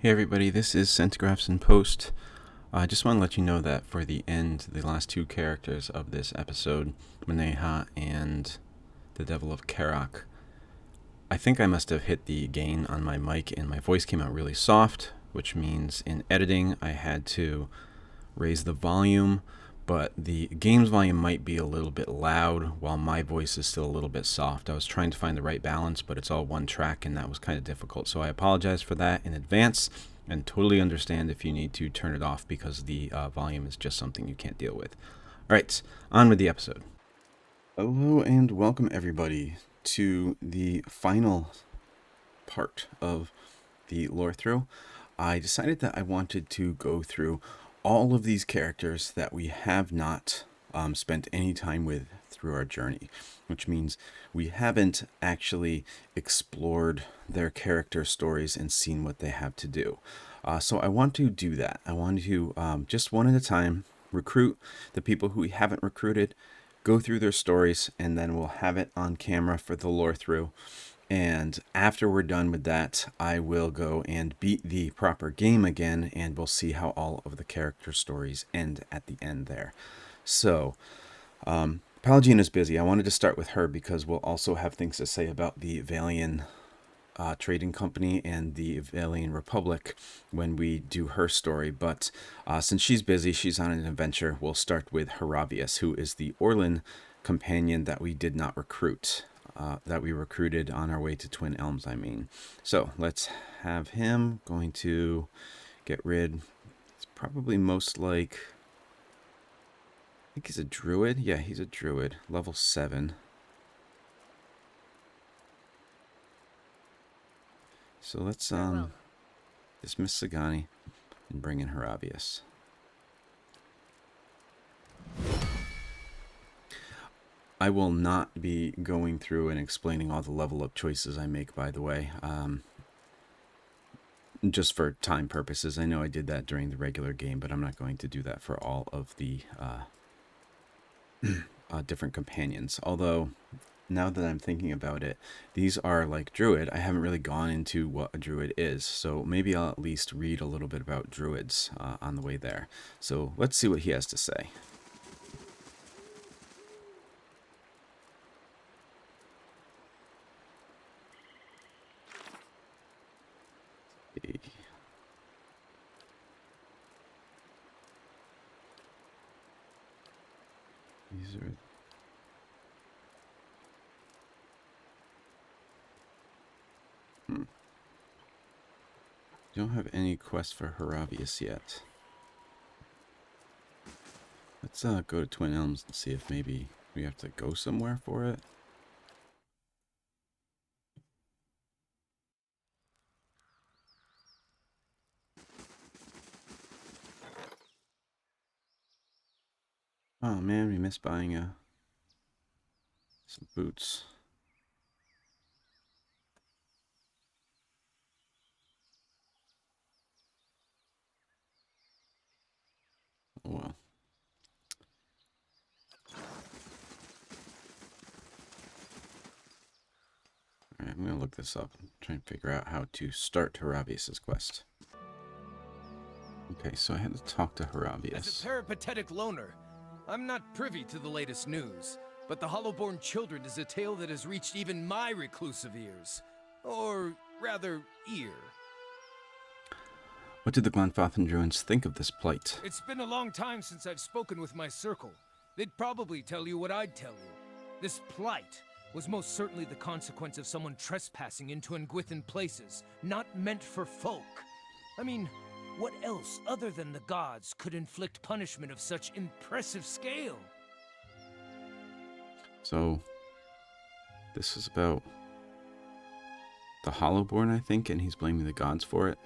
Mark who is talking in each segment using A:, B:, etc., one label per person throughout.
A: Hey everybody, this is Centigraphs in Post. I just want to let you know that for the end, the last two characters of this episode, Maneha and the Devil of Caroc, I think I must have hit the gain on my mic and my voice came out really soft, which means in editing I had to raise the volume, but the game's volume might be a little bit loud while my voice is still a little bit soft. I was trying to find the right balance, but it's all one track and that was kind of difficult. So I apologize for that in advance and totally understand if you need to turn it off because the volume is just something you can't deal with. All right, on with the episode. Hello and welcome everybody to the final part of the Lorethrough. I decided that I wanted to go through all of these characters that we have not spent any time with through our journey, which means we haven't actually explored their character stories and seen what they have to do. So I want to do that. I want to just one at a time recruit the people who we haven't recruited, go through their stories, and then we'll have it on camera for the Lorethrough. And after we're done with that, I will go and beat the proper game again, and we'll see how all of the character stories end at the end there. So, Palagina's busy. I wanted to start with her because we'll also have things to say about the Valian Trading Company and the Valian Republic when we do her story. But since she's busy, she's on an adventure, we'll start with Hiravias, who is the Orlan companion that we did not recruit. That we recruited on our way to Twin Elms, I mean. So let's have him. Going to get rid. It's probably most like. I think he's a druid. Yeah, he's a druid. Level 7. So let's dismiss Sagani and bring in Hiravias. I will not be going through and explaining all the level up choices I make, by the way. Just for time purposes. I know I did that during the regular game, but I'm not going to do that for all of the different companions. Although, now that I'm thinking about it, these are like druid. I haven't really gone into what a druid is, so maybe I'll at least read a little bit about druids on the way there. So let's see what he has to say. These are... Don't have any quest for Hiravias yet. Let's go to Twin Elms and see if maybe we have to go somewhere for it. Oh man, we missed buying some boots. Oh well. Alright, I'm gonna look this up and try and figure out how to start Hiravias' quest. Okay, so I had to talk to Hiravias.
B: As a peripatetic loner, I'm not privy to the latest news, but the Hollowborn Children is a tale that has reached even my reclusive ears. Or, rather, ear.
A: What did the Glanfathan Druids think of this plight?
B: It's been a long time since I've spoken with my circle. They'd probably tell you what I'd tell you. This plight was most certainly the consequence of someone trespassing into Nguithan places, not meant for folk. I mean, what else other than the gods could inflict punishment of such impressive scale?
A: So, this is about the Hollowborn, I think, and he's blaming the gods for it.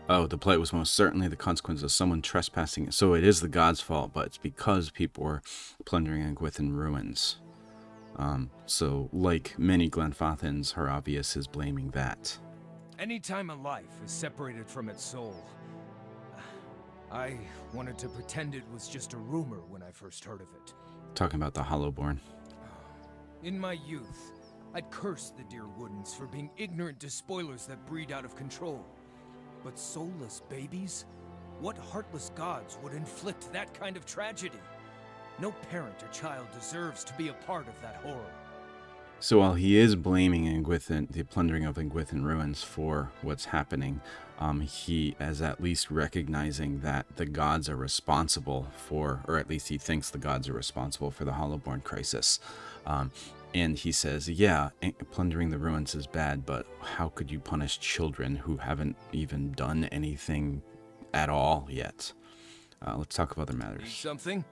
A: Oh, the plight was most certainly the consequence of someone trespassing. So it is the gods' fault, but it's because people were plundering Nguithan ruins. So, like many Glanfathans, Hiravias is blaming that.
B: Anytime a life is separated from its soul, I wanted to pretend it was just a rumor when I first heard of it.
A: Talking about the Hollowborn.
B: In my youth, I'd curse the dear Woodens for being ignorant despoilers that breed out of control. But soulless babies? What heartless gods would inflict that kind of tragedy? No parent or child deserves to be a part of that horror.
A: So while he is blaming Engwithan, the plundering of Engwithan ruins for what's happening, he is at least recognizing that the gods are responsible for, or at least he thinks the gods are responsible for the Hollowborn crisis. And he says, yeah, plundering the ruins is bad, but how could you punish children who haven't even done anything at all yet? Let's talk of other matters.
B: Something?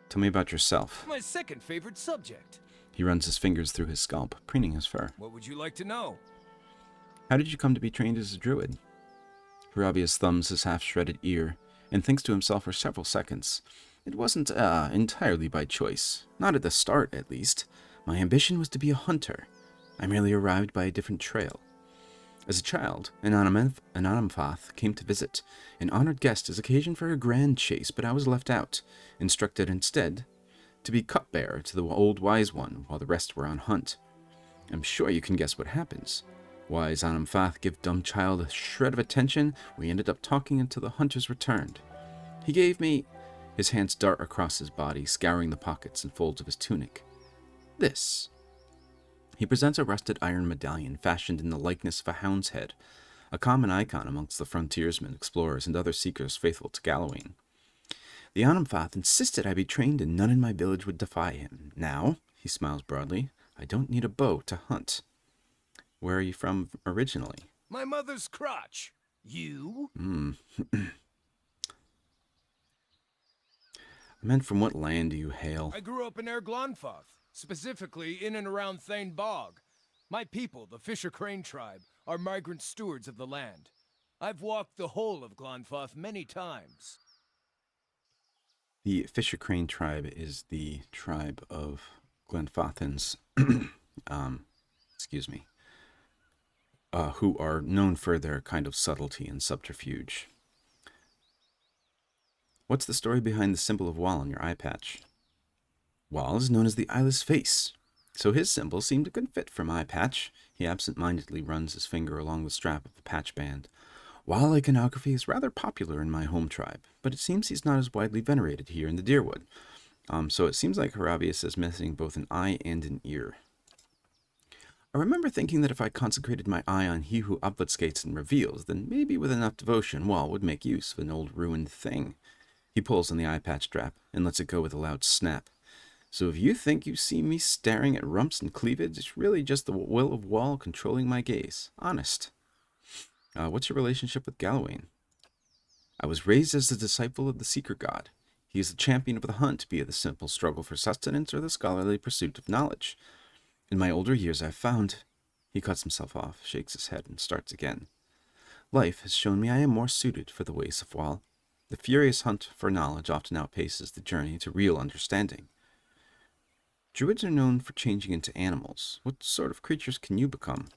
A: Tell me about yourself.
B: My second favorite subject.
A: He runs his fingers through his scalp, preening his fur.
B: What would you like to know?
A: How did you come to be trained as a druid? Hiravias thumbs his half-shredded ear and thinks to himself for several seconds. It wasn't entirely by choice. Not at the start, at least. My ambition was to be a hunter. I merely arrived by a different trail. As a child, an Anamfath came to visit. An honored guest is occasion for a grand chase, but I was left out, instructed instead to be cupbearer to the old wise one while the rest were on hunt. I'm sure you can guess what happens. Wise Anamfath give dumb child a shred of attention. We ended up talking until the hunters returned. He gave me... His hands dart across his body, scouring the pockets and folds of his tunic. This. He presents a rusted iron medallion fashioned in the likeness of a hound's head, a common icon amongst the frontiersmen, explorers, and other seekers faithful to Gallowayne. The Anamfath insisted I be trained, and none in my village would defy him. Now, he smiles broadly, I don't need a bow to hunt. Where are you from originally?
B: My mother's crotch. You?
A: I meant, from what land do you hail?
B: I grew up in Glonfoth, specifically in and around Thane Bog. My people, the Fisher Crane tribe, are migrant stewards of the land. I've walked the whole of Glonfoth many times.
A: The Fisher Crane tribe is the tribe of Glenfothans, who are known for their kind of subtlety and subterfuge. What's the story behind the symbol of Wall on your eye patch? Wall is known as the eyeless face, so his symbol seemed a good fit for my patch. He absent-mindedly runs his finger along the strap of the patch band. Wall iconography is rather popular in my home tribe, but it seems he's not as widely venerated here in the Deerwood. So it seems like Hiravias is missing both an eye and an ear. I remember thinking that if I consecrated my eye on he who obfuscates and reveals, then maybe with enough devotion Wall would make use of an old ruined thing. He pulls on the eye patch strap and lets it go with a loud snap. So if you think you see me staring at rumps and cleavage, it's really just the will of Wall controlling my gaze. Honest. What's your relationship with Gallowayne? I was raised as the disciple of the Seeker God. He is the champion of the hunt, be it the simple struggle for sustenance or the scholarly pursuit of knowledge. In my older years I've found... He cuts himself off, shakes his head, and starts again. Life has shown me I am more suited for the ways of Wall. The furious hunt for knowledge often outpaces the journey to real understanding. Druids are known for changing into animals. What sort of creatures can you become?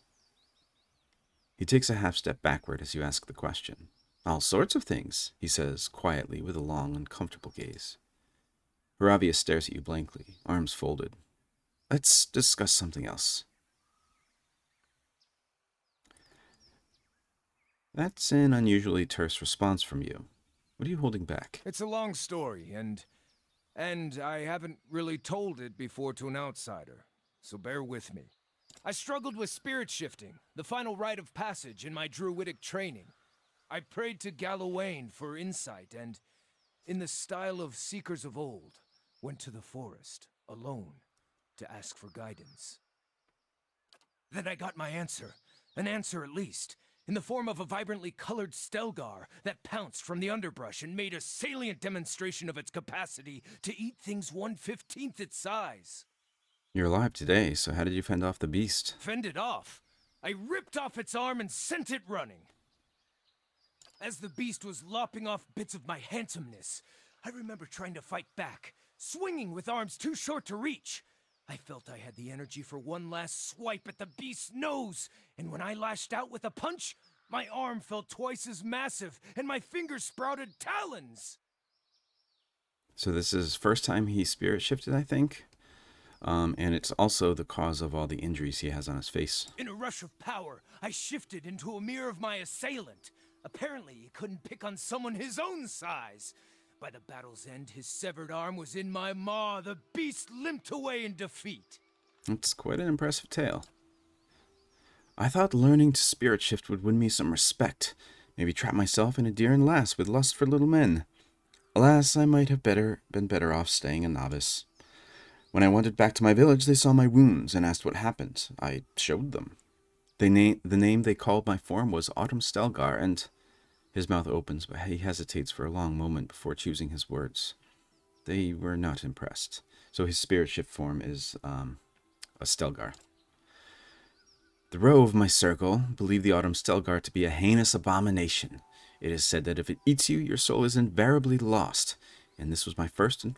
A: He takes a half step backward as you ask the question. All sorts of things, he says quietly with a long, uncomfortable gaze. Hiravias stares at you blankly, arms folded. Let's discuss something else. That's an unusually terse response from you. What are you holding back?
B: It's a long story, and I haven't really told it before to an outsider, so bear with me. I struggled with spirit shifting, the final rite of passage in my druidic training. I prayed to Gallowayne for insight, and, in the style of seekers of old, went to the forest, alone, to ask for guidance. Then I got my answer, an answer at least, in the form of a vibrantly colored Stelgar that pounced from the underbrush and made a salient demonstration of its capacity to eat things 1/15 its size.
A: You're alive today, so how did you fend off the beast?
B: Fend it off? I ripped off its arm and sent it running. As the beast was lopping off bits of my handsomeness, I remember trying to fight back, swinging with arms too short to reach. I felt I had the energy for one last swipe at the beast's nose, and when I lashed out with a punch, my arm felt twice as massive, and my fingers sprouted talons.
A: So this is first time he spirit shifted, I think? And it's also the cause of all the injuries he has on his face.
B: In a rush of power, I shifted into a mirror of my assailant. Apparently, he couldn't pick on someone his own size. By the battle's end, his severed arm was in my maw. The beast limped away in defeat.
A: It's quite an impressive tale. I thought learning to spirit shift would win me some respect. Maybe trap myself in a deer and lass with lust for little men. Alas, I might have been better off staying a novice. When I wandered back to my village, they saw my wounds and asked what happened. I showed them. The name they called my form was Autumn Stelgar, and his mouth opens, but he hesitates for a long moment before choosing his words. They were not impressed. So his spirit shift form is a Stelgar. The row of my circle believe the Autumn Stelgar to be a heinous abomination. It is said that if it eats you, your soul is invariably lost, and this was my first and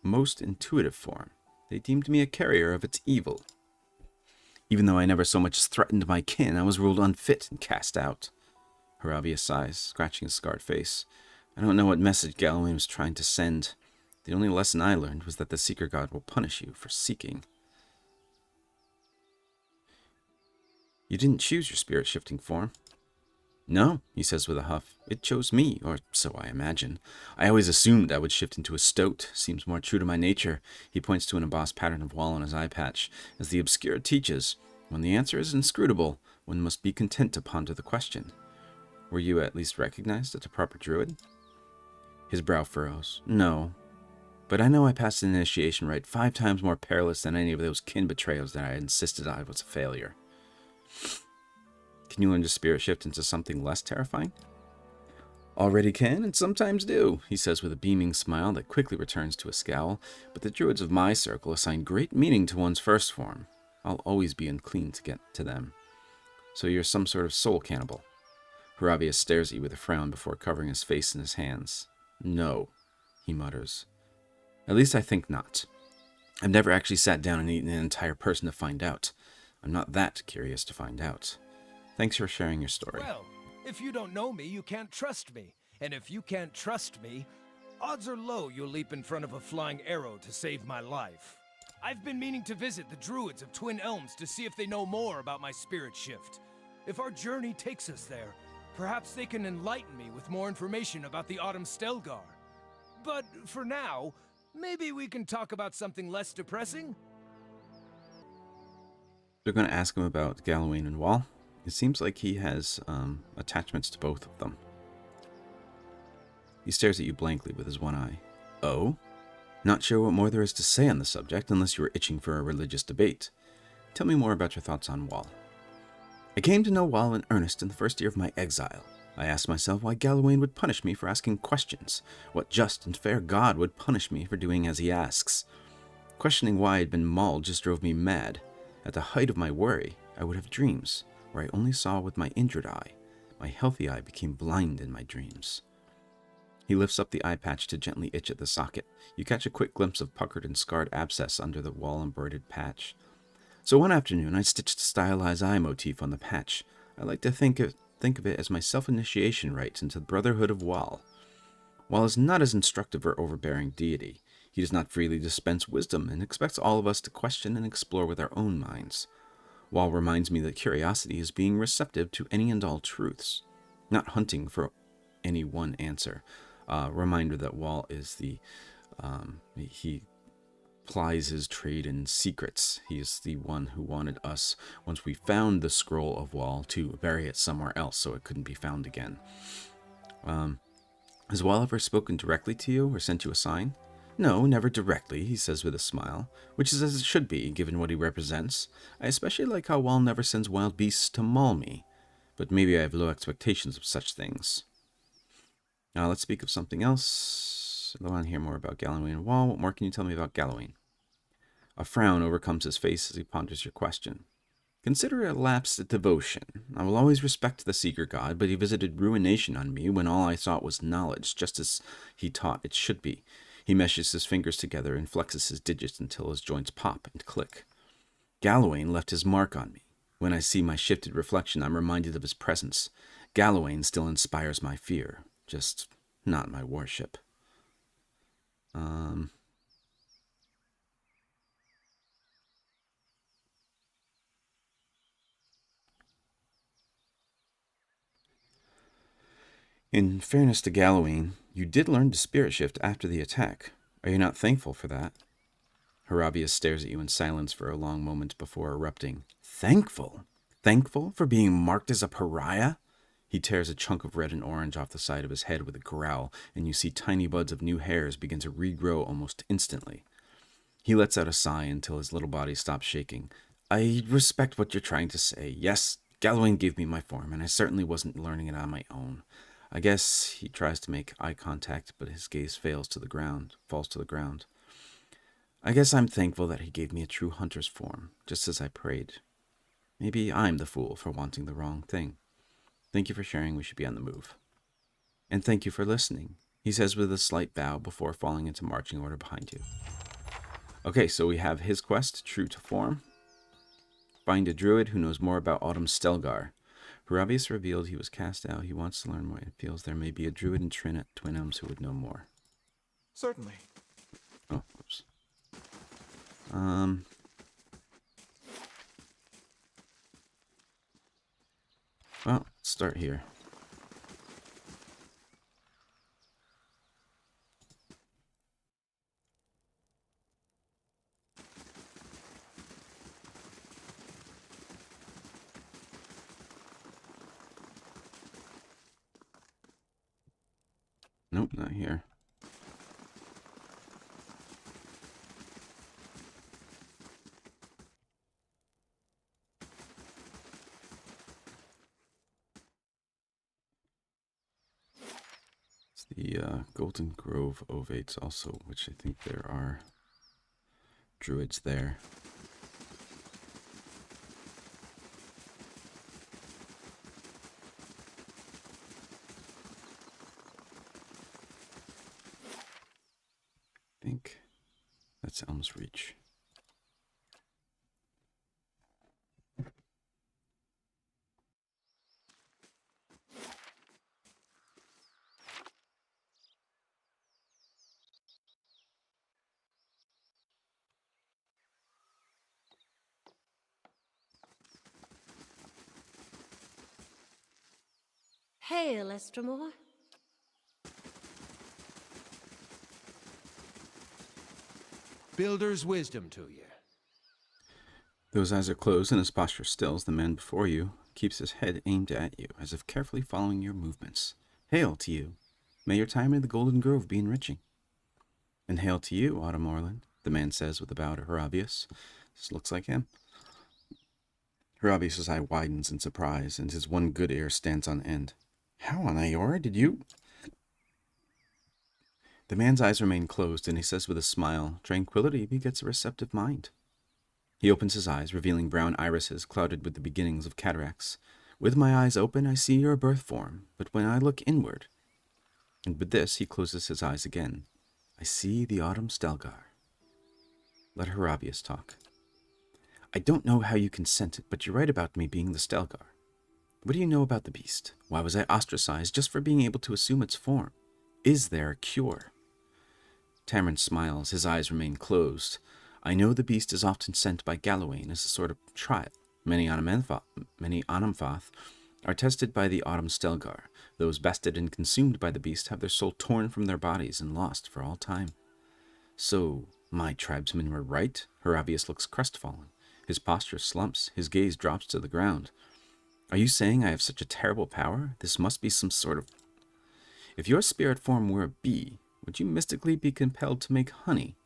A: most intuitive form. They deemed me a carrier of its evil. Even though I never so much as threatened my kin, I was ruled unfit and cast out. Hiravias sighs, scratching his scarred face. I don't know what message Galawain was trying to send. The only lesson I learned was that the Seeker God will punish you for seeking. You didn't choose your spirit-shifting form. No, he says with a huff. It chose me, or so I imagine. I always assumed I would shift into a stoat. Seems more true to my nature. He points to an embossed pattern of wall on his eye patch. As the obscure teaches, when the answer is inscrutable, one must be content to ponder the question. Were you at least recognized as a proper druid? His brow furrows. No. But I know I passed an initiation rite 5 times more perilous than any of those kin betrayals that I insisted I was a failure. Can you learn to spirit shift into something less terrifying? Already can, and sometimes do, he says with a beaming smile that quickly returns to a scowl, but the druids of my circle assign great meaning to one's first form. I'll always be unclean to get to them. So you're some sort of soul cannibal. Hiravias stares at you with a frown before covering his face in his hands. No, he mutters. At least I think not. I've never actually sat down and eaten an entire person to find out. I'm not that curious to find out. Thanks for sharing your story.
B: Well, if you don't know me, you can't trust me. And if you can't trust me, odds are low you'll leap in front of a flying arrow to save my life. I've been meaning to visit the druids of Twin Elms to see if they know more about my spirit shift. If our journey takes us there, perhaps they can enlighten me with more information about the Autumn Stelgar. But for now, maybe we can talk about something less depressing?
A: They're going to ask him about Galawain and Wall. It seems like he has attachments to both of them. He stares at you blankly with his one eye. Oh? Not sure what more there is to say on the subject unless you were itching for a religious debate. Tell me more about your thoughts on Wall. I came to know Wall in earnest in the first year of my exile. I asked myself why Galawain would punish me for asking questions. What just and fair god would punish me for doing as he asks? Questioning why I had been mauled just drove me mad. At the height of my worry, I would have dreams where I only saw with my injured eye. My healthy eye became blind in my dreams. He lifts up the eye patch to gently itch at the socket. You catch a quick glimpse of puckered and scarred abscess under the wall-embroidered patch. So one afternoon, I stitched a stylized eye motif on the patch. I like to think of it as my self-initiation rites into the Brotherhood of Wall. Wall is not as instructive or overbearing deity. He does not freely dispense wisdom and expects all of us to question and explore with our own minds. Wall reminds me that curiosity is being receptive to any and all truths, not hunting for any one answer. Reminder that Wall is he plies his trade in secrets. He is the one who wanted us, once we found the scroll of Wall, to bury it somewhere else so it couldn't be found again. Has Wall ever spoken directly to you or sent you a sign? No, never directly, he says with a smile, which is as it should be, given what he represents. I especially like how Wall never sends wild beasts to maul me, but maybe I have low expectations of such things. Now let's speak of something else. I want to hear more about Galawain and Wall. What more can you tell me about Galawain? A frown overcomes his face as he ponders your question. Consider it a lapsed devotion. I will always respect the Seeker God, but he visited ruination on me when all I sought was knowledge, just as he taught it should be. He meshes his fingers together and flexes his digits until his joints pop and click. Galawain left his mark on me. When I see my shifted reflection, I'm reminded of his presence. Galawain still inspires my fear, just not my worship. In fairness to Gallowayne, you did learn to spirit shift after the attack. Are you not thankful for that? Hiravias stares at you in silence for a long moment before erupting. Thankful? Thankful for being marked as a pariah? He tears a chunk of red and orange off the side of his head with a growl, and you see tiny buds of new hairs begin to regrow almost instantly. He lets out a sigh until his little body stops shaking. I respect what you're trying to say. Yes, Gallowayne gave me my form, and I certainly wasn't learning it on my own. I guess he tries to make eye contact, but his gaze falls to the ground. I guess I'm thankful that he gave me a true hunter's form, just as I prayed. Maybe I'm the fool for wanting the wrong thing. Thank you for sharing. We should be on the move. And thank you for listening, he says with a slight bow before falling into marching order behind you. Okay, so we have his quest, True to Form. Find a druid who knows more about Autumn Stelgar. Hiravias revealed he was cast out. He wants to learn more and feels there may be a druid in Twin Elms who would know more.
C: Certainly.
A: Oh, whoops. Well, let's start here. Nope, not here. It's the Golden Grove Ovates also, which I think there are druids there. I think that's Elm's Reach.
D: Hail, Estramore.
B: Builder's wisdom to you.
A: Those eyes are closed and his posture stills. The man before you keeps his head aimed at you, as if carefully following your movements. Hail to you. May your time in the Golden Grove be enriching. And hail to you, Autumn Orlan, the man says with a bow to Hiravias. This looks like him. Hiravias' eye widens in surprise, and his one good ear stands on end. How on Iora did you... The man's eyes remain closed, and he says with a smile, Tranquility begets a receptive mind. He opens his eyes, revealing brown irises clouded with the beginnings of cataracts. With my eyes open, I see your birth form, but when I look inward... And with this, he closes his eyes again. I see the Autumn Stelgar. Let Hiravias talk. I don't know how you consented, but you're right about me being the Stelgar. What do you know about the beast? Why was I ostracized just for being able to assume its form? Is there a cure? Tamron smiles. His eyes remain closed. I know the beast is often sent by Gallowayne as a sort of trial. Many Anamthoth are tested by the Autumn Stelgar. Those bested and consumed by the beast have their soul torn from their bodies and lost for all time. So, my tribesmen were right? Hiravias looks crestfallen. His posture slumps. His gaze drops to the ground. Are you saying I have such a terrible power? This must be some sort of... If your spirit form were a bee, would you mystically be compelled to make honey?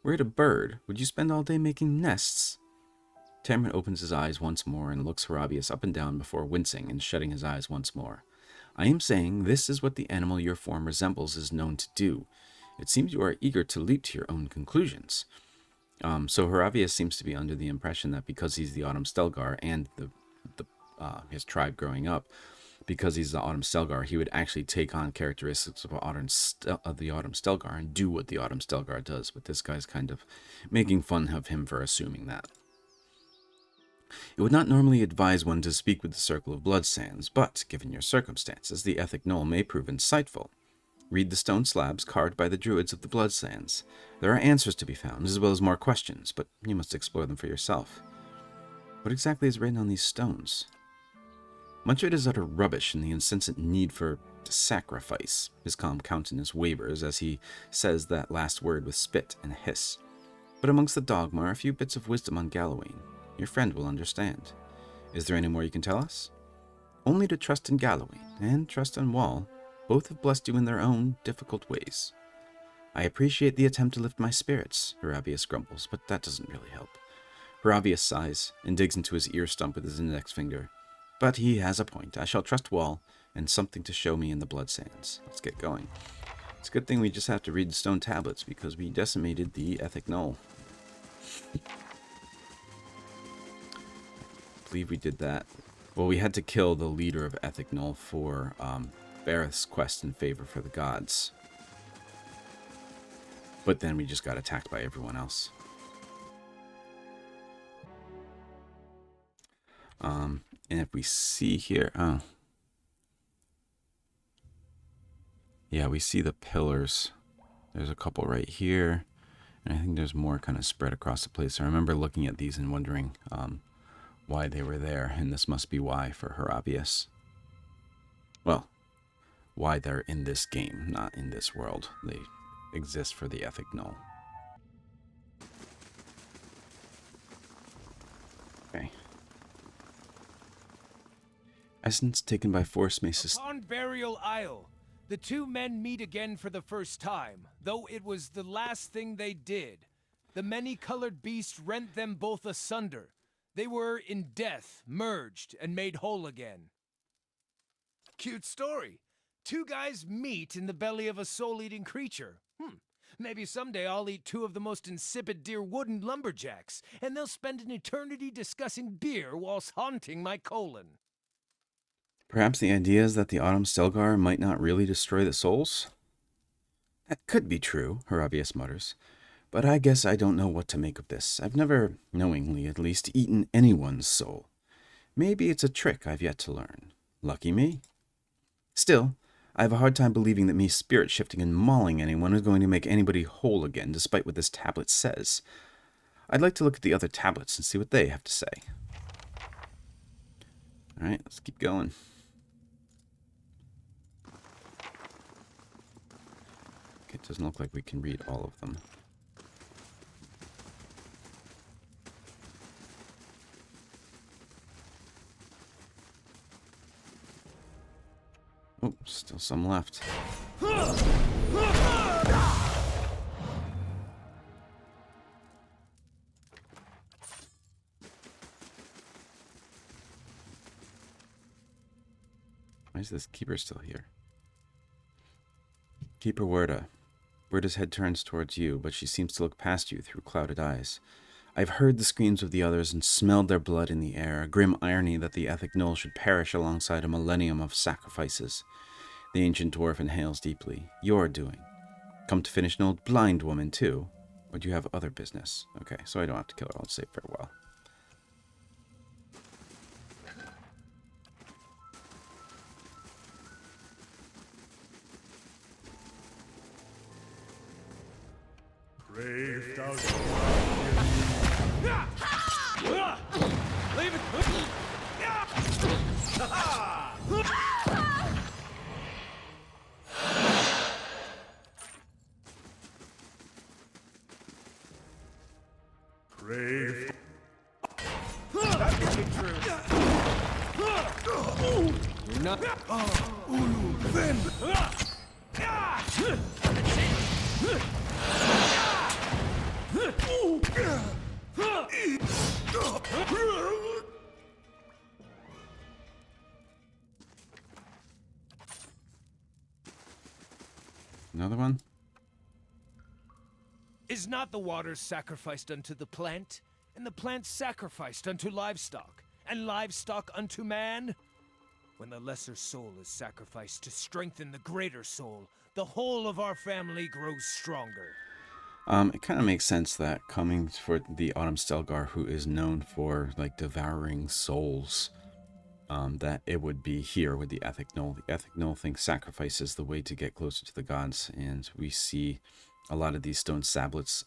A: Were it a bird, would you spend all day making nests? Tamron opens his eyes once more and looks Hiravias up and down before wincing and shutting his eyes once more. I am saying this is what the animal your form resembles is known to do. It seems you are eager to leap to your own conclusions. So Hiravias seems to be under the impression that because he's the Autumn Stelgar and his tribe growing up, because he's the Autumn Stelgar, he would actually take on characteristics of the Autumn Stelgar and do what the Autumn Stelgar does. But this guy's kind of making fun of him for assuming that. It would not normally advise one to speak with the Circle of Blood Sands, but, given your circumstances, the Ethic Knoll may prove insightful. Read the stone slabs carved by the druids of the Blood Sands. There are answers to be found, as well as more questions, but you must explore them for yourself. What exactly is written on these stones? Much of it is utter rubbish and the insensate need for sacrifice. His calm countenance wavers as he says that last word with spit and a hiss. But amongst the dogma are a few bits of wisdom on Gallowayne. Your friend will understand. Is there any more you can tell us? Only to trust in Gallowayne and trust in Wall. Both have blessed you in their own difficult ways. I appreciate the attempt to lift my spirits, Hiravias grumbles, but that doesn't really help. Hiravias sighs and digs into his ear stump with his index finger. But he has a point. I shall trust Wall and something to show me in the blood sands. Let's get going. It's a good thing we just have to read the stone tablets because we decimated the Ethic Null. I believe we did that. Well, we had to kill the leader of Ethic Null for Bareth's quest in favor for the gods. But then we just got attacked by everyone else. And if we see here, yeah, we see the pillars. There's a couple right here, and I think there's more kind of spread across the place. I remember looking at these and wondering why they were there, and this must be why for Hiravias. Well, why they're in this game, not in this world. They exist for the Ethic Null. Okay. Essence taken by force may
B: Upon Burial Isle, the two men meet again for the first time, though it was the last thing they did. The many-colored beast rent them both asunder. They were in death, merged, and made whole again. Cute story. Two guys meet in the belly of a soul-eating creature. Maybe someday I'll eat two of the most insipid dear wooden lumberjacks, and they'll spend an eternity discussing beer whilst haunting my colon.
A: Perhaps the idea is that the Autumn Stelgar might not really destroy the souls? That could be true, Hiravias mutters. But I guess I don't know what to make of this. I've never, knowingly at least, eaten anyone's soul. Maybe it's a trick I've yet to learn. Lucky me. Still, I have a hard time believing that me spirit-shifting and mauling anyone is going to make anybody whole again, despite what this tablet says. I'd like to look at the other tablets and see what they have to say. Alright, let's keep going. Okay, it doesn't look like we can read all of them. Oh, still some left. Why is this keeper still here? Keeper Werda. Werda's head turns towards you, but she seems to look past you through clouded eyes. I've heard the screams of the others and smelled their blood in the air, a grim irony that the Ethic Null should perish alongside a millennium of sacrifices. The ancient dwarf inhales deeply. Your doing. Come to finish an old blind woman, too? Or do you have other business? Okay, so I don't have to kill her. I'll say farewell.
C: Brave thou
B: Leave it!
C: brave.
B: That could be true. You're not. Then.
A: Another one?
B: Is not the water sacrificed unto the plant, and the plant sacrificed unto livestock, and livestock unto man? When the lesser soul is sacrificed to strengthen the greater soul, the whole of our family grows stronger.
A: It kind of makes sense that coming for the Autumn Stelgar, who is known for, like, devouring souls, that it would be here with the Ethic Null. The Ethic Null thinks sacrifice is the way to get closer to the gods, and we see a lot of these stone tablets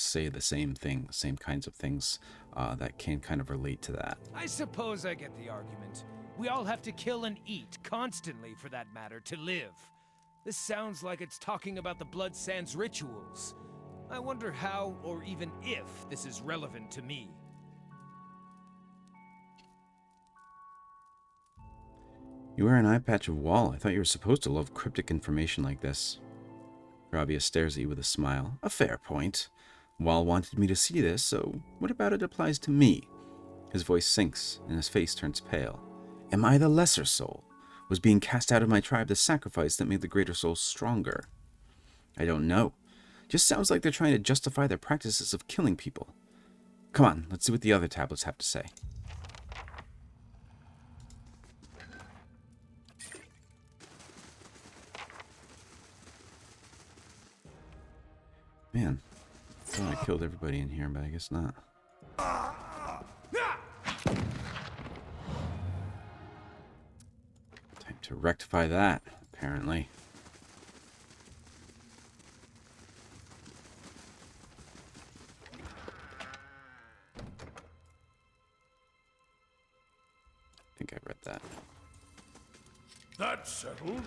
A: say the same thing, same kinds of things that can kind of relate to that.
B: I suppose I get the argument. We all have to kill and eat, constantly for that matter, to live. This sounds like it's talking about the Blood Sands rituals. I wonder how, or even if, this is relevant to me.
A: You wear an eye patch of wall. I thought you were supposed to love cryptic information like this. Hiravias stares at you with a smile. A fair point. Wall wanted me to see this, so what about it applies to me? His voice sinks, and his face turns pale. Am I the lesser soul? Was being cast out of my tribe the sacrifice that made the greater soul stronger? I don't know. Just sounds like they're trying to justify their practices of killing people. Come on, let's see what the other tablets have to say. Man, I thought I killed everybody in here, but I guess not. Time to rectify that, apparently. I think I read that.
C: That's settled.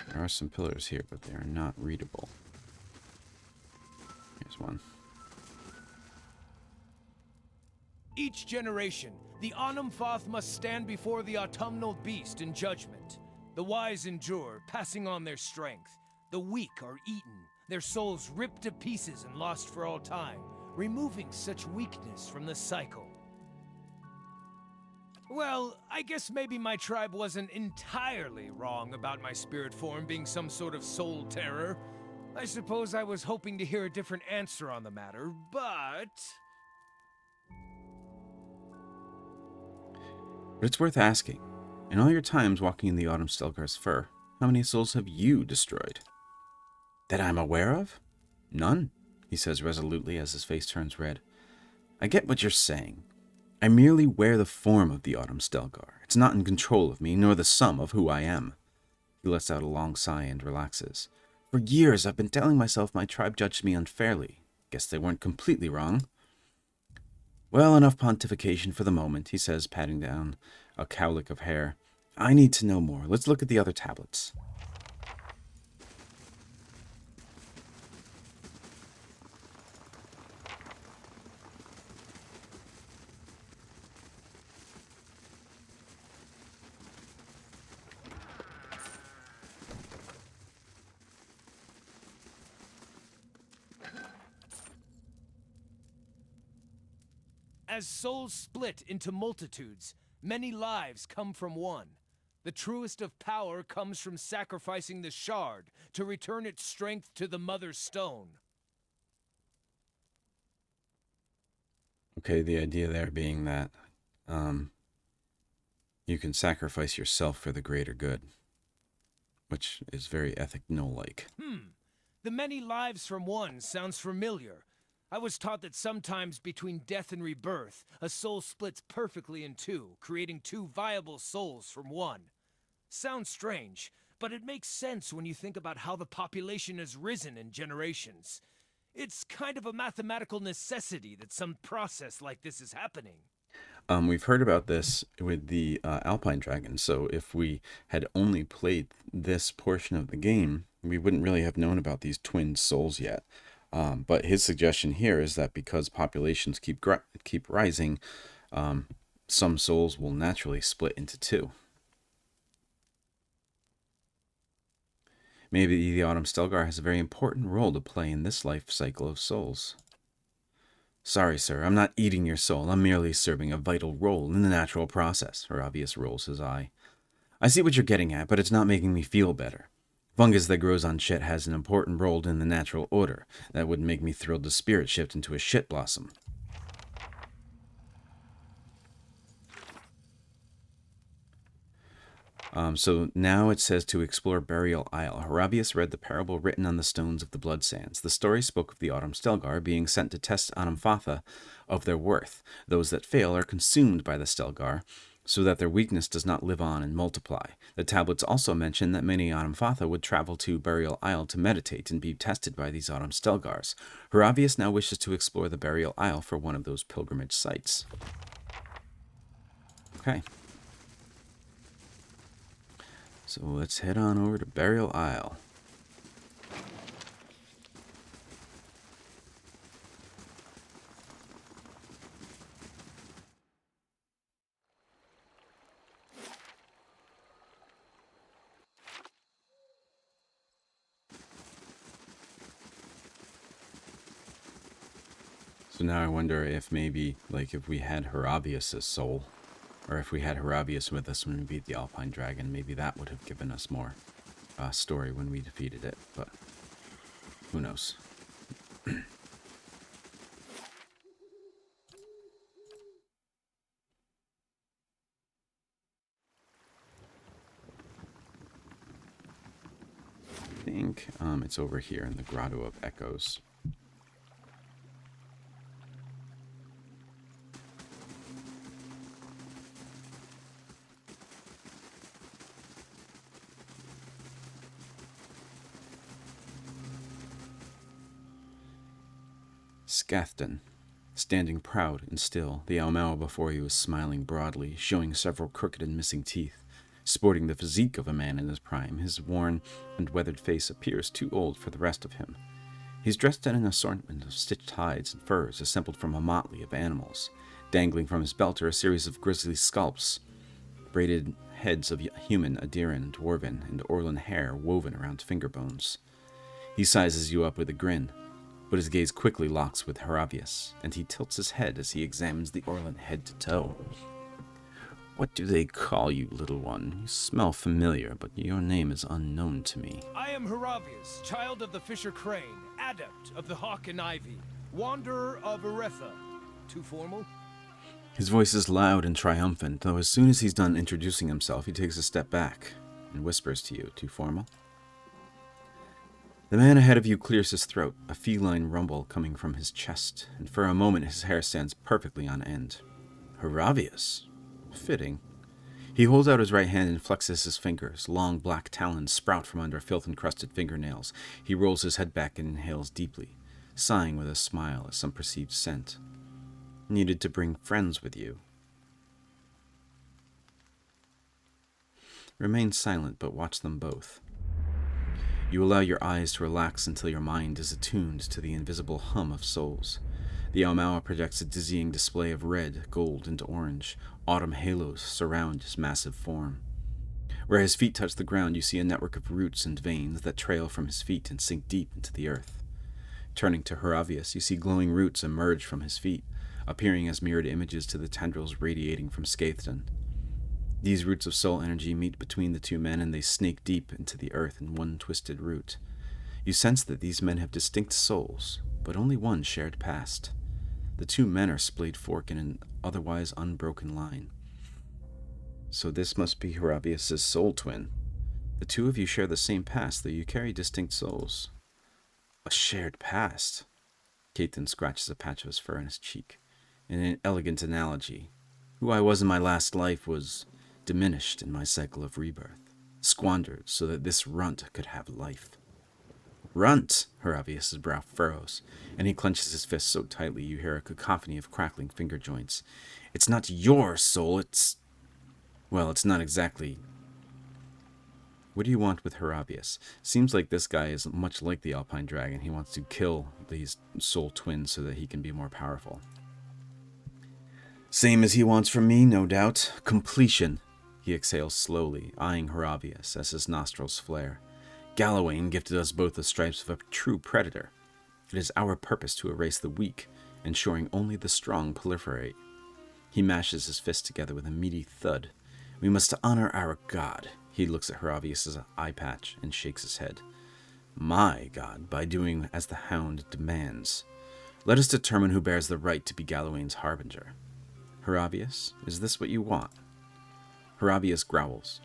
A: There are some pillars here, but they are not readable. Here's one.
B: Each generation, the Anumfath must stand before the autumnal beast in judgment. The wise endure, passing on their strength. The weak are eaten, their souls ripped to pieces and lost for all time, removing such weakness from the cycle. Well, I guess maybe my tribe wasn't entirely wrong about my spirit form being some sort of soul terror. I suppose I was hoping to hear a different answer on the matter, but...
A: But it's worth asking. In all your times walking in the Autumn Stelgar's fur, how many souls have you destroyed? That I'm aware of? None, he says resolutely as his face turns red. I get what you're saying. I merely wear the form of the Autumn Stelgar. It's not in control of me, nor the sum of who I am. He lets out a long sigh and relaxes. For years I've been telling myself my tribe judged me unfairly. Guess they weren't completely wrong. Well, enough pontification for the moment, he says, patting down a cowlick of hair. I need to know more. Let's look at the other tablets.
B: As souls split into multitudes, many lives come from one. The truest of power comes from sacrificing the shard to return its strength to the Mother Stone.
A: Okay, the idea there being that you can sacrifice yourself for the greater good, which is very ethno-like.
B: The many lives from one sounds familiar. I was taught that sometimes between death and rebirth, a soul splits perfectly in two, creating two viable souls from one. Sounds strange, but it makes sense when you think about how the population has risen in generations. It's kind of a mathematical necessity that some process like this is happening.
A: We've heard about this with the Alpine Dragon, so if we had only played this portion of the game, we wouldn't really have known about these twin souls yet. But his suggestion here is that because populations keep rising, some souls will naturally split into two. Maybe the Autumn Stelgar has a very important role to play in this life cycle of souls. Sorry, sir, I'm not eating your soul. I'm merely serving a vital role in the natural process. Hiravias rolls his eye. I see what you're getting at, but it's not making me feel better. Fungus that grows on shit has an important role in the natural order. That wouldn't make me thrilled to spirit shift into a shit blossom. So now it says to explore Burial Isle. Hiravias read the parable written on the stones of the Blood Sands. The story spoke of the Autumn Stelgar being sent to test Anumfatha of their worth. Those that fail are consumed by the Stelgar, so that their weakness does not live on and multiply. The tablets also mention that many Autumn Fatha would travel to Burial Isle to meditate and be tested by these Autumn Stelgars. Hiravias now wishes to explore the Burial Isle for one of those pilgrimage sites. Okay. So let's head on over to Burial Isle. So now I wonder if maybe, like, if we had Hiravias' soul, or if we had Hiravias with us when we beat the Alpine Dragon, maybe that would have given us more story when we defeated it, but who knows. I think it's over here in the Grotto of Echoes. Scathden, standing proud and still, the aumauan before you is smiling broadly, showing several crooked and missing teeth. Sporting the physique of a man in his prime, his worn and weathered face appears too old for the rest of him. He's dressed in an assortment of stitched hides and furs assembled from a motley of animals. Dangling from his belt are a series of grisly scalps, braided heads of human, Adiran, dwarven, and orlan hair woven around finger bones. He sizes you up with a grin, but his gaze quickly locks with Hiravias, and he tilts his head as he examines the orlan head to toe. What do they call you, little one? You smell familiar, but your name is unknown to me.
B: I am Hiravias, child of the Fisher Crane, adept of the Hawk and Ivy, wanderer of Eretha. Too formal?
A: His voice is loud and triumphant, though as soon as he's done introducing himself, he takes a step back and whispers to you. Too formal? The man ahead of you clears his throat, a feline rumble coming from his chest, and for a moment his hair stands perfectly on end. Hiravias. Fitting. He holds out his right hand and flexes his fingers. Long black talons sprout from under filth-encrusted fingernails. He rolls his head back and inhales deeply, sighing with a smile at some perceived scent. Needed to bring friends with you. Remain silent, but watch them both. You allow your eyes to relax until your mind is attuned to the invisible hum of souls. The aumauan projects a dizzying display of red, gold, and orange. Autumn halos surround his massive form. Where his feet touch the ground, you see a network of roots and veins that trail from his feet and sink deep into the earth. Turning to Hiravias, you see glowing roots emerge from his feet, appearing as mirrored images to the tendrils radiating from Scathden. These roots of soul energy meet between the two men, and they snake deep into the earth in one twisted root. You sense that these men have distinct souls, but only one shared past. The two men are splayed fork in an otherwise unbroken line. So this must be Hiravias' soul twin. The two of you share the same past, though you carry distinct souls. A shared past? Caithan scratches a patch of his fur on his cheek. In an elegant analogy, who I was in my last life was diminished in my cycle of rebirth, squandered so that this runt could have life. Runt! Hiravias' brow furrows, and he clenches his fist so tightly you hear a cacophony of crackling finger joints. It's not your soul, it's... Well, it's not exactly... What do you want with Hiravias? Seems like this guy is much like the Alpine Dragon. He wants to kill these soul twins so that he can be more powerful. Same as he wants from me, no doubt. Completion. He exhales slowly, eyeing Hiravias as his nostrils flare. Galawain gifted us both the stripes of a true predator. It is our purpose to erase the weak, ensuring only the strong proliferate. He mashes his fists together with a meaty thud. We must honor our god. He looks at Hiravias' eye patch and shakes his head. My god, by doing as the hound demands. Let us determine who bears the right to be Galawain's harbinger. Hiravias, is this what you want? Hiravias growls.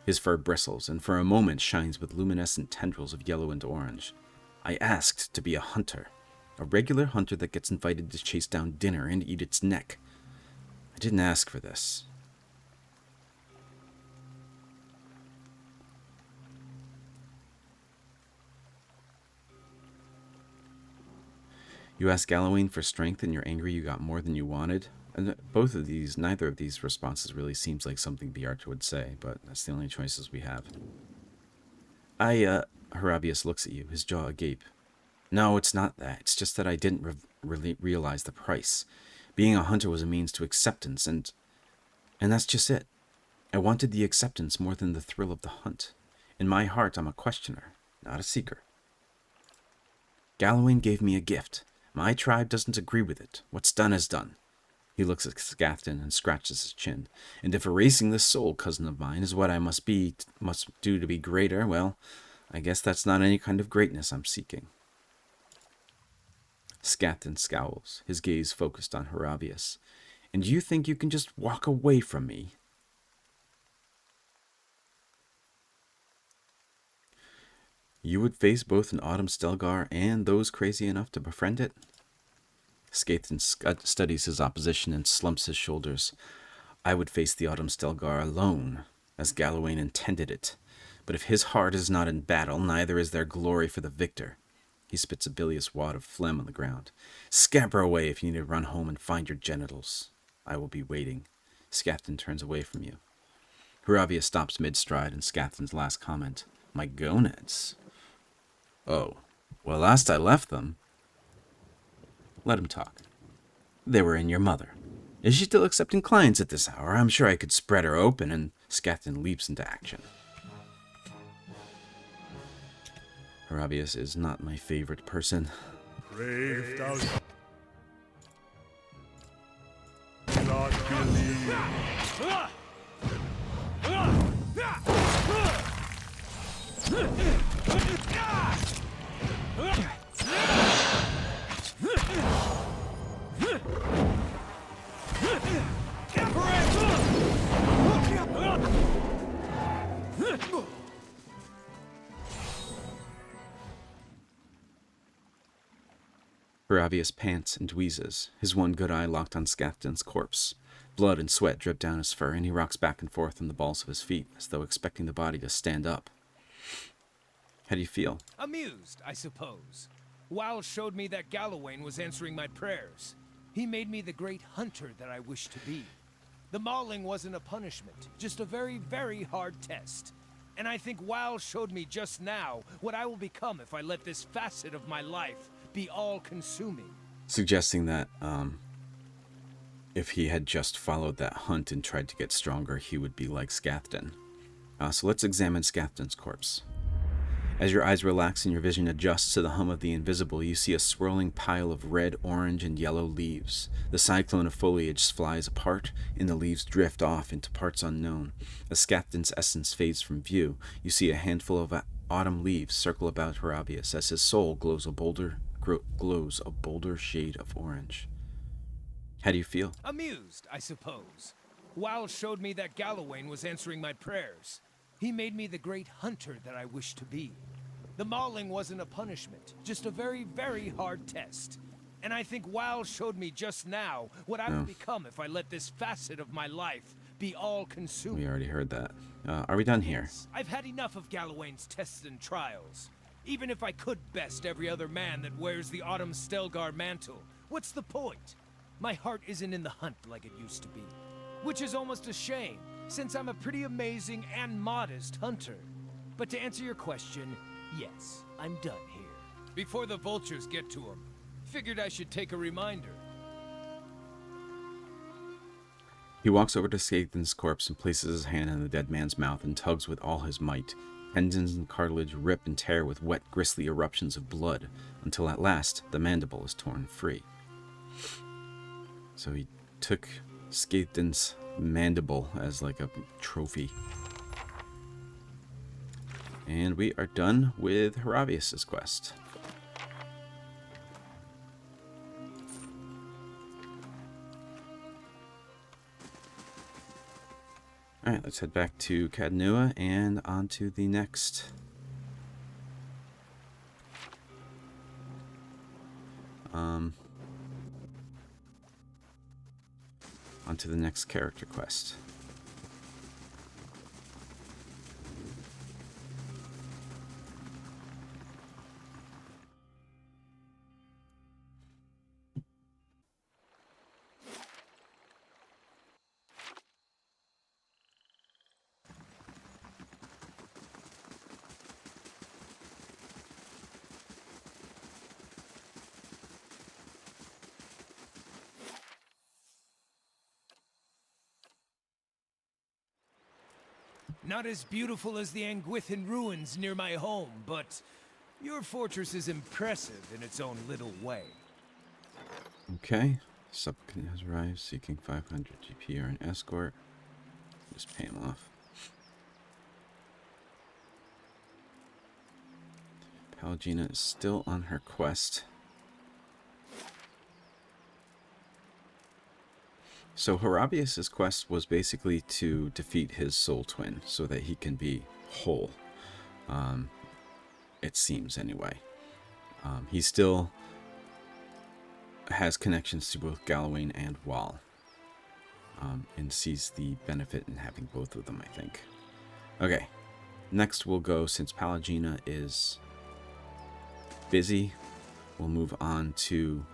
A: His fur bristles, and for a moment shines with luminescent tendrils of yellow and orange. I asked to be a hunter. A regular hunter that gets invited to chase down dinner and eat its neck. I didn't ask for this. You asked Galawain for strength and you're angry you got more than you wanted. And neither of these responses really seems like something Bjarta would say, but that's the only choices we have. Hiravias looks at you, his jaw agape. No, it's not that. It's just that I didn't really realize the price. Being a hunter was a means to acceptance, and that's just it. I wanted the acceptance more than the thrill of the hunt. In my heart, I'm a questioner, not a seeker. Galawain gave me a gift. My tribe doesn't agree with it. What's done is done. He looks at Scathen and scratches his chin. And if erasing this soul, cousin of mine, is what I must do to be greater, well, I guess that's not any kind of greatness I'm seeking. Scathen scowls, his gaze focused on Hiravias. And you think you can just walk away from me? You would face both an Autumn Stelgar and those crazy enough to befriend it? Scathen studies his opposition and slumps his shoulders. I would face the Autumn Stelgar alone, as Galawain intended it. But if his heart is not in battle, neither is there glory for the victor. He spits a bilious wad of phlegm on the ground. Scamper away if you need to run home and find your genitals. I will be waiting. Scathen turns away from you. Hiravias stops mid-stride and Scathen's last comment. My gonads. Oh, well, last I left them. Let him talk. They were in your mother. Is she still accepting clients at this hour? I'm sure I could spread her open, and Scathen leaps into action. Hiravias is not my favorite person.
C: Brave thou not believe.
A: Hiravias pants and wheezes, his one good eye locked on Scathen's corpse. Blood and sweat drip down his fur, and he rocks back and forth on the balls of his feet, as though expecting the body to stand up. How do you feel?
B: Amused, I suppose. Wal showed me that Galawain was answering my prayers. He made me the great hunter that I wished to be. The mauling wasn't a punishment, just a very, very hard test. And I think Wal showed me just now what I will become if I let this facet of my life be all-consuming.
A: Suggesting that, if he had just followed that hunt and tried to get stronger, he would be like Scathen. So let's examine Scathen's corpse. As your eyes relax and your vision adjusts to the hum of the invisible, you see a swirling pile of red, orange, and yellow leaves. The cyclone of foliage flies apart, and the leaves drift off into parts unknown. As Scathen's essence fades from view, you see a handful of autumn leaves circle about Hiravias as his soul glows a bolder shade of orange. How do you feel?
B: Amused, I suppose. Wal showed me that Galawain was answering my prayers. He made me the great hunter that I wished to be. The mauling wasn't a punishment, just a very, very hard test. And I think Wal showed me just now what I would become if I let this facet of my life be all-consuming.
A: We already heard that. Are we done here?
B: Yes, I've had enough of Galawain's tests and trials. Even if I could best every other man that wears the Autumn Stelgar mantle, what's the point? My heart isn't in the hunt like it used to be. Which is almost a shame, since I'm a pretty amazing and modest hunter. But to answer your question, yes, I'm done here. Before the vultures get to him, figured I should take a reminder.
A: He walks over to Scathen's corpse and places his hand on the dead man's mouth and tugs with all his might. Tendons and cartilage rip and tear with wet, gristly eruptions of blood, until at last the mandible is torn free. So he took Scathen's mandible as like a trophy. And we are done with Hiravias' quest. Alright, let's head back to Cadnua and on to the next. On to the next character quest.
B: Not as beautiful as the Anguithan ruins near my home, but your fortress is impressive in its own little way.
A: Okay. Supplicant has arrived, seeking 500 GP or an escort. Just pay him off. Pallegina is still on her quest. So Hiravias' quest was basically to defeat his soul twin so that he can be whole. It seems anyway. He still has connections to both Galawain and Wall. And sees the benefit in having both of them, I think. Okay. Next we'll go, since Pallegina is busy, we'll move on to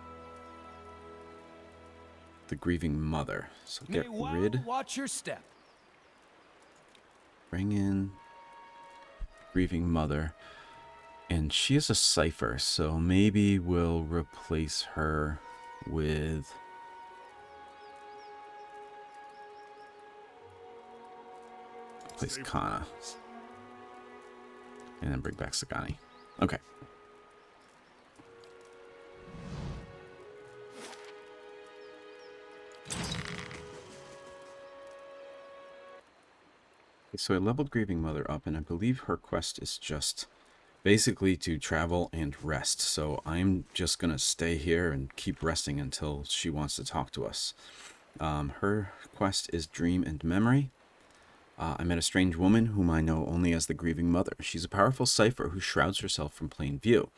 A: the Grieving Mother. So get rid.
B: Watch your step.
A: Bring in Grieving Mother. And she is a cipher, so maybe we'll replace her with... Replace Kana. And then bring back Sagani. Okay. So I leveled Grieving Mother up, and I believe her quest is just basically to travel and rest. So I'm just going to stay here and keep resting until she wants to talk to us. Her quest is Dream and Memory. I met a strange woman whom I know only as the Grieving Mother. She's a powerful cipher who shrouds herself from plain view.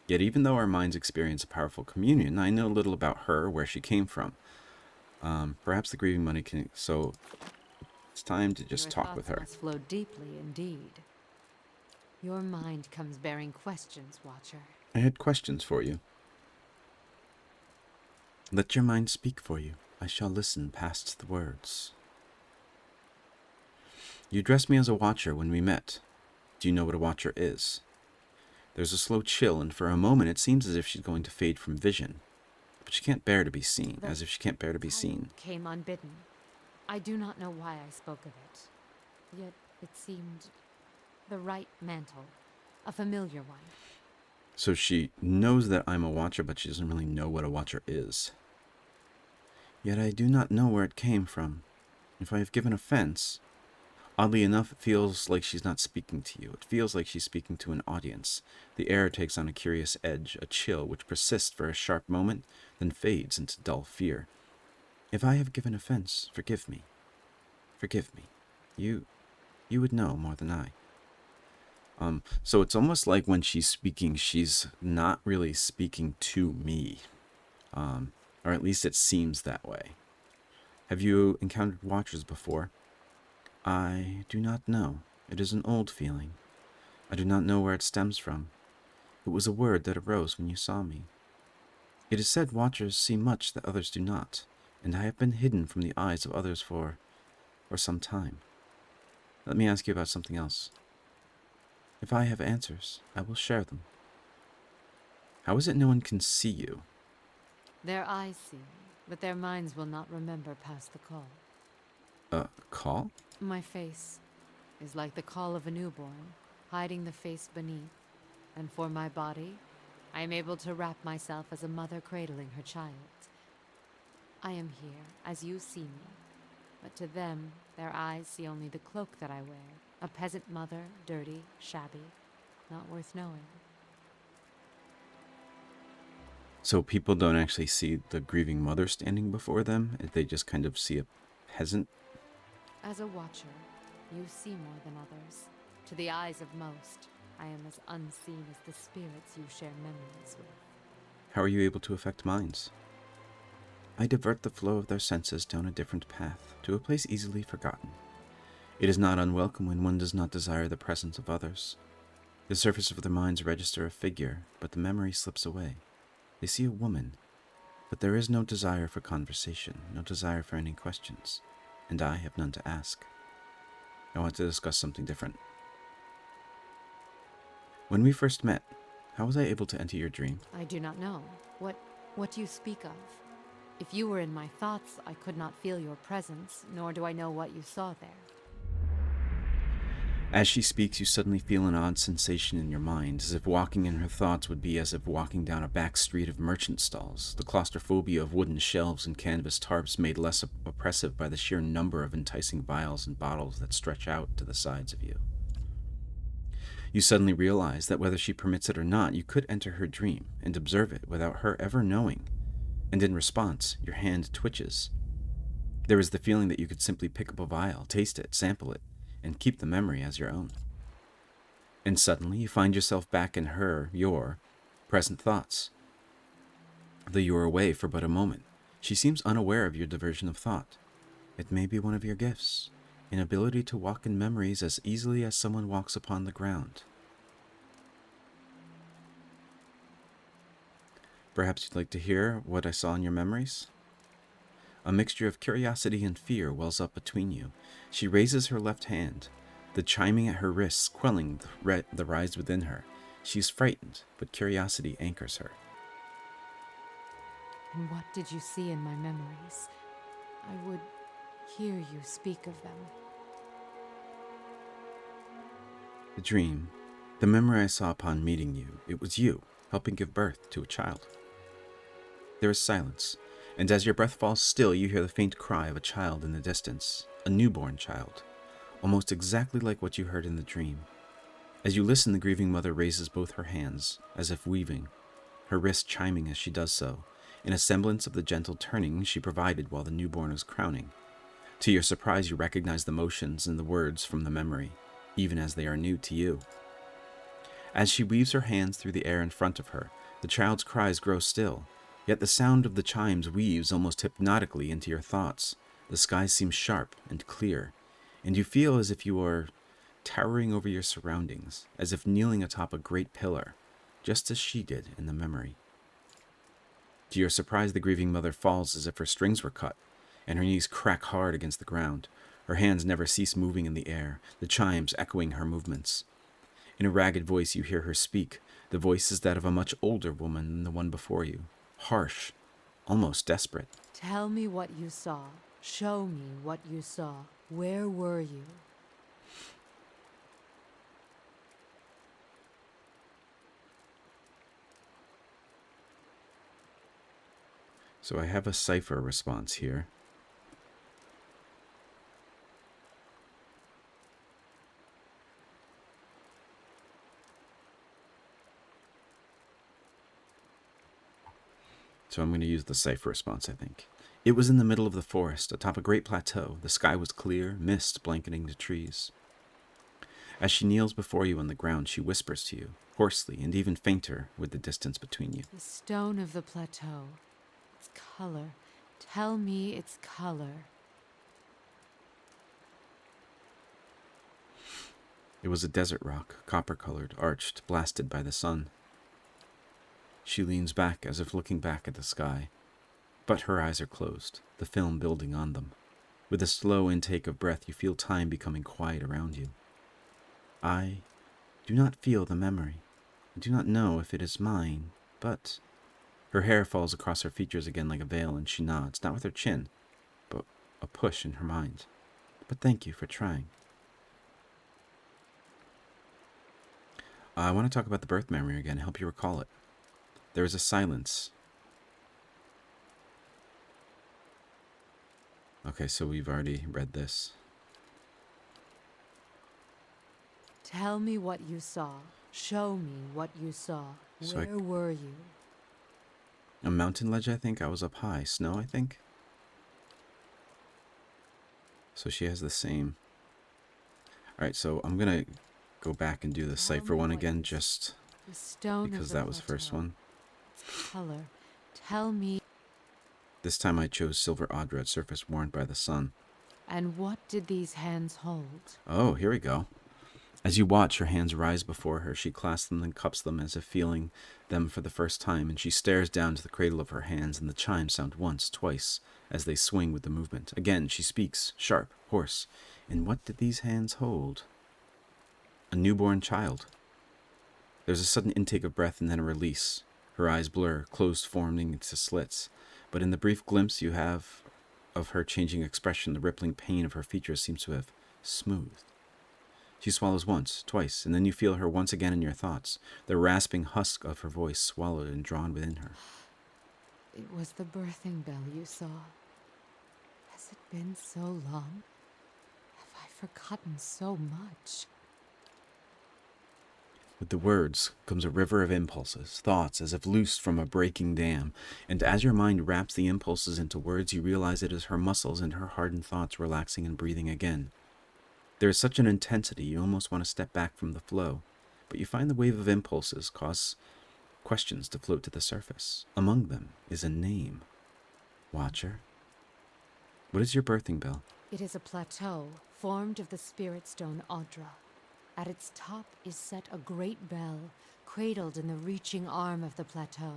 A: Yet even though our minds experience a powerful communion, I know little about her, where she came from. Perhaps the Grieving Mother can... So it's time to just talk with her.
D: Must flow deeply indeed. Your mind comes bearing questions, Watcher.
A: I had questions for you. Let your mind speak for you. I shall listen past the words. You addressed me as a Watcher when we met. Do you know what a Watcher is? There's a slow chill, and for a moment it seems as if she's going to fade from vision. But she can't bear to be seen, as if she can't bear to be seen.
D: Came unbidden. I do not know why I spoke of it. Yet it seemed the right mantle, a familiar one.
A: So she knows that I'm a Watcher, but she doesn't really know what a Watcher is. Yet I do not know where it came from. If I have given offense... Oddly enough, it feels like she's not speaking to you. It feels like she's speaking to an audience. The air takes on a curious edge, a chill which persists for a sharp moment, then fades into dull fear. If I have given offense, forgive me. Forgive me. You would know more than I. So it's almost like when she's speaking, she's not really speaking to me. Or at least it seems that way. Have you encountered Watchers before? I do not know. It is an old feeling. I do not know where it stems from. It was a word that arose when you saw me. It is said Watchers see much that others do not, and I have been hidden from the eyes of others for some time. Let me ask you about something else. If I have answers, I will share them. How is it no one can see you?
D: Their eyes see me, but their minds will not remember past the call.
A: Call?
D: My face is like the call of a newborn, hiding the face beneath. And for my body, I am able to wrap myself as a mother cradling her child. I am here, as you see me. But to them, their eyes see only the cloak that I wear. A peasant mother, dirty, shabby, not worth knowing.
A: So people don't actually see the Grieving Mother standing before them? They just kind of see a peasant?
D: As a Watcher, you see more than others. To the eyes of most, I am as unseen as the spirits you share memories with.
A: How are you able to affect minds? I divert the flow of their senses down a different path, to a place easily forgotten. It is not unwelcome when one does not desire the presence of others. The surface of their minds register a figure, but the memory slips away. They see a woman, but there is no desire for conversation, no desire for any questions, and I have none to ask. I want to discuss something different. When we first met, how was I able to enter your dream?
D: I do not know. What you speak of? If you were in my thoughts, I could not feel your presence, nor do I know what you saw there.
A: As she speaks, you suddenly feel an odd sensation in your mind, as if walking in her thoughts would be as if walking down a back street of merchant stalls, the claustrophobia of wooden shelves and canvas tarps made less oppressive by the sheer number of enticing vials and bottles that stretch out to the sides of you. You suddenly realize that whether she permits it or not, you could enter her dream and observe it without her ever knowing, and in response, your hand twitches. There is the feeling that you could simply pick up a vial, taste it, sample it, and keep the memory as your own. And suddenly you find yourself back in your present thoughts. Though you are away for but a moment, she seems unaware of your diversion of thought. It may be one of your gifts, an ability to walk in memories as easily as someone walks upon the ground. Perhaps you'd like to hear what I saw in your memories? A mixture of curiosity and fear wells up between you. She raises her left hand, the chiming at her wrists quelling the rise within her. She is frightened, but curiosity anchors her.
D: And what did you see in my memories? I would hear you speak of them.
A: The dream, the memory I saw upon meeting you, it was you, helping give birth to a child. There is silence, and as your breath falls still, you hear the faint cry of a child in the distance, a newborn child, almost exactly like what you heard in the dream. As you listen, the grieving mother raises both her hands, as if weaving, her wrist chiming as she does so, in a semblance of the gentle turning she provided while the newborn was crowning. To your surprise, you recognize the motions and the words from the memory, even as they are new to you. As she weaves her hands through the air in front of her, the child's cries grow still, yet the sound of the chimes weaves almost hypnotically into your thoughts. The sky seems sharp and clear, and you feel as if you are towering over your surroundings, as if kneeling atop a great pillar, just as she did in the memory. To your surprise, the grieving mother falls as if her strings were cut, and her knees crack hard against the ground. Her hands never cease moving in the air, the chimes echoing her movements. In a ragged voice you hear her speak. The voice is that of a much older woman than the one before you, harsh, almost desperate.
D: Tell me what you saw. Show me what you saw. Where were you?
A: So I have a cipher response here. So I'm going to use the cipher response, I think. It was in the middle of the forest, atop a great plateau. The sky was clear, mist blanketing the trees. As she kneels before you on the ground, she whispers to you, hoarsely and even fainter with the distance between you.
D: The stone of the plateau. Its color. Tell me its color.
A: It was a desert rock, copper-colored, arched, blasted by the sun. She leans back as if looking back at the sky, but her eyes are closed, the film building on them. With a slow intake of breath, you feel time becoming quiet around you. I do not feel the memory. I do not know if it is mine, but... Her hair falls across her features again like a veil, and she nods, not with her chin, but a push in her mind. But thank you for trying. I want to talk about the birth memory again, help you recall it. There is a silence. Okay, so we've already read this.
D: Tell me what you saw. Show me what you saw.
A: So
D: Where were you?
A: A mountain ledge, I think. I was up high. Snow, I think. So she has the same. Alright, so I'm going to go back and do the cipher one again, just because that was the first one.
D: Color. Tell me.
A: This time I chose silver odred surface warmed by the sun.
D: And what did these hands hold?
A: Oh, here we go. As you watch, her hands rise before her. She clasps them and cups them as if feeling them for the first time, and she stares down to the cradle of her hands, and the chimes sound once, twice, as they swing with the movement. Again, she speaks, sharp, hoarse. And what did these hands hold? A newborn child. There's a sudden intake of breath and then a release. Her eyes blur, closed forming into slits. But in the brief glimpse you have of her changing expression, the rippling pain of her features seems to have smoothed. She swallows once, twice, and then you feel her once again in your thoughts, the rasping husk of her voice swallowed and drawn within her.
D: It was the birthing bell you saw. Has it been so long? Have I forgotten so much?
A: With the words comes a river of impulses, thoughts as if loosed from a breaking dam, and as your mind wraps the impulses into words, you realize it is her muscles and her hardened thoughts relaxing and breathing again. There is such an intensity you almost want to step back from the flow, but you find the wave of impulses cause questions to float to the surface. Among them is a name. Watcher. What is your birthing bell?
D: It is a plateau formed of the spirit stone Audra. At its top is set a great bell, cradled in the reaching arm of the plateau.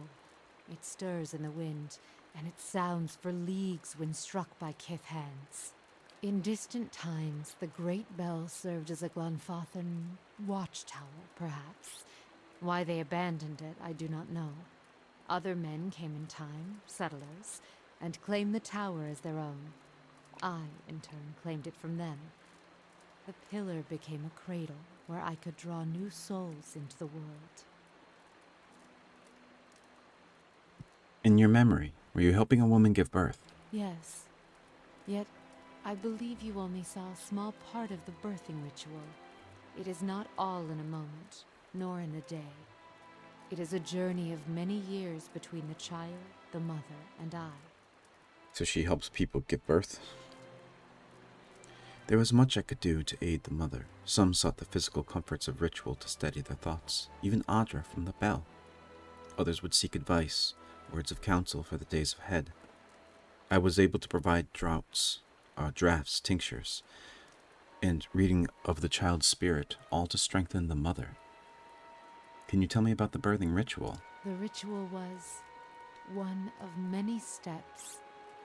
D: It stirs in the wind, and it sounds for leagues when struck by kith hands. In distant times, the great bell served as a Glanfathan watchtower, perhaps. Why they abandoned it, I do not know. Other men came in time, settlers, and claimed the tower as their own. I, in turn, claimed it from them. The pillar became a cradle where I could draw new souls into the world.
A: In your memory, were you helping a woman give birth?
D: Yes. Yet, I believe you only saw a small part of the birthing ritual. It is not all in a moment, nor in a day. It is a journey of many years between the child, the mother, and I.
A: So she helps people give birth? There was much I could do to aid the mother. Some sought the physical comforts of ritual to steady their thoughts, even Audra from the bell. Others would seek advice, words of counsel for the days ahead. I was able to provide drafts, tinctures, and reading of the child's spirit, all to strengthen the mother. Can you tell me about the birthing ritual?
D: The ritual was one of many steps.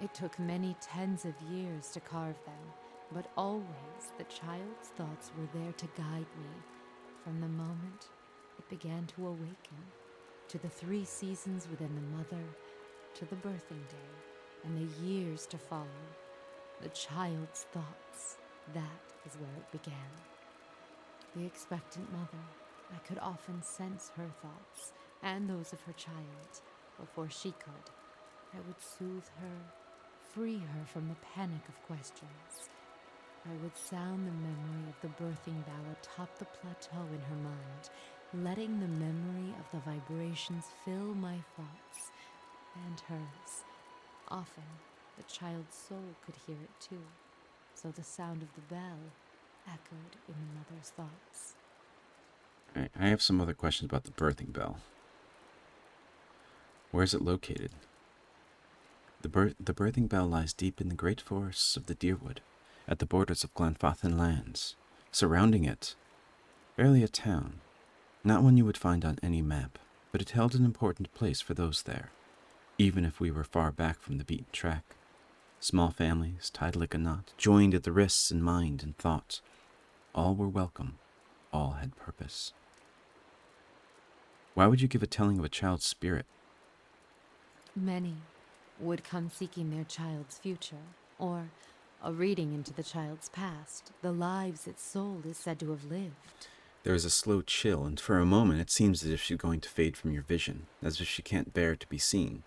D: It took many tens of years to carve them, but always the child's thoughts were there to guide me. From the moment it began to awaken, to the 3 seasons within the mother, to the birthing day, and the years to follow. The child's thoughts, that is where it began. The expectant mother, I could often sense her thoughts, and those of her child, before she could. I would soothe her, free her from the panic of questions. I would sound the memory of the birthing bell atop the plateau in her mind, letting the memory of the vibrations fill my thoughts and hers. Often, the child's soul could hear it too, so the sound of the bell echoed in the mother's thoughts.
A: I have some other questions about the birthing bell. Where is it located? The birthing bell lies deep in the great forests of the Deerwood, at the borders of Glanfathan lands. Surrounding it, barely a town, not one you would find on any map, but it held an important place for those there, even if we were far back from the beaten track. Small families, tied like a knot, joined at the wrists in mind and thought. All were welcome, all had purpose. Why would you give a telling of a child's spirit?
D: Many would come seeking their child's future, or a reading into the child's past, the lives its soul is said to have lived.
A: There is a slow chill, and for a moment it seems as if she's going to fade from your vision, as if she can't bear to be seen.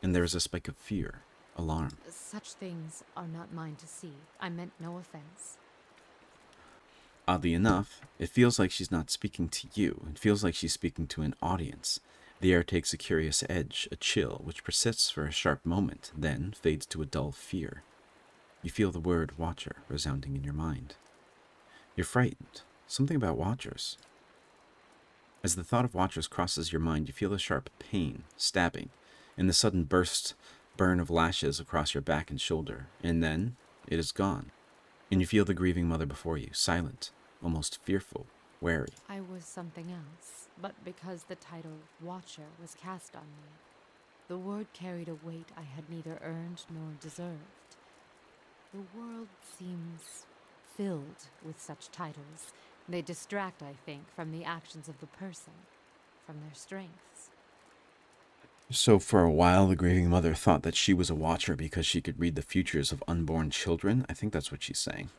A: And there is a spike of fear, alarm.
D: Such things are not mine to see. I meant no offense.
A: Oddly enough, it feels like she's not speaking to you. It feels like she's speaking to an audience. The air takes a curious edge, a chill, which persists for a sharp moment, then fades to a dull fear. You feel the word Watcher resounding in your mind. You're frightened. Something about Watchers. As the thought of Watchers crosses your mind, you feel a sharp pain, stabbing, and the sudden burn of lashes across your back and shoulder, and then it is gone, and you feel the grieving mother before you, silent, almost fearful, wary.
D: I was something else, but because the title Watcher was cast on me, the word carried a weight I had neither earned nor deserved. The world seems filled with such titles. They distract, I think, from the actions of the person, from their strengths.
A: So for a while, the grieving mother thought that she was a Watcher because she could read the futures of unborn children. I think that's what she's saying.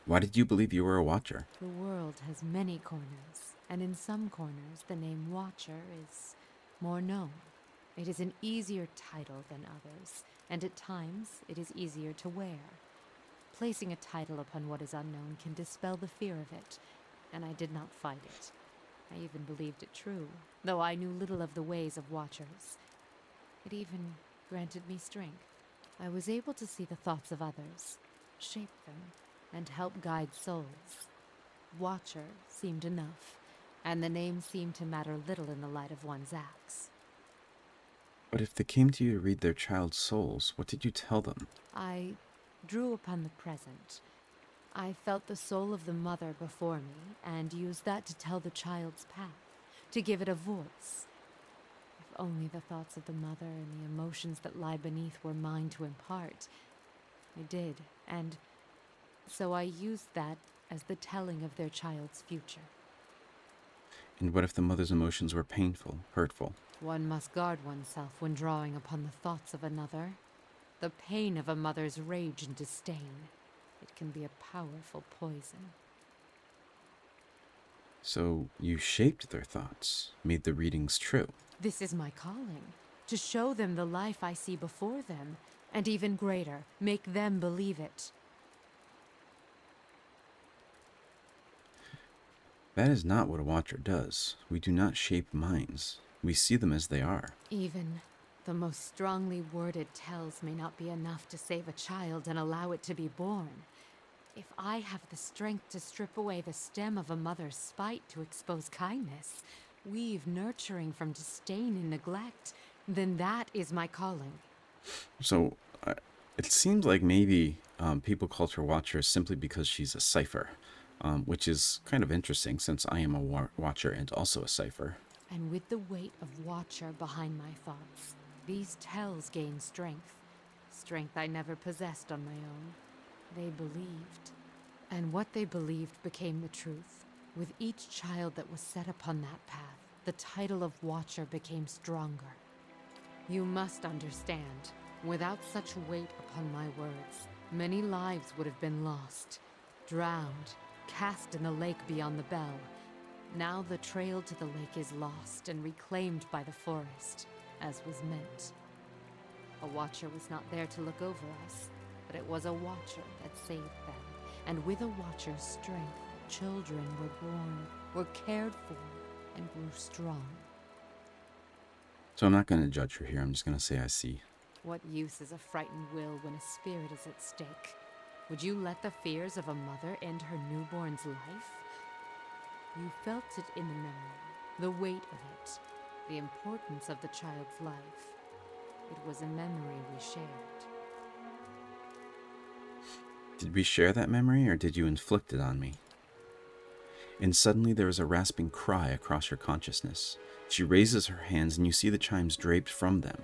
A: Why did you believe you were a watcher?
D: The world has many corners, and in some corners the name Watcher is more known. It is an easier title than others, and at times it is easier to wear. Placing a title upon what is unknown can dispel the fear of it, and I did not fight it. I even believed it true, though I knew little of the ways of Watchers. It even granted me strength. I was able to see the thoughts of others, shape them, and help guide souls. Watcher seemed enough, and the name seemed to matter little in the light of one's acts.
A: But if they came to you to read their child's souls, what did you tell them?
D: I drew upon the present. I felt the soul of the mother before me, and used that to tell the child's path, to give it a voice. If only the thoughts of the mother and the emotions that lie beneath were mine to impart. I did, and so I used that as the telling of their child's future.
A: And what if the mother's emotions were painful, hurtful?
D: One must guard oneself when drawing upon the thoughts of another. The pain of a mother's rage and disdain. It can be a powerful poison.
A: So you shaped their thoughts, made the readings true.
D: This is my calling. To show them the life I see before them, and even greater, make them believe it.
A: That is not what a watcher does. We do not shape minds. We see them as they are.
D: Even the most strongly worded tells may not be enough to save a child and allow it to be born. If I have the strength to strip away the stem of a mother's spite to expose kindness, weave nurturing from disdain and neglect, then that is my calling.
A: So it seems like maybe people called her watcher simply because she's a cipher, which is kind of interesting since I am a watcher and also a cipher.
D: And with the weight of Watcher behind my thoughts, these tells gain strength. Strength I never possessed on my own. They believed. And what they believed became the truth. With each child that was set upon that path, the title of Watcher became stronger. You must understand, without such weight upon my words, many lives would have been lost, drowned, cast in the lake beyond the bell. Now the trail to the lake is lost and reclaimed by the forest, as was meant. A watcher was not there to look over us, but it was a watcher that saved them. And with a watcher's strength, children were born, were cared for, and grew strong.
A: So I'm not going to judge her here. I'm just going to say I see.
D: What use is a frightened will when a spirit is at stake? Would you let the fears of a mother end her newborn's life? You felt it in the memory, the weight of it, the importance of the child's life. It was a memory we shared.
A: Did we share that memory, or did you inflict it on me? And suddenly there is a rasping cry across her consciousness. She raises her hands, and you see the chimes draped from them,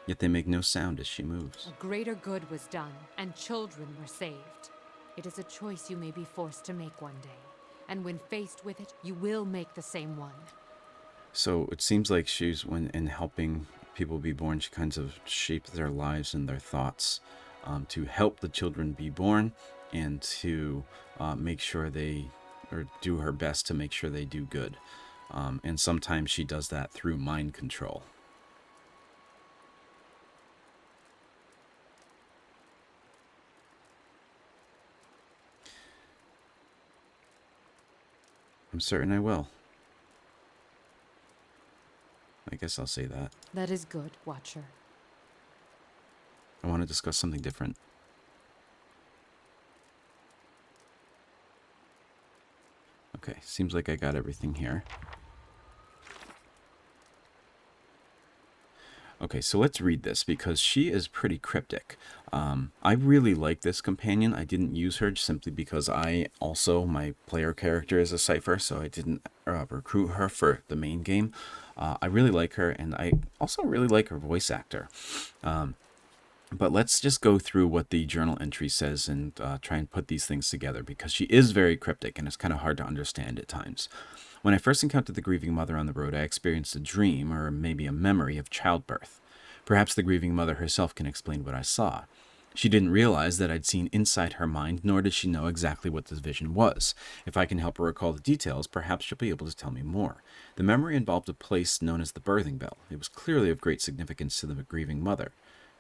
A: yet they make no sound as she moves.
D: A greater good was done, and children were saved. It is a choice you may be forced to make one day. And when faced with it, you will make the same one.
A: So it seems like she's, when in helping people be born, she kind of shaped their lives and their thoughts to help the children be born and to make sure they, or do her best to make sure they do good. And sometimes she does that through mind control. I'm certain I will. I guess I'll say that.
D: That is good, Watcher.
A: I want to discuss something different. Okay, seems like I got everything here. Okay, so let's read this because she is pretty cryptic. I really like this companion. I didn't use her simply because my player character is a cipher, so I didn't recruit her for the main game. I really like her, and I also really like her voice actor. But let's just go through what the journal entry says and try and put these things together, because she is very cryptic and it's kind of hard to understand at times. When I first encountered the Grieving Mother on the road, I experienced a dream, or maybe a memory, of childbirth. Perhaps the Grieving Mother herself can explain what I saw. She didn't realize that I'd seen inside her mind, nor did she know exactly what this vision was. If I can help her recall the details, perhaps she'll be able to tell me more. The memory involved a place known as the Birthing Bell. It was clearly of great significance to the Grieving Mother.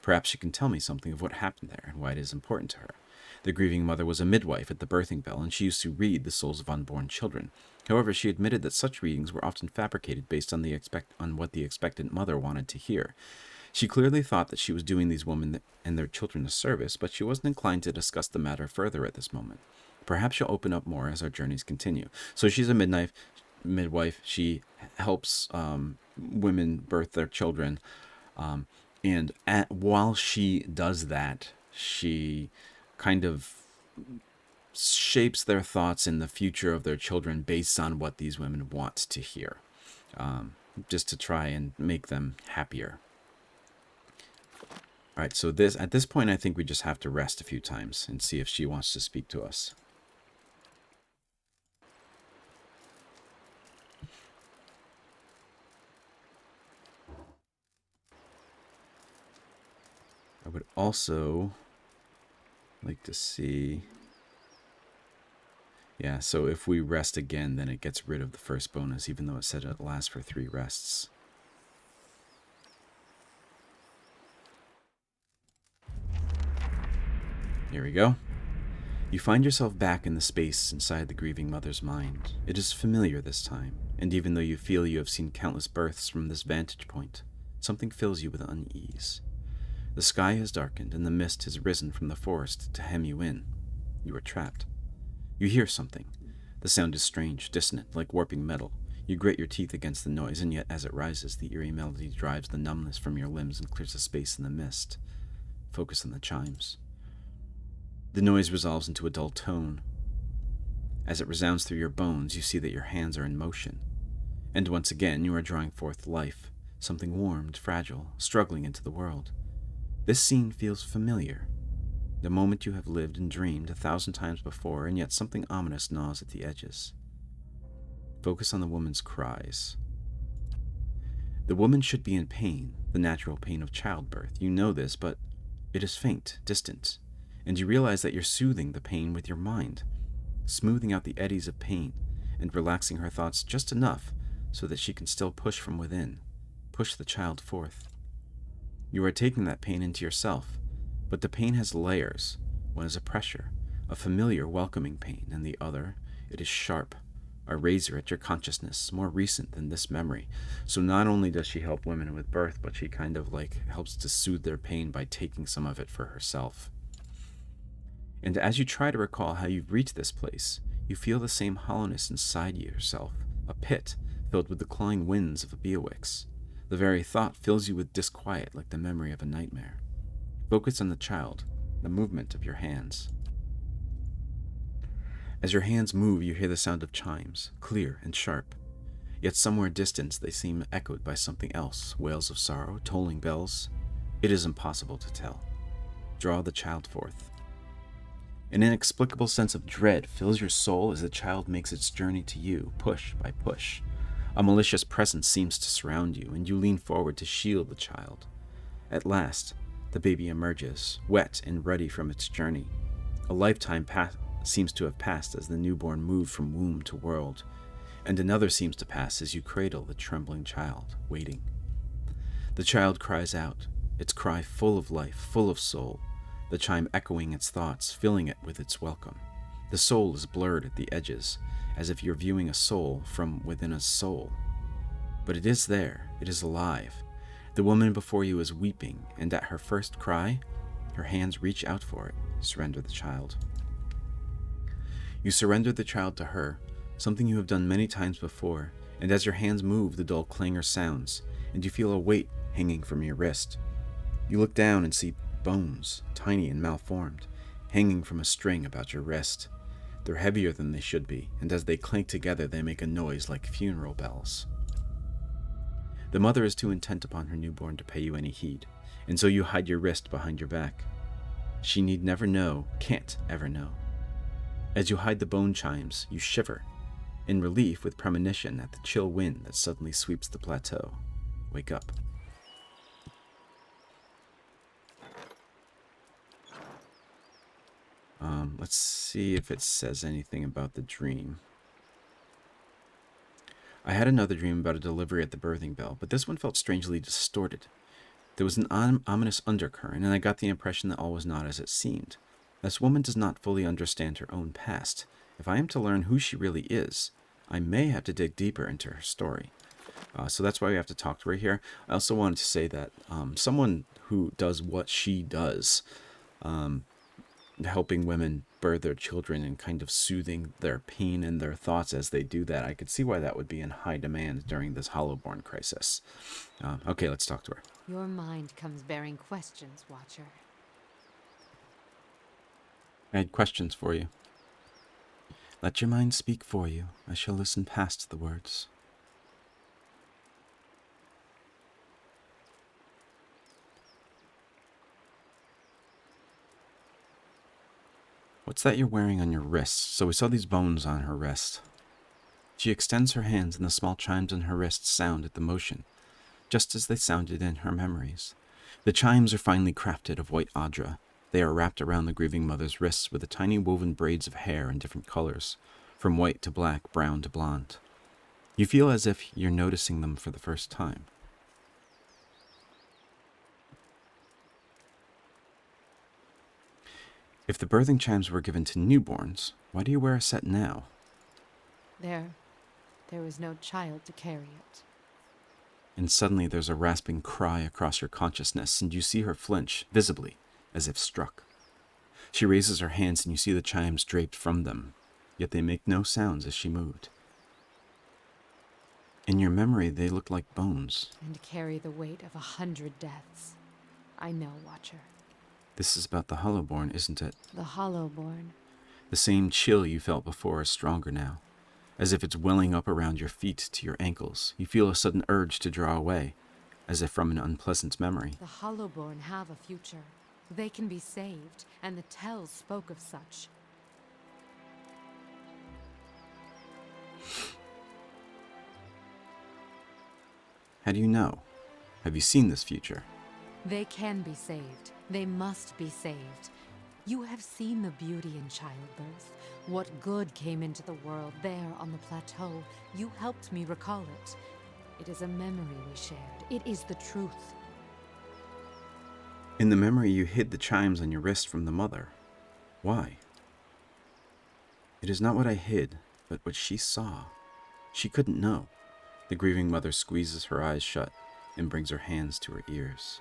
A: Perhaps she can tell me something of what happened there and why it is important to her. The Grieving Mother was a midwife at the Birthing Bell, and she used to read the souls of unborn children. However, she admitted that such readings were often fabricated based on what the expectant mother wanted to hear. She clearly thought that she was doing these women and their children a service, but she wasn't inclined to discuss the matter further at this moment. Perhaps she'll open up more as our journeys continue. So she's a midwife. She helps women birth their children. While she does that, she kind of shapes their thoughts in the future of their children based on what these women want to hear, just to try and make them happier. All right, so at this point, I think we just have to rest a few times and see if she wants to speak to us. I would also like to see... Yeah, so if we rest again, then it gets rid of the first bonus, even though it said it lasts for 3 rests. Here we go. You find yourself back in the space inside the Grieving Mother's mind. It is familiar this time, and even though you feel you have seen countless births from this vantage point, something fills you with unease. The sky has darkened, and the mist has risen from the forest to hem you in. You are trapped. You hear something. The sound is strange, dissonant, like warping metal. You grit your teeth against the noise, and yet as it rises, the eerie melody drives the numbness from your limbs and clears the space in the mist. Focus on the chimes. The noise resolves into a dull tone. As it resounds through your bones, you see that your hands are in motion. And once again, you are drawing forth life, something warmed, fragile, struggling into the world. This scene feels familiar. The moment you have lived and dreamed 1,000 times before, and yet something ominous gnaws at the edges. Focus on the woman's cries. The woman should be in pain, the natural pain of childbirth. You know this, but it is faint, distant, and you realize that you're soothing the pain with your mind, smoothing out the eddies of pain and relaxing her thoughts just enough so that she can still push from within, push the child forth. You are taking that pain into yourself, but the pain has layers. One is a pressure, a familiar, welcoming pain, and the other, it is sharp, a razor at your consciousness, more recent than this memory. So not only does she help women with birth, but she kind of helps to soothe their pain by taking some of it for herself. And as you try to recall how you've reached this place, you feel the same hollowness inside yourself, a pit filled with the clawing winds of a Beowix. The very thought fills you with disquiet like the memory of a nightmare. Focus on the child, the movement of your hands. As your hands move, you hear the sound of chimes, clear and sharp. Yet somewhere distant they seem echoed by something else, wails of sorrow, tolling bells. It is impossible to tell. Draw the child forth. An inexplicable sense of dread fills your soul as the child makes its journey to you, push by push. A malicious presence seems to surround you, and you lean forward to shield the child. At last, the baby emerges, wet and ready from its journey. A lifetime seems to have passed as the newborn moved from womb to world, and another seems to pass as you cradle the trembling child, waiting. The child cries out, its cry full of life, full of soul, the chime echoing its thoughts, filling it with its welcome. The soul is blurred at the edges, as if you're viewing a soul from within a soul. But it is there, it is alive. The woman before you is weeping, and at her first cry, her hands reach out for it. Surrender the child. You surrender the child to her, something you have done many times before, and as your hands move, the dull clangor sounds, and you feel a weight hanging from your wrist. You look down and see bones, tiny and malformed, hanging from a string about your wrist. They're heavier than they should be, and as they clank together, they make a noise like funeral bells. The mother is too intent upon her newborn to pay you any heed, and so you hide your wrist behind your back. She need never know, can't ever know. As you hide the bone chimes, you shiver, in relief with premonition at the chill wind that suddenly sweeps the plateau. Wake up. Let's see if it says anything about the dream. I had another dream about a delivery at the birthing bell, but this one felt strangely distorted. There was an ominous undercurrent, and I got the impression that all was not as it seemed. This woman does not fully understand her own past. If I am to learn who she really is, I may have to dig deeper into her story. So that's why we have to talk to her here. I also wanted to say that someone who does what she does, helping women birth their children and kind of soothing their pain and their thoughts as they do that, I could see why that would be in high demand during this Hollowborn crisis. Okay, let's talk to her.
D: Your mind comes bearing questions, Watcher.
A: I had questions for you. Let your mind speak for you. I shall listen past the words. What's that you're wearing on your wrist? So we saw these bones on her wrist. She extends her hands and the small chimes on her wrist sound at the motion, just as they sounded in her memories. The chimes are finely crafted of white adra. They are wrapped around the Grieving Mother's wrists with the tiny woven braids of hair in different colors, from white to black, brown to blonde. You feel as if you're noticing them for the first time. If the birthing chimes were given to newborns, why do you wear a set now?
D: There was no child to carry it.
A: And suddenly there's a rasping cry across your consciousness, and you see her flinch, visibly, as if struck. She raises her hands and you see the chimes draped from them, yet they make no sounds as she moved. In your memory, they look like bones.
D: And carry the weight of 100 deaths. I know, Watcher.
A: This is about the Hollowborn, isn't it?
D: The Hollowborn.
A: The same chill you felt before is stronger now. As if it's welling up around your feet to your ankles. You feel a sudden urge to draw away, as if from an unpleasant memory.
D: The Hollowborn have a future. They can be saved, and the tells spoke of such.
A: How do you know? Have you seen this future?
D: They can be saved. They must be saved. You have seen the beauty in childbirth. What good came into the world there on the plateau. You helped me recall it. It is a memory we shared. It is the truth.
A: In the memory, you hid the chimes on your wrist from the mother. Why? It is not what I hid, but what she saw. She couldn't know. The Grieving Mother squeezes her eyes shut and brings her hands to her ears.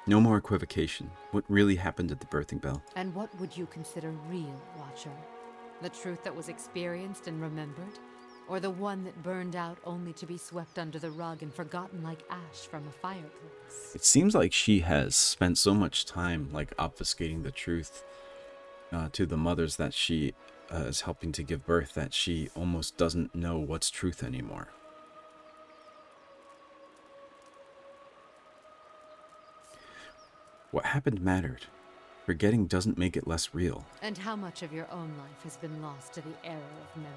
A: No more equivocation. What really happened at the birthing bell?
D: And what would you consider real, Watcher? The truth that was experienced and remembered? Or the one that burned out only to be swept under the rug and forgotten like ash from a fireplace?
A: It seems like she has spent so much time obfuscating the truth to the mothers that she is helping to give birth that she almost doesn't know what's truth anymore. What happened mattered. Forgetting doesn't make it less real.
D: And how much of your own life has been lost to the error of memory?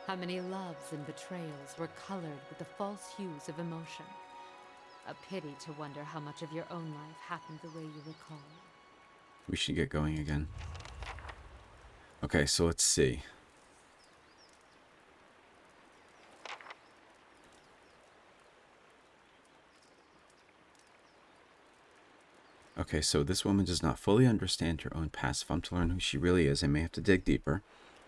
D: How many loves and betrayals were colored with the false hues of emotion? A pity to wonder how much of your own life happened the way you recall.
A: We should get going again. Okay, so let's see. Okay, so this woman does not fully understand her own past. If I'm to learn who she really is, I may have to dig deeper.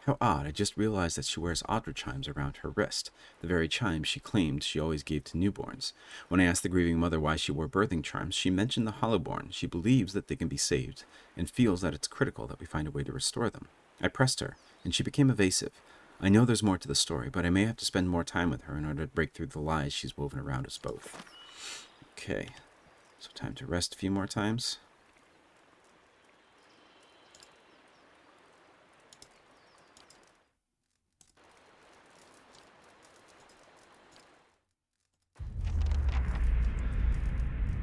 A: How odd, I just realized that she wears Adra chimes around her wrist, the very chimes she claimed she always gave to newborns. When I asked the Grieving Mother why she wore birthing chimes, she mentioned the Hollowborn. She believes that they can be saved, and feels that it's critical that we find a way to restore them. I pressed her, and she became evasive. I know there's more to the story, but I may have to spend more time with her in order to break through the lies she's woven around us both. Okay, so time to rest a few more times.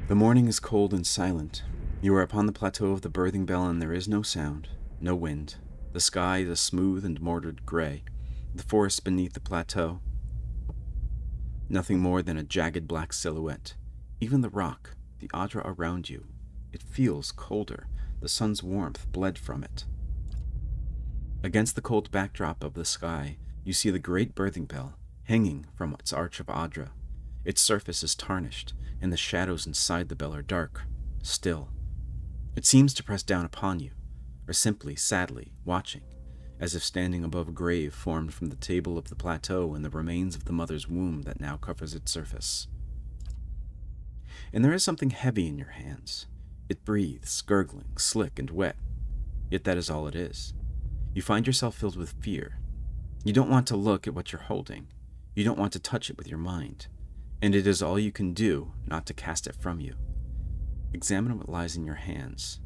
A: The morning is cold and silent. You are upon the plateau of the birthing bell and there is no sound, no wind. The sky is a smooth and mortared gray. The forest beneath the plateau, nothing more than a jagged black silhouette. Even the rock, the Adra around you, it feels colder. the sun's warmth bled from it. Against the cold backdrop of the sky, you see the great birthing bell hanging from its arch of Adra. Its surface is tarnished, and the shadows inside the bell are dark, still. It seems to press down upon you, or simply, sadly, watching, as if standing above a grave formed from the table of the plateau and the remains of the mother's womb that now covers its surface. And there is something heavy in your hands. It breathes, gurgling, slick and wet, yet that is all it is. You find yourself filled with fear. You don't want to look at what you're holding. You don't want to touch it with your mind, and it is all you can do not to cast it from you. Examine what lies in your hands.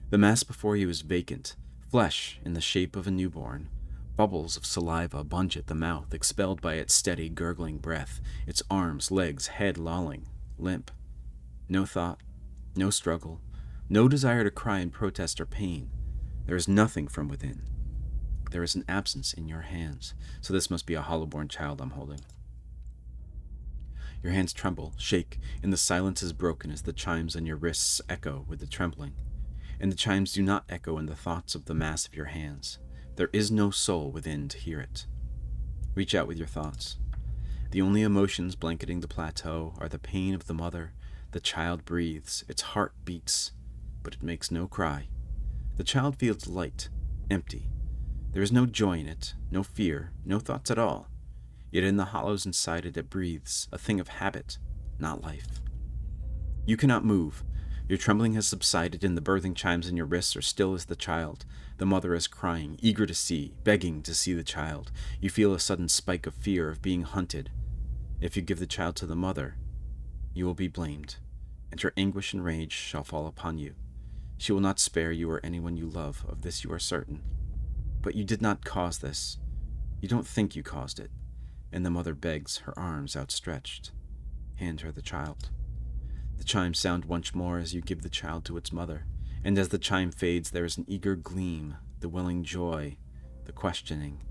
A: The mass before you is vacant, flesh in the shape of a newborn. Bubbles of saliva bunch at the mouth, expelled by its steady, gurgling breath, its arms, legs, head lolling, limp. No thought, no struggle, no desire to cry in protest or pain. There is nothing from within. There is an absence in your hands, so this must be a hollow-born child I'm holding. Your hands tremble, shake, and the silence is broken as the chimes on your wrists echo with the trembling. And the chimes do not echo in the thoughts of the mass of your hands. There is no soul within to hear it. Reach out with your thoughts. The only emotions blanketing the plateau are the pain of the mother. The child breathes, its heart beats, but it makes no cry. The child feels light, empty. There is no joy in it, no fear, no thoughts at all. Yet in the hollows inside it breathes, a thing of habit, not life. You cannot move. Your trembling has subsided, and the birthing chimes in your wrists are still as the child. The mother is crying, eager to see, begging to see the child. You feel a sudden spike of fear of being hunted. If you give the child to the mother, you will be blamed, and her anguish and rage shall fall upon you. She will not spare you or anyone you love, of this you are certain. But you did not cause this. You don't think you caused it. And the mother begs, her arms outstretched. Hand her the child. The chimes sound once more as you give the child to its mother, and as the chime fades there is an eager gleam, the willing joy, the questioning,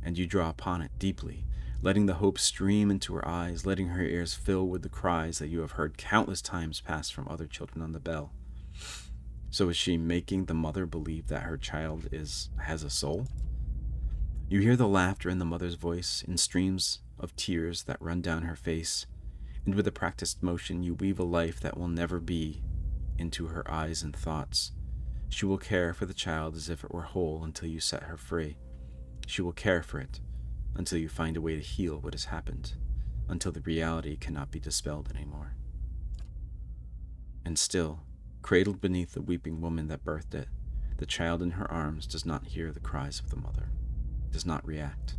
A: and you draw upon it deeply, letting the hope stream into her eyes, letting her ears fill with the cries that you have heard countless times pass from other children on the bell. So is she making the mother believe that her child has a soul? You hear the laughter in the mother's voice, in streams of tears that run down her face, and with a practiced motion you weave a life that will never be into her eyes and thoughts. She will care for the child as if it were whole until you set her free. She will care for it until you find a way to heal what has happened, until the reality cannot be dispelled anymore. And still, cradled beneath the weeping woman that birthed it, the child in her arms does not hear the cries of the mother, does not react.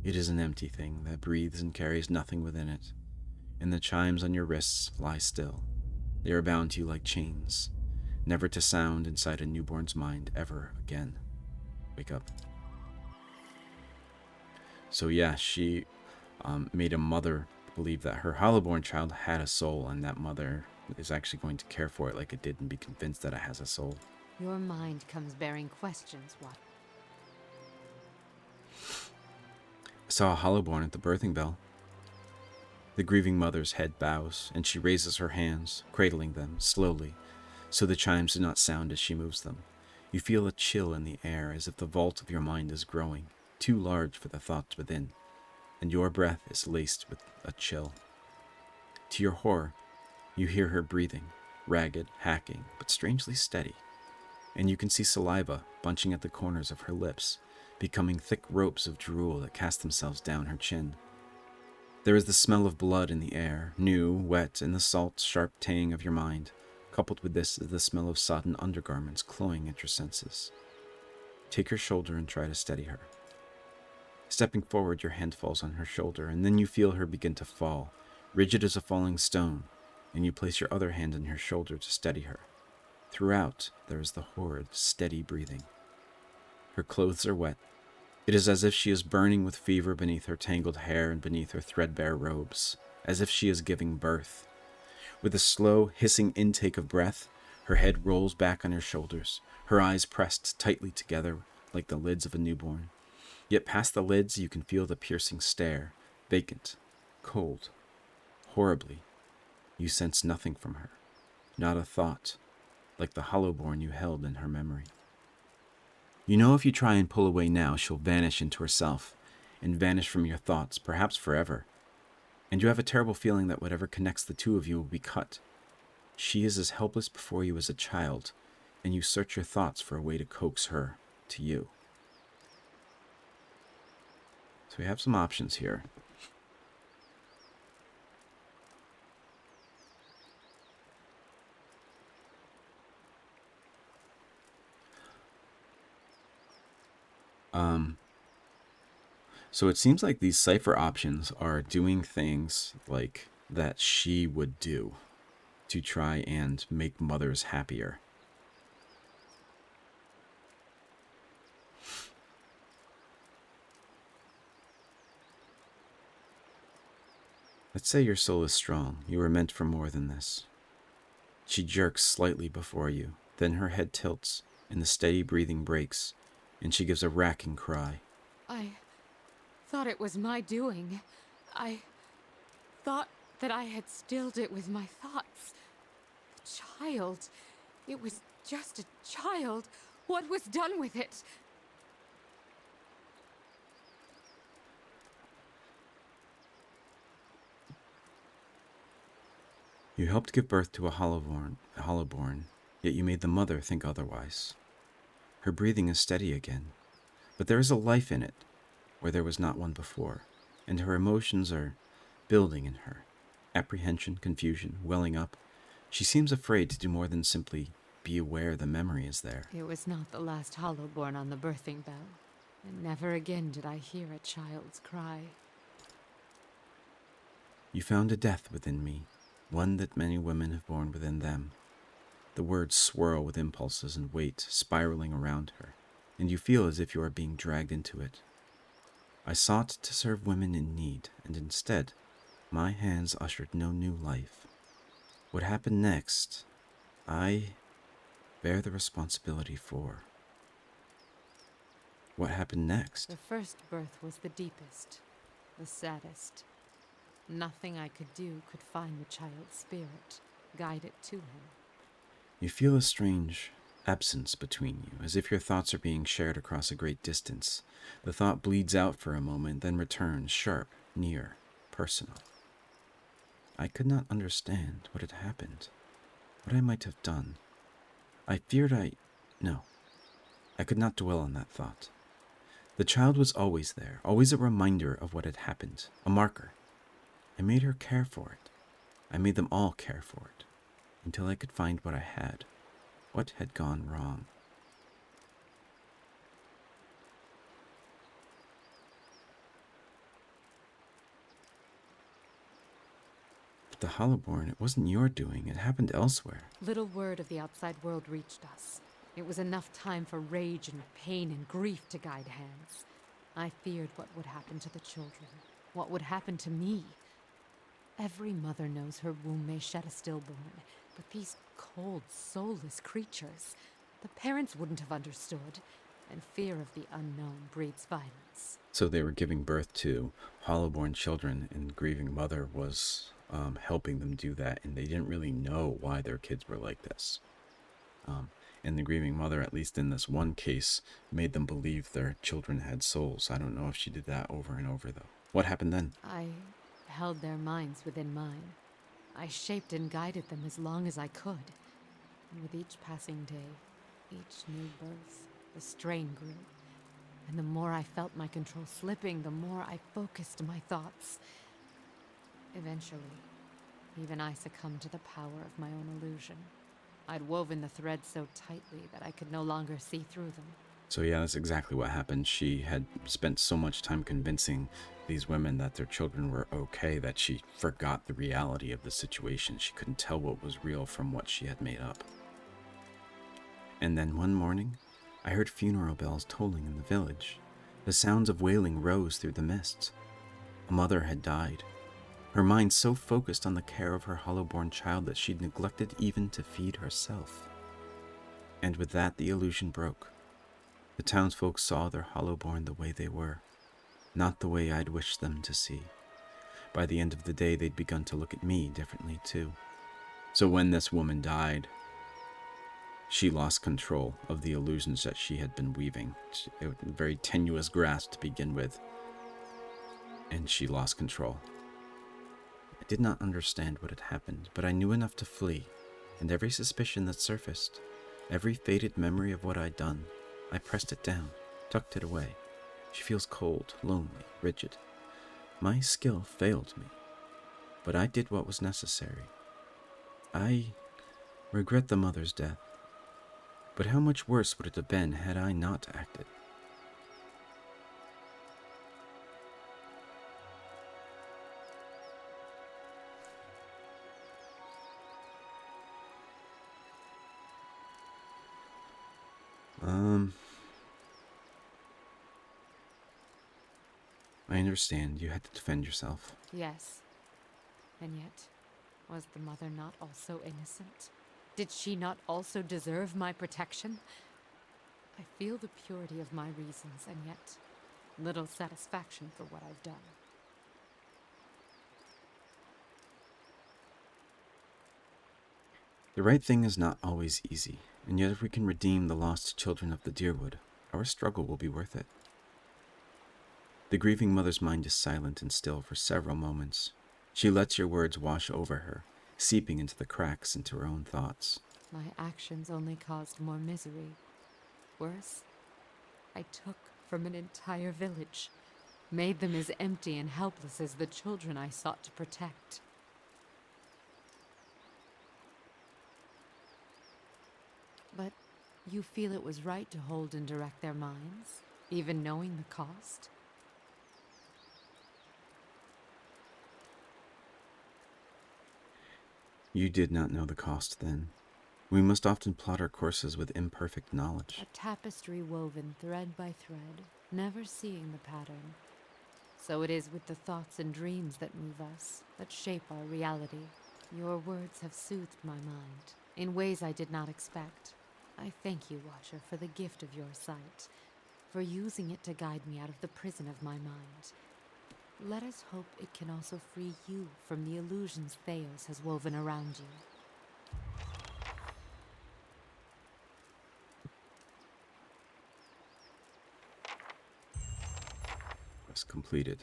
A: It is an empty thing that breathes and carries nothing within it. And the chimes on your wrists lie still. They are bound to you like chains, never to sound inside a newborn's mind ever again. Wake up. So yeah, she made a mother believe that her hollow-born child had a soul, and that mother is actually going to care for it like it did and be convinced that it has a soul.
D: Your mind comes bearing questions, what?
A: I saw a hollow-born at the birthing bell. The grieving mother's head bows, and she raises her hands, cradling them, slowly, so the chimes do not sound as she moves them. You feel a chill in the air, as if the vault of your mind is growing, too large for the thoughts within, and your breath is laced with a chill. To your horror, you hear her breathing, ragged, hacking, but strangely steady, and you can see saliva bunching at the corners of her lips, becoming thick ropes of drool that cast themselves down her chin. There is the smell of blood in the air, new, wet, and the salt, sharp tang of your mind. Coupled with this is the smell of sodden undergarments cloying at your senses. Take her shoulder and try to steady her. Stepping forward, your hand falls on her shoulder, and then you feel her begin to fall, rigid as a falling stone, and you place your other hand on her shoulder to steady her. Throughout, there is the horrid, steady breathing. Her clothes are wet. It is as if she is burning with fever beneath her tangled hair and beneath her threadbare robes, as if she is giving birth. With a slow, hissing intake of breath, her head rolls back on her shoulders, her eyes pressed tightly together like the lids of a newborn. Yet past the lids you can feel the piercing stare, vacant, cold. Horribly, you sense nothing from her, not a thought, like the Hollowborn you held in her memory. You know if you try and pull away now, she'll vanish into herself, and vanish from your thoughts, perhaps forever. And you have a terrible feeling that whatever connects the two of you will be cut. She is as helpless before you as a child, and you search your thoughts for a way to coax her to you. So we have some options here. So it seems like these cipher options are doing things like that she would do to try and make mothers happier. Let's say your soul is strong. You were meant for more than this. She jerks slightly before you, then her head tilts, and the steady breathing breaks, and she gives a racking cry.
D: I thought it was my doing. I thought that I had stilled it with my thoughts. The child. It was just a child. What was done with it?
A: You helped give birth to a Hollowborn, yet you made the mother think otherwise. Her breathing is steady again, but there is a life in it where there was not one before, and her emotions are building in her. Apprehension, confusion, welling up. She seems afraid to do more than simply be aware the memory is there.
D: It was not the last Hollowborn on the birthing bell, and never again did I hear a child's cry.
A: You found a death within me, one that many women have borne within them. The words swirl with impulses and weight spiraling around her, and you feel as if you are being dragged into it. I sought to serve women in need, and instead, my hands ushered no new life. What happened next, I bear the responsibility for. What happened next?
D: The first birth was the deepest, the saddest. Nothing I could do could find the child's spirit, guide it to him.
A: You feel a strange absence between you, as if your thoughts are being shared across a great distance. The thought bleeds out for a moment, then returns, sharp, near, personal. I could not understand what had happened, what I might have done. I feared No, I could not dwell on that thought. The child was always there, always a reminder of what had happened, a marker. I made her care for it. I made them all care for it, until I could find what I had, what had gone wrong. But the Hollowborn, it wasn't your doing. It happened elsewhere.
D: Little word of the outside world reached us. It was enough time for rage and pain and grief to guide hands. I feared what would happen to the children, what would happen to me. Every mother knows her womb may shed a stillborn, but these cold, soulless creatures, the parents wouldn't have understood, and fear of the unknown breeds violence.
A: So they were giving birth to Hollowborn children, and Grieving Mother was helping them do that, and they didn't really know why their kids were like this. And the Grieving Mother, at least in this one case, made them believe their children had souls. I don't know if she did that over and over, though. What happened then?
D: I held their minds within mine. I shaped and guided them as long as I could. And with each passing day, each new birth, the strain grew. And the more I felt my control slipping, the more I focused my thoughts. Eventually, even I succumbed to the power of my own illusion. I'd woven the threads so tightly that I could no longer see through them.
A: So yeah, that's exactly what happened. She had spent so much time convincing these women that their children were okay that she forgot the reality of the situation. She couldn't tell what was real from what she had made up. And then one morning, I heard funeral bells tolling in the village. The sounds of wailing rose through the mist. A mother had died. Her mind so focused on the care of her Hollowborn child that she'd neglected even to feed herself. And with that, the illusion broke. The townsfolk saw their Hollowborn the way they were, not the way I'd wished them to see. By the end of the day, they'd begun to look at me differently too. So when this woman died, she lost control of the illusions that she had been weaving. It was a very tenuous grasp to begin with, and she lost control. I did not understand what had happened, but I knew enough to flee, and every suspicion that surfaced, every faded memory of what I'd done, I pressed it down, tucked it away. She feels cold, lonely, rigid. My skill failed me, but I did what was necessary. I regret the mother's death, but how much worse would it have been had I not acted? I understand you had to defend yourself.
D: Yes. And yet, was the mother not also innocent? Did she not also deserve my protection? I feel the purity of my reasons, and yet little satisfaction for what I've done.
A: The right thing is not always easy, and yet if we can redeem the lost children of the Deerwood, our struggle will be worth it. The grieving mother's mind is silent and still for several moments. She lets your words wash over her, seeping into the cracks into her own thoughts.
D: My actions only caused more misery. Worse, I took from an entire village, made them as empty and helpless as the children I sought to protect. But you feel it was right to hold and direct their minds, even knowing the cost?
A: You did not know the cost then. We must often plot our courses with imperfect knowledge.
D: A tapestry woven thread by thread, never seeing the pattern. So it is with the thoughts and dreams that move us, that shape our reality. Your words have soothed my mind, in ways I did not expect. I thank you, Watcher, for the gift of your sight, for using it to guide me out of the prison of my mind. Let us hope it can also free you from the illusions Theos has woven around you.
A: Quest completed.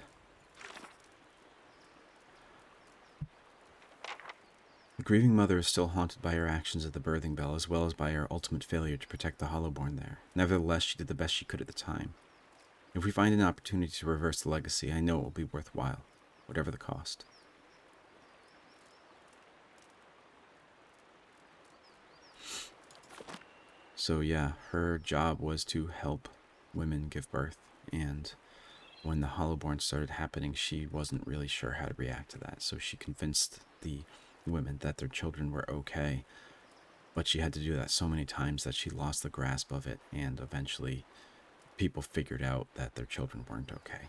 A: The grieving mother is still haunted by her actions at the birthing bell, as well as by her ultimate failure to protect the Hollowborn there. Nevertheless, she did the best she could at the time. If we find an opportunity to reverse the legacy, I know it will be worthwhile, whatever the cost. So yeah, her job was to help women give birth, and when the Hollowborn started happening, she wasn't really sure how to react to that, so she convinced the women that their children were okay, but she had to do that so many times that she lost the grasp of it, and eventually people figured out that their children weren't okay.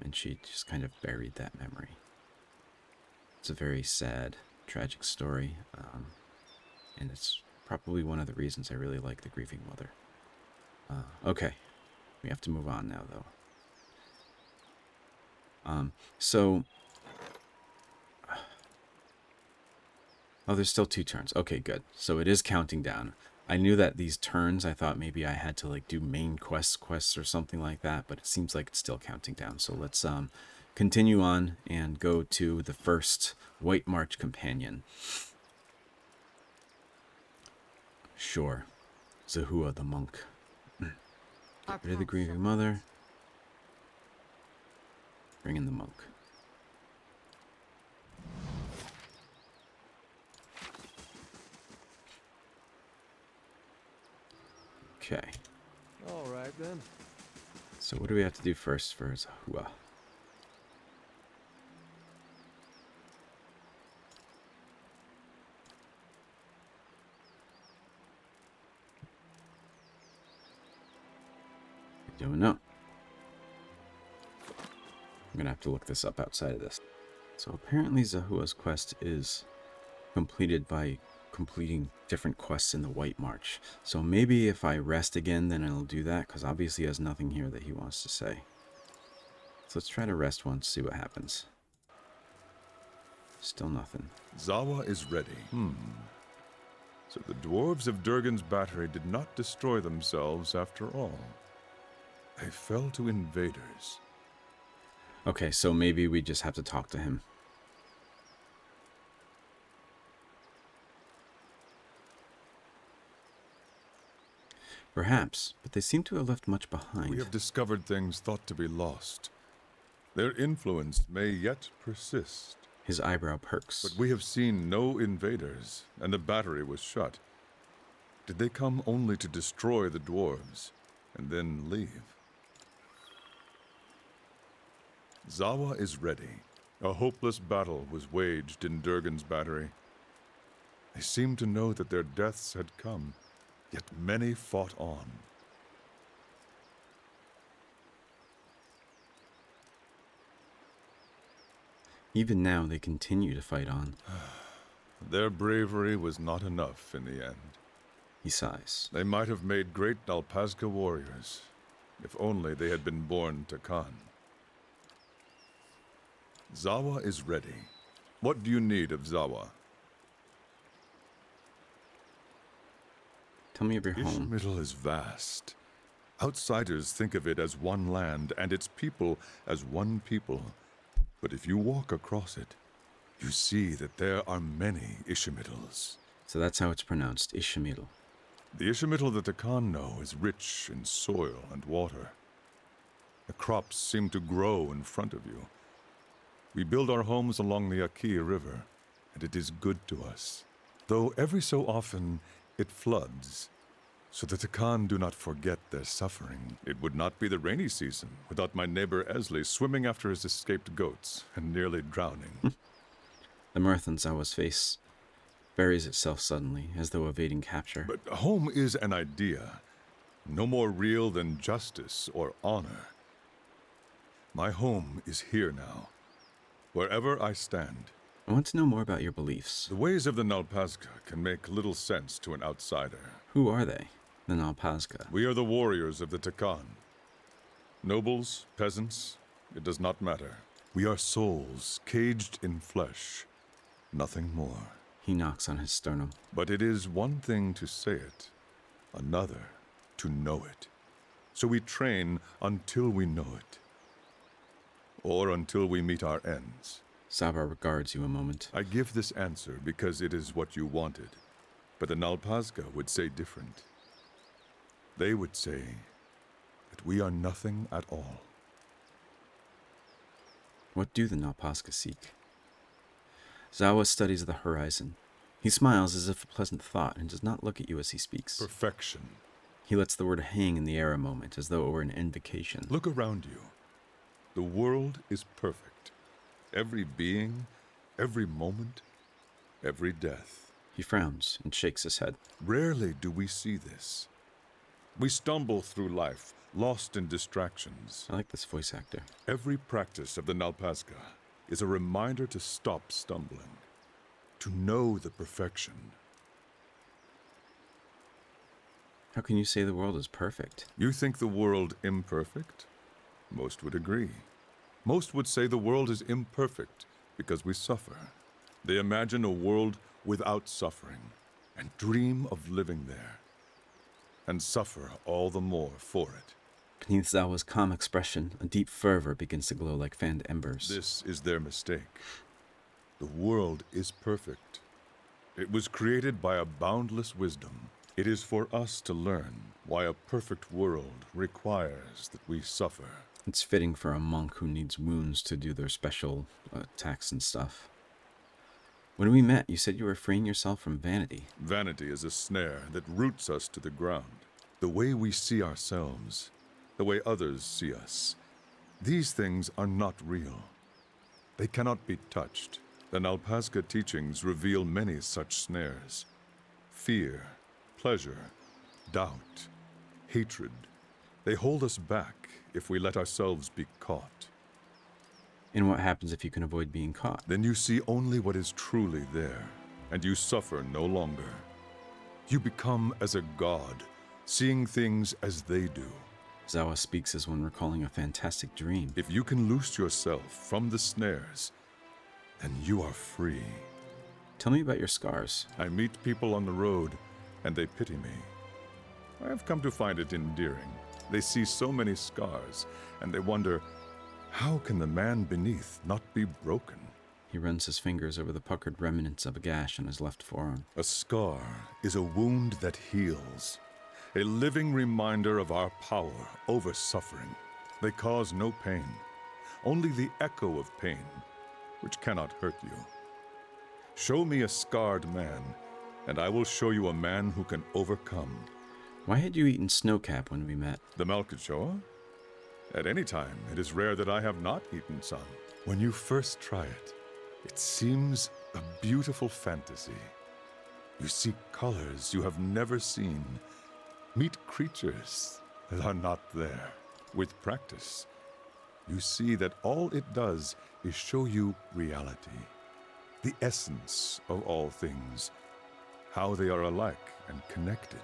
A: And she just kind of buried that memory. It's a very sad, tragic story, and it's probably one of the reasons I really like the Grieving Mother. Okay, we have to move on now, though. Oh, there's still 2 turns. Okay, good. So it is counting down. I knew that these turns, I thought maybe I had to like do main quests or something like that, but it seems like it's still counting down. So let's continue on and go to the first White March companion. Sure. Zahua the monk. Get rid of the Grieving Mother. Bring in the monk. Okay.
E: All right then.
A: So what do we have to do first for Zahua? I don't know. I'm gonna have to look this up outside of this. So apparently Zahua's quest is completed by completing different quests in the White March. So maybe if I rest again, then I'll do that, because obviously he has nothing here that he wants to say. So let's try to rest once, see what happens. Still nothing.
C: Zahua is ready. So the dwarves of Durgan's battery did not destroy themselves after all. They fell to invaders.
A: Okay, so maybe we just have to talk to him. Perhaps, but they seem to have left much behind.
C: We have discovered things thought to be lost. Their influence may yet persist.
A: His eyebrow perks.
C: But we have seen no invaders, and the battery was shut. Did they come only to destroy the dwarves, and then leave? Zahua is ready. A hopeless battle was waged in Durgan's battery. They seemed to know that their deaths had come, yet many fought on.
A: Even now, they continue to fight on.
C: Their bravery was not enough in the end.
A: He sighs.
C: They might have made great Nalpazga warriors, if only they had been born to Khan. Zahua is ready. What do you need of Zahua?
A: Tell me of your home.
C: Ishmiddle is vast. Outsiders think of it as one land, and its people as one people. But if you walk across it, you see that there are many Ishmiddles.
A: So that's how it's pronounced, Ishmiddle.
C: The Ishmiddle that the Khan know is rich in soil and water. The crops seem to grow in front of you. We build our homes along the Aki River, and it is good to us. Though every so often it floods, so that the Khan do not forget their suffering. It would not be the rainy season without my neighbor Esley swimming after his escaped goats and nearly drowning.
A: The mirth on Zawa's face buries itself suddenly, as though evading capture.
C: But home is an idea, no more real than justice or honor. My home is here now, wherever I stand.
A: I want to know more about your beliefs.
C: The ways of the Nalpazga can make little sense to an outsider.
A: Who are they, the Nalpazga?
C: We are the warriors of the Takan. Nobles, peasants, it does not matter. We are souls caged in flesh, nothing more.
A: He knocks on his sternum.
C: But it is one thing to say it, another to know it. So we train until we know it, or until we meet our ends.
A: Saba regards you a moment.
C: I give this answer because it is what you wanted, but the Nalpazga would say different. They would say that we are nothing at all.
A: What do the Nalpazga seek? Zahua studies the horizon. He smiles as if a pleasant thought and does not look at you as he speaks.
C: Perfection.
A: He lets the word hang in the air a moment, as though it were an invocation.
C: Look around you. The world is perfect. Every being, every moment, every death.
A: He frowns and shakes his head.
C: Rarely do we see this. We stumble through life, lost in distractions.
A: I like this voice actor.
C: Every practice of the Nalpazga is a reminder to stop stumbling, to know the perfection.
A: How can you say the world is perfect?
C: You think the world imperfect? Most would agree. Most would say the world is imperfect because we suffer. They imagine a world without suffering and dream of living there, and suffer all the more for it.
A: Beneath Zawa's calm expression, a deep fervor begins to glow like fanned embers.
C: This is their mistake. The world is perfect. It was created by a boundless wisdom. It is for us to learn why a perfect world requires that we suffer.
A: It's fitting for a monk who needs wounds to do their special attacks and stuff. When we met, you said you were freeing yourself from vanity.
C: Vanity is a snare that roots us to the ground. The way we see ourselves, the way others see us, these things are not real. They cannot be touched. The Nalpazga teachings reveal many such snares. Fear, pleasure, doubt, hatred. They hold us back if we let ourselves be caught.
A: And what happens if you can avoid being caught?
C: Then you see only what is truly there, and you suffer no longer. You become as a god, seeing things as they do.
A: Zawa speaks as one recalling a fantastic dream.
C: If you can loose yourself from the snares, then you are free.
A: Tell me about your scars.
C: I meet people on the road and they pity me. I have come to find it endearing. They see so many scars, and they wonder, how can the man beneath not be broken?
A: He runs his fingers over the puckered remnants of a gash on his left forearm.
C: A scar is a wound that heals, a living reminder of our power over suffering. They cause no pain, only the echo of pain, which cannot hurt you. Show me a scarred man, and I will show you a man who can overcome.
A: Why had you eaten snowcap when we met?
C: The Malkachoa? At any time, it is rare that I have not eaten some. When you first try it, it seems a beautiful fantasy. You see colors you have never seen, meet creatures that are not there. With practice, you see that all it does is show you reality, the essence of all things, how they are alike and connected.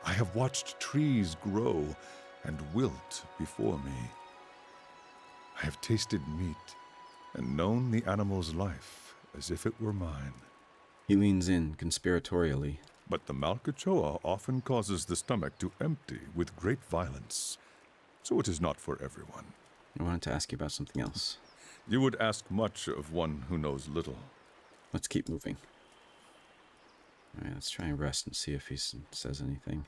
C: I have watched trees grow and wilt before me. I have tasted meat and known the animal's life as if it were mine.
A: He leans in conspiratorially.
C: But the Malkachoa often causes the stomach to empty with great violence, so it is not for everyone.
A: I wanted to ask you about something else.
C: You would ask much of one who knows little.
A: Let's keep moving. All right, let's try and rest and see if he says anything.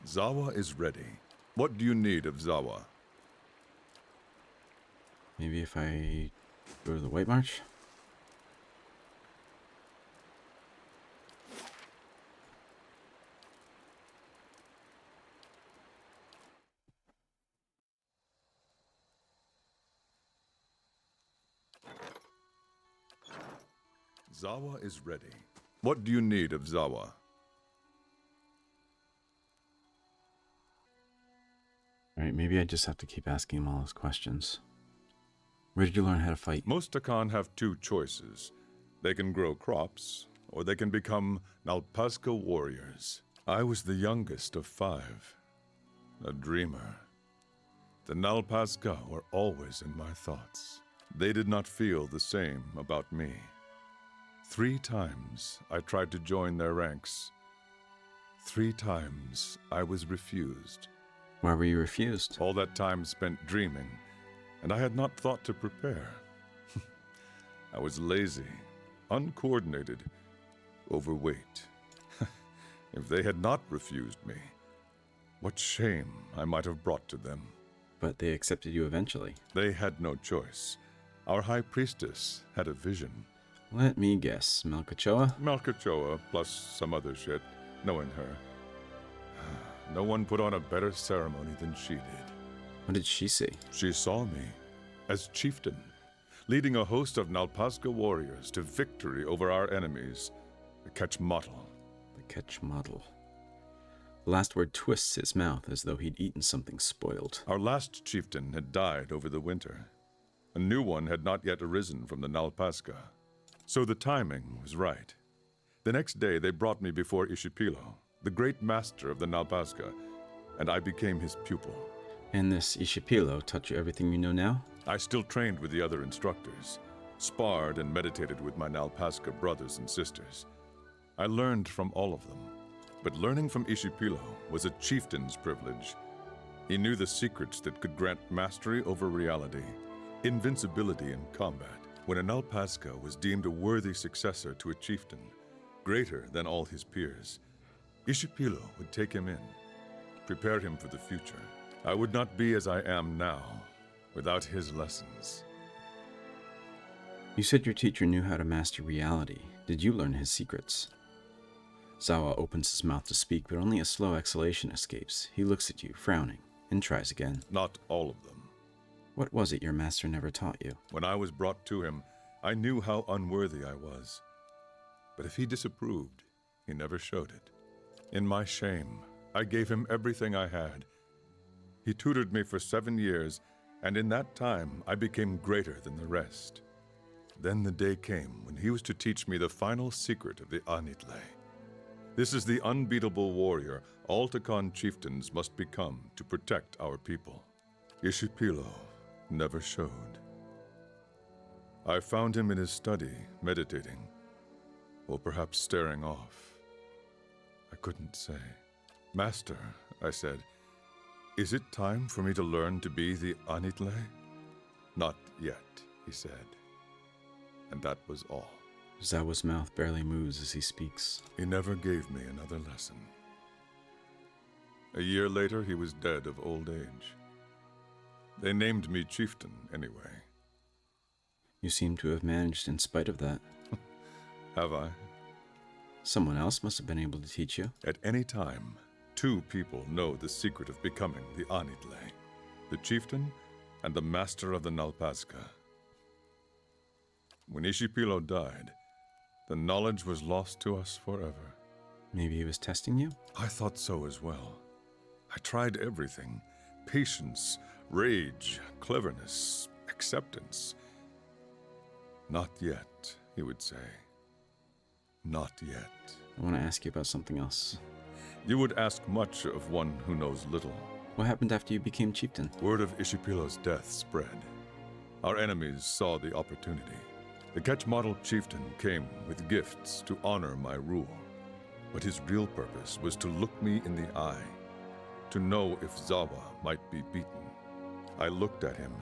C: Zahua is ready. What do you need of Zahua?
A: Maybe if I go to the White March?
C: Zahua is ready. What do you need of Zahua?
A: Alright, maybe I just have to keep asking him all those questions. Where did you learn how to fight?
C: Most Takan have two choices. They can grow crops, or they can become Nalpazka warriors. I was the youngest of 5. A dreamer. The Nalpazka were always in my thoughts. They did not feel the same about me. 3 times I tried to join their ranks. 3 times I was refused.
A: Why were you refused?
C: All that time spent dreaming, and I had not thought to prepare. I was lazy, uncoordinated, overweight. If they had not refused me, what shame I might have brought to them.
A: But they accepted you eventually.
C: They had no choice. Our high priestess had a vision.
A: Let me guess. Malkachoa?
C: Malkachoa plus some other shit, knowing her. No one put on a better ceremony than she did.
A: What did she see?
C: She saw me as chieftain, leading a host of Nalpazka warriors to victory over our enemies, the Ketchmotl.
A: The Ketchmotl. The last word twists his mouth as though he'd eaten something spoiled.
C: Our last chieftain had died over the winter. A new one had not yet arisen from the Nalpazka. So the timing was right. The next day they brought me before Ishipilo, the great master of the Nalpazka, and I became his pupil.
A: And this Ishipilo taught you everything you know now?
C: I still trained with the other instructors, sparred and meditated with my Nalpazka brothers and sisters. I learned from all of them, but learning from Ishipilo was a chieftain's privilege. He knew the secrets that could grant mastery over reality, invincibility in combat. When a Nalpazka was deemed a worthy successor to a chieftain, greater than all his peers, Ishipilo would take him in, prepare him for the future. I would not be as I am now without his lessons.
A: You said your teacher knew how to master reality. Did you learn his secrets? Zahua opens his mouth to speak, but only a slow exhalation escapes. He looks at you, frowning, and tries again.
C: Not all of them.
A: What was it your master never taught you?
C: When I was brought to him, I knew how unworthy I was. But if he disapproved, he never showed it. In my shame, I gave him everything I had. He tutored me for 7 years, and in that time I became greater than the rest. Then the day came when he was to teach me the final secret of the Anitle. This is the unbeatable warrior all Takan chieftains must become to protect our people. Ishipilo never showed. I found him in his study, meditating, or perhaps staring off. I couldn't say. Master, I said, is it time for me to learn to be the Anitle? Not yet, he said. And that was all.
A: Zahua's mouth barely moves as he speaks.
C: He never gave me another lesson. A year later, he was dead of old age. They named me chieftain, anyway.
A: You seem to have managed in spite of that.
C: Have I?
A: Someone else must have been able to teach you.
C: At any time, two people know the secret of becoming the Anitle. The chieftain and the master of the Nalpazka. When Ishipilo died, the knowledge was lost to us forever.
A: Maybe he was testing you?
C: I thought so as well. I tried everything. Patience, rage, cleverness, acceptance. Not yet, he would say. Not yet.
A: I want to ask you about something else.
C: You would ask much of one who knows little.
A: What happened after you became chieftain?
C: Word of Ishipilo's death spread. Our enemies saw the opportunity. The Quechmatl chieftain came with gifts to honor my rule. But his real purpose was to look me in the eye, to know if Zahua might be beaten. I looked at him,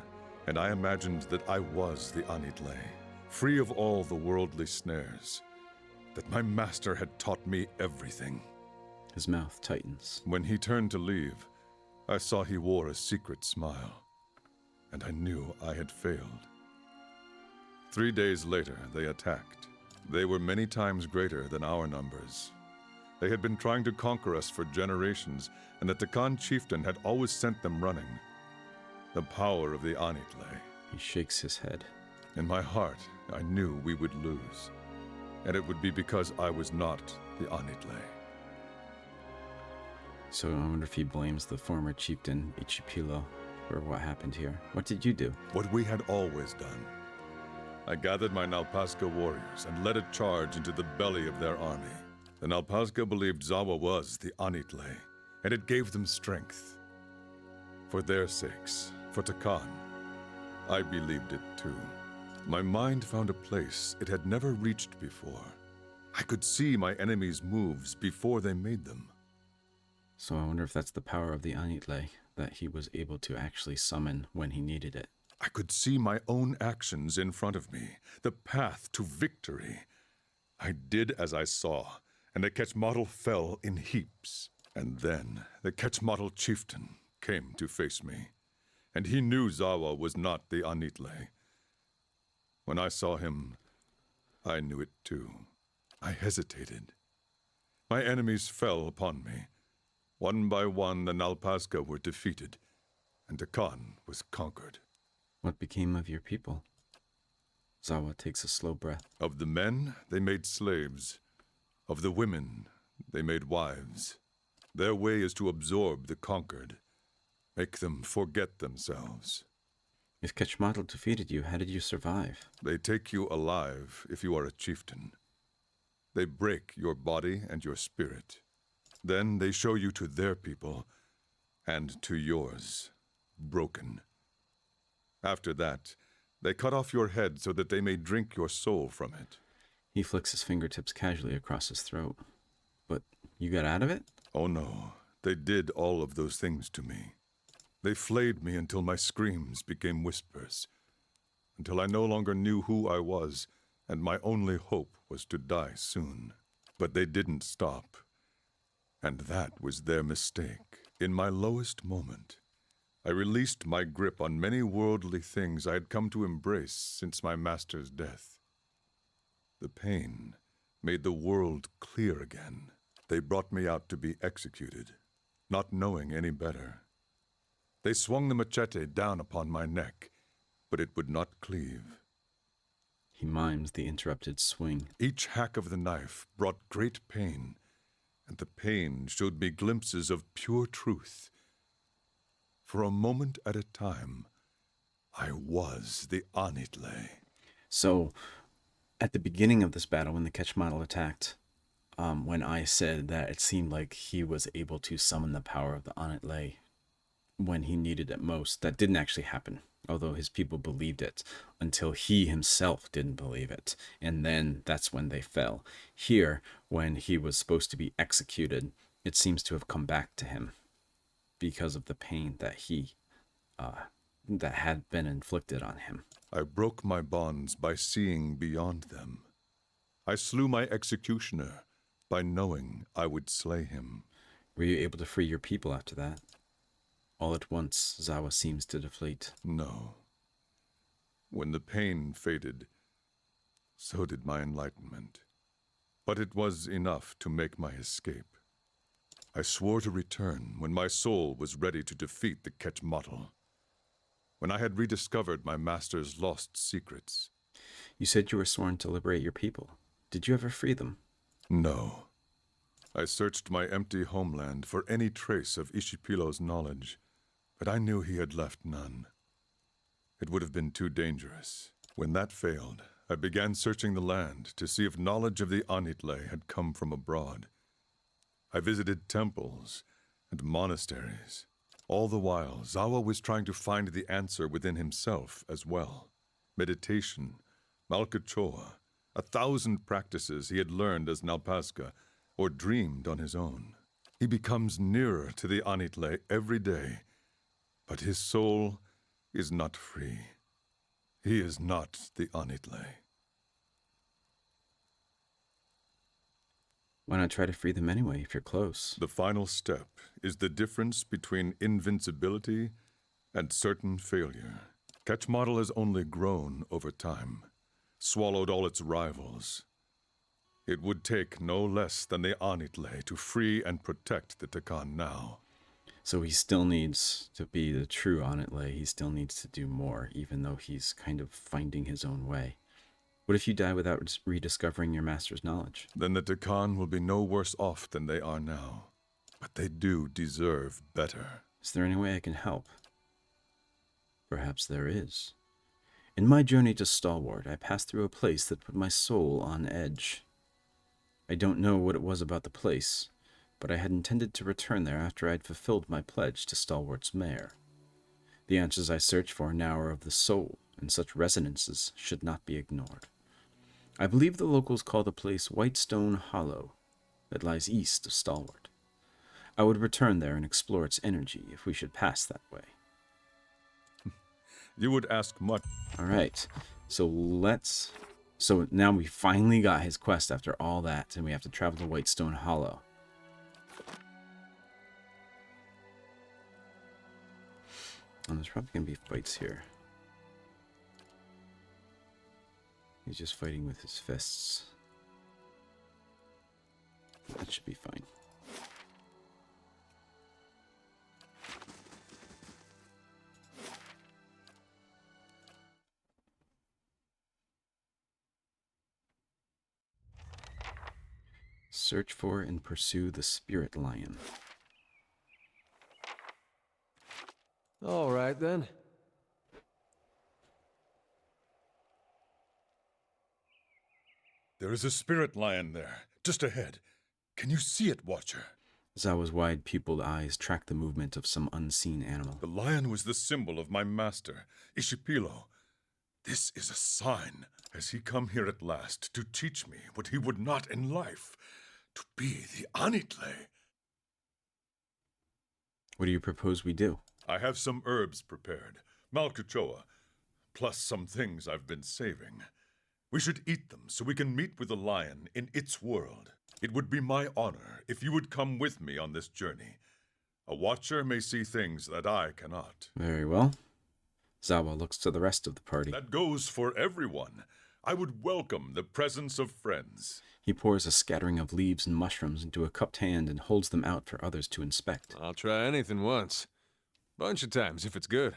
C: and I imagined that I was the Anitle, free of all the worldly snares, that my master had taught me everything.
A: His mouth tightens.
C: When he turned to leave, I saw he wore a secret smile, and I knew I had failed. 3 days later, they attacked. They were many times greater than our numbers. They had been trying to conquer us for generations, and the Takan chieftain had always sent them running. The power of the Anitle.
A: He shakes his head.
C: In my heart, I knew we would lose, and it would be because I was not the Anitle.
A: So I wonder if he blames the former chieftain, Ichipilo, for what happened here. What did you do?
C: What we had always done. I gathered my Nalpazka warriors and led a charge into the belly of their army. The Nalpazka believed Zahua was the Anitle, and it gave them strength. For their sakes, for Takan, I believed it too. My mind found a place it had never reached before. I could see my enemies' moves before they made them.
A: So I wonder if that's the power of the Anitle that he was able to actually summon when he needed it.
C: I could see my own actions in front of me, the path to victory. I did as I saw, and the Quechmatl fell in heaps. And then the Quechmatl chieftain came to face me, and he knew Zahua was not the Anitle. When I saw him, I knew it too. I hesitated. My enemies fell upon me. One by one, the Nalpazka were defeated, and Takan was conquered.
A: What became of your people? Zahua takes a slow breath.
C: Of the men, they made slaves. Of the women, they made wives. Their way is to absorb the conquered, make them forget themselves.
A: If Quechmatl defeated you, how did you survive?
C: They take you alive if you are a chieftain. They break your body and your spirit. Then they show you to their people, and to yours, broken. After that, they cut off your head so that they may drink your soul from it.
A: He flicks his fingertips casually across his throat. But you got out of it?
C: Oh no, they did all of those things to me. They flayed me until my screams became whispers, until I no longer knew who I was, and my only hope was to die soon. But they didn't stop, and that was their mistake. In my lowest moment, I released my grip on many worldly things I had come to embrace since my master's death. The pain made the world clear again. They brought me out to be executed, not knowing any better. They swung the machete down upon my neck, but it would not cleave.
A: He mimes the interrupted swing.
C: Each hack of the knife brought great pain, and the pain showed me glimpses of pure truth. For a moment at a time, I was the Anitle.
A: So, at the beginning of this battle, when the Quechmatl attacked, when I said that it seemed like he was able to summon the power of the Anitle when he needed it most. That didn't actually happen, although his people believed it, until he himself didn't believe it. And then that's when they fell. Here, when he was supposed to be executed, it seems to have come back to him because of the pain that had been inflicted on him.
C: I broke my bonds by seeing beyond them. I slew my executioner by knowing I would slay him.
A: Were you able to free your people after that? All at once, Zahua seems to deflate.
C: No. When the pain faded, so did my enlightenment. But it was enough to make my escape. I swore to return when my soul was ready to defeat the Ketchmotl. When I had rediscovered my master's lost secrets.
A: You said you were sworn to liberate your people. Did you ever free them?
C: No. I searched my empty homeland for any trace of Ishipilo's knowledge, but I knew he had left none. It would have been too dangerous. When that failed, I began searching the land to see if knowledge of the Anitle had come from abroad. I visited temples and monasteries. All the while, Zahua was trying to find the answer within himself as well. Meditation, Malkachoa, 1,000 practices he had learned as Nalpazga, or dreamed on his own. He becomes nearer to the Anitle every day, but his soul is not free. He is not the Anitle.
A: Why not try to free them anyway if you're close?
C: The final step is the difference between invincibility and certain failure. Ketchmotl has only grown over time, swallowed all its rivals. It would take no less than the Anitle to free and protect the Takan now.
A: So he still needs to be the true Anitle. He still needs to do more, even though he's kind of finding his own way. What if you die without rediscovering your master's knowledge?
C: Then the Takan will be no worse off than they are now. But they do deserve better.
A: Is there any way I can help? Perhaps there is. In my journey to Stalwart, I passed through a place that put my soul on edge. I don't know what it was about the place, but I had intended to return there after I'd fulfilled my pledge to Stalwart's mayor. The answers I search for now are of the soul, and such resonances should not be ignored. I believe the locals call the place Whitestone Hollow, that lies east of Stalwart. I would return there and explore its energy if we should pass that way.
C: You would ask much.
A: All right, so now we finally got his quest after all that, and we have to travel to Whitestone Hollow. And there's probably going to be fights here. He's just fighting with his fists. That should be fine. Search for and pursue the spirit lion.
E: All right, then.
C: There is a spirit lion there, just ahead. Can you see it, Watcher?
A: Zahua's wide-pupiled eyes track the movement of some unseen animal.
C: The lion was the symbol of my master, Ishipilo. This is a sign. Has he come here at last to teach me what he would not in life? To be the Anitle.
A: What do you propose we do?
C: I have some herbs prepared, Malkachoa, plus some things I've been saving. We should eat them so we can meet with the lion in its world. It would be my honor if you would come with me on this journey. A watcher may see things that I cannot.
A: Very well. Zahua looks to the rest of the party.
C: That goes for everyone. I would welcome the presence of friends.
A: He pours a scattering of leaves and mushrooms into a cupped hand and holds them out for others to inspect.
E: I'll try anything once. Bunch of times if it's good.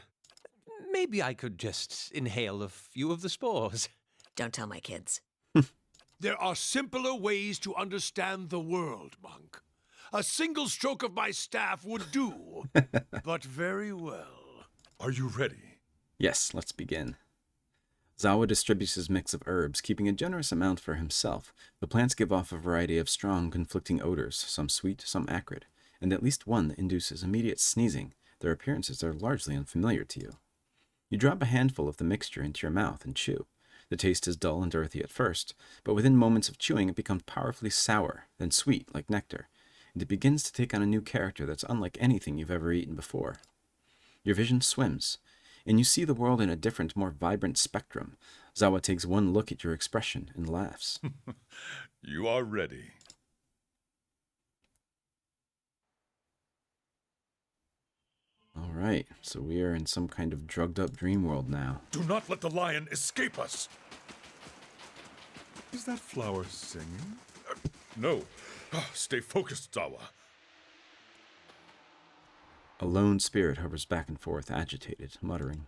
F: Maybe I could just inhale a few of the spores.
G: Don't tell my kids.
H: There are simpler ways to understand the world, monk. A single stroke of my staff would do, but very well.
C: Are you ready?
A: Yes, let's begin. Zahua distributes his mix of herbs, keeping a generous amount for himself. The plants give off a variety of strong, conflicting odors, some sweet, some acrid, and at least one that induces immediate sneezing. Their appearances are largely unfamiliar to you. You drop a handful of the mixture into your mouth and chew. The taste is dull and earthy at first, but within moments of chewing it becomes powerfully sour, then sweet like nectar, and it begins to take on a new character that's unlike anything you've ever eaten before. Your vision swims, and you see the world in a different, more vibrant spectrum. Zahua takes one look at your expression and laughs.
C: You are ready.
A: All right, so we are in some kind of drugged-up dream world now.
C: Do not let the lion escape us! Is that flower singing? No. Stay focused, Zahua.
A: A lone spirit hovers back and forth, agitated, muttering.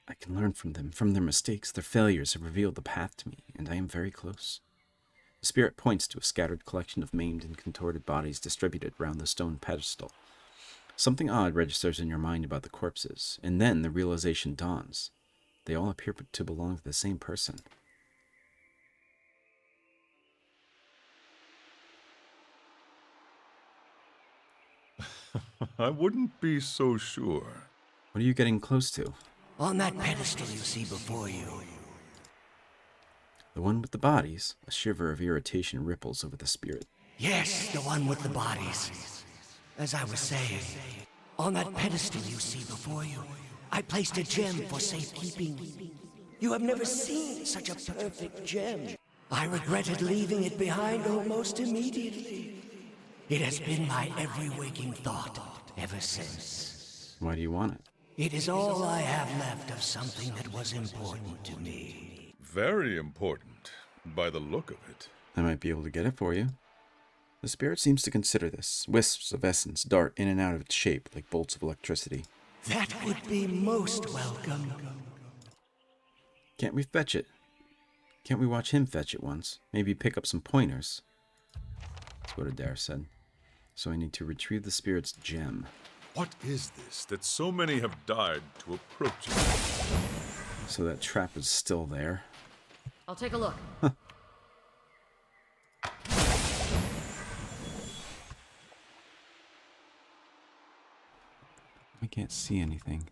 A: I can learn from them. From their mistakes, their failures have revealed the path to me, and I am very close. The spirit points to a scattered collection of maimed and contorted bodies distributed round the stone pedestal. Something odd registers in your mind about the corpses, and then the realization dawns. They all appear to belong to the same person.
C: I wouldn't be so sure.
A: What are you getting close to?
G: On that pedestal you see before you.
A: The one with the bodies. A shiver of irritation ripples over the spirit.
G: Yes, the one with the bodies. As I was saying, on that pedestal you see before you, I placed a gem for safekeeping. You have never seen such a perfect gem. I regretted leaving it behind almost immediately. It has been my every waking thought ever since.
A: Why do you want it?
G: It is all I have left of something that was important to me.
C: Very important, by the look of it.
A: I might be able to get it for you. The spirit seems to consider this. Wisps of essence dart in and out of its shape like bolts of electricity.
G: That would be most welcome.
A: Can't we fetch it? Can't we watch him fetch it once? Maybe pick up some pointers? That's what Adair said. So I need to retrieve the spirit's gem.
C: What is this that so many have died to approach it?
A: So that trap is still there.
D: I'll take a look.
A: I can't see anything.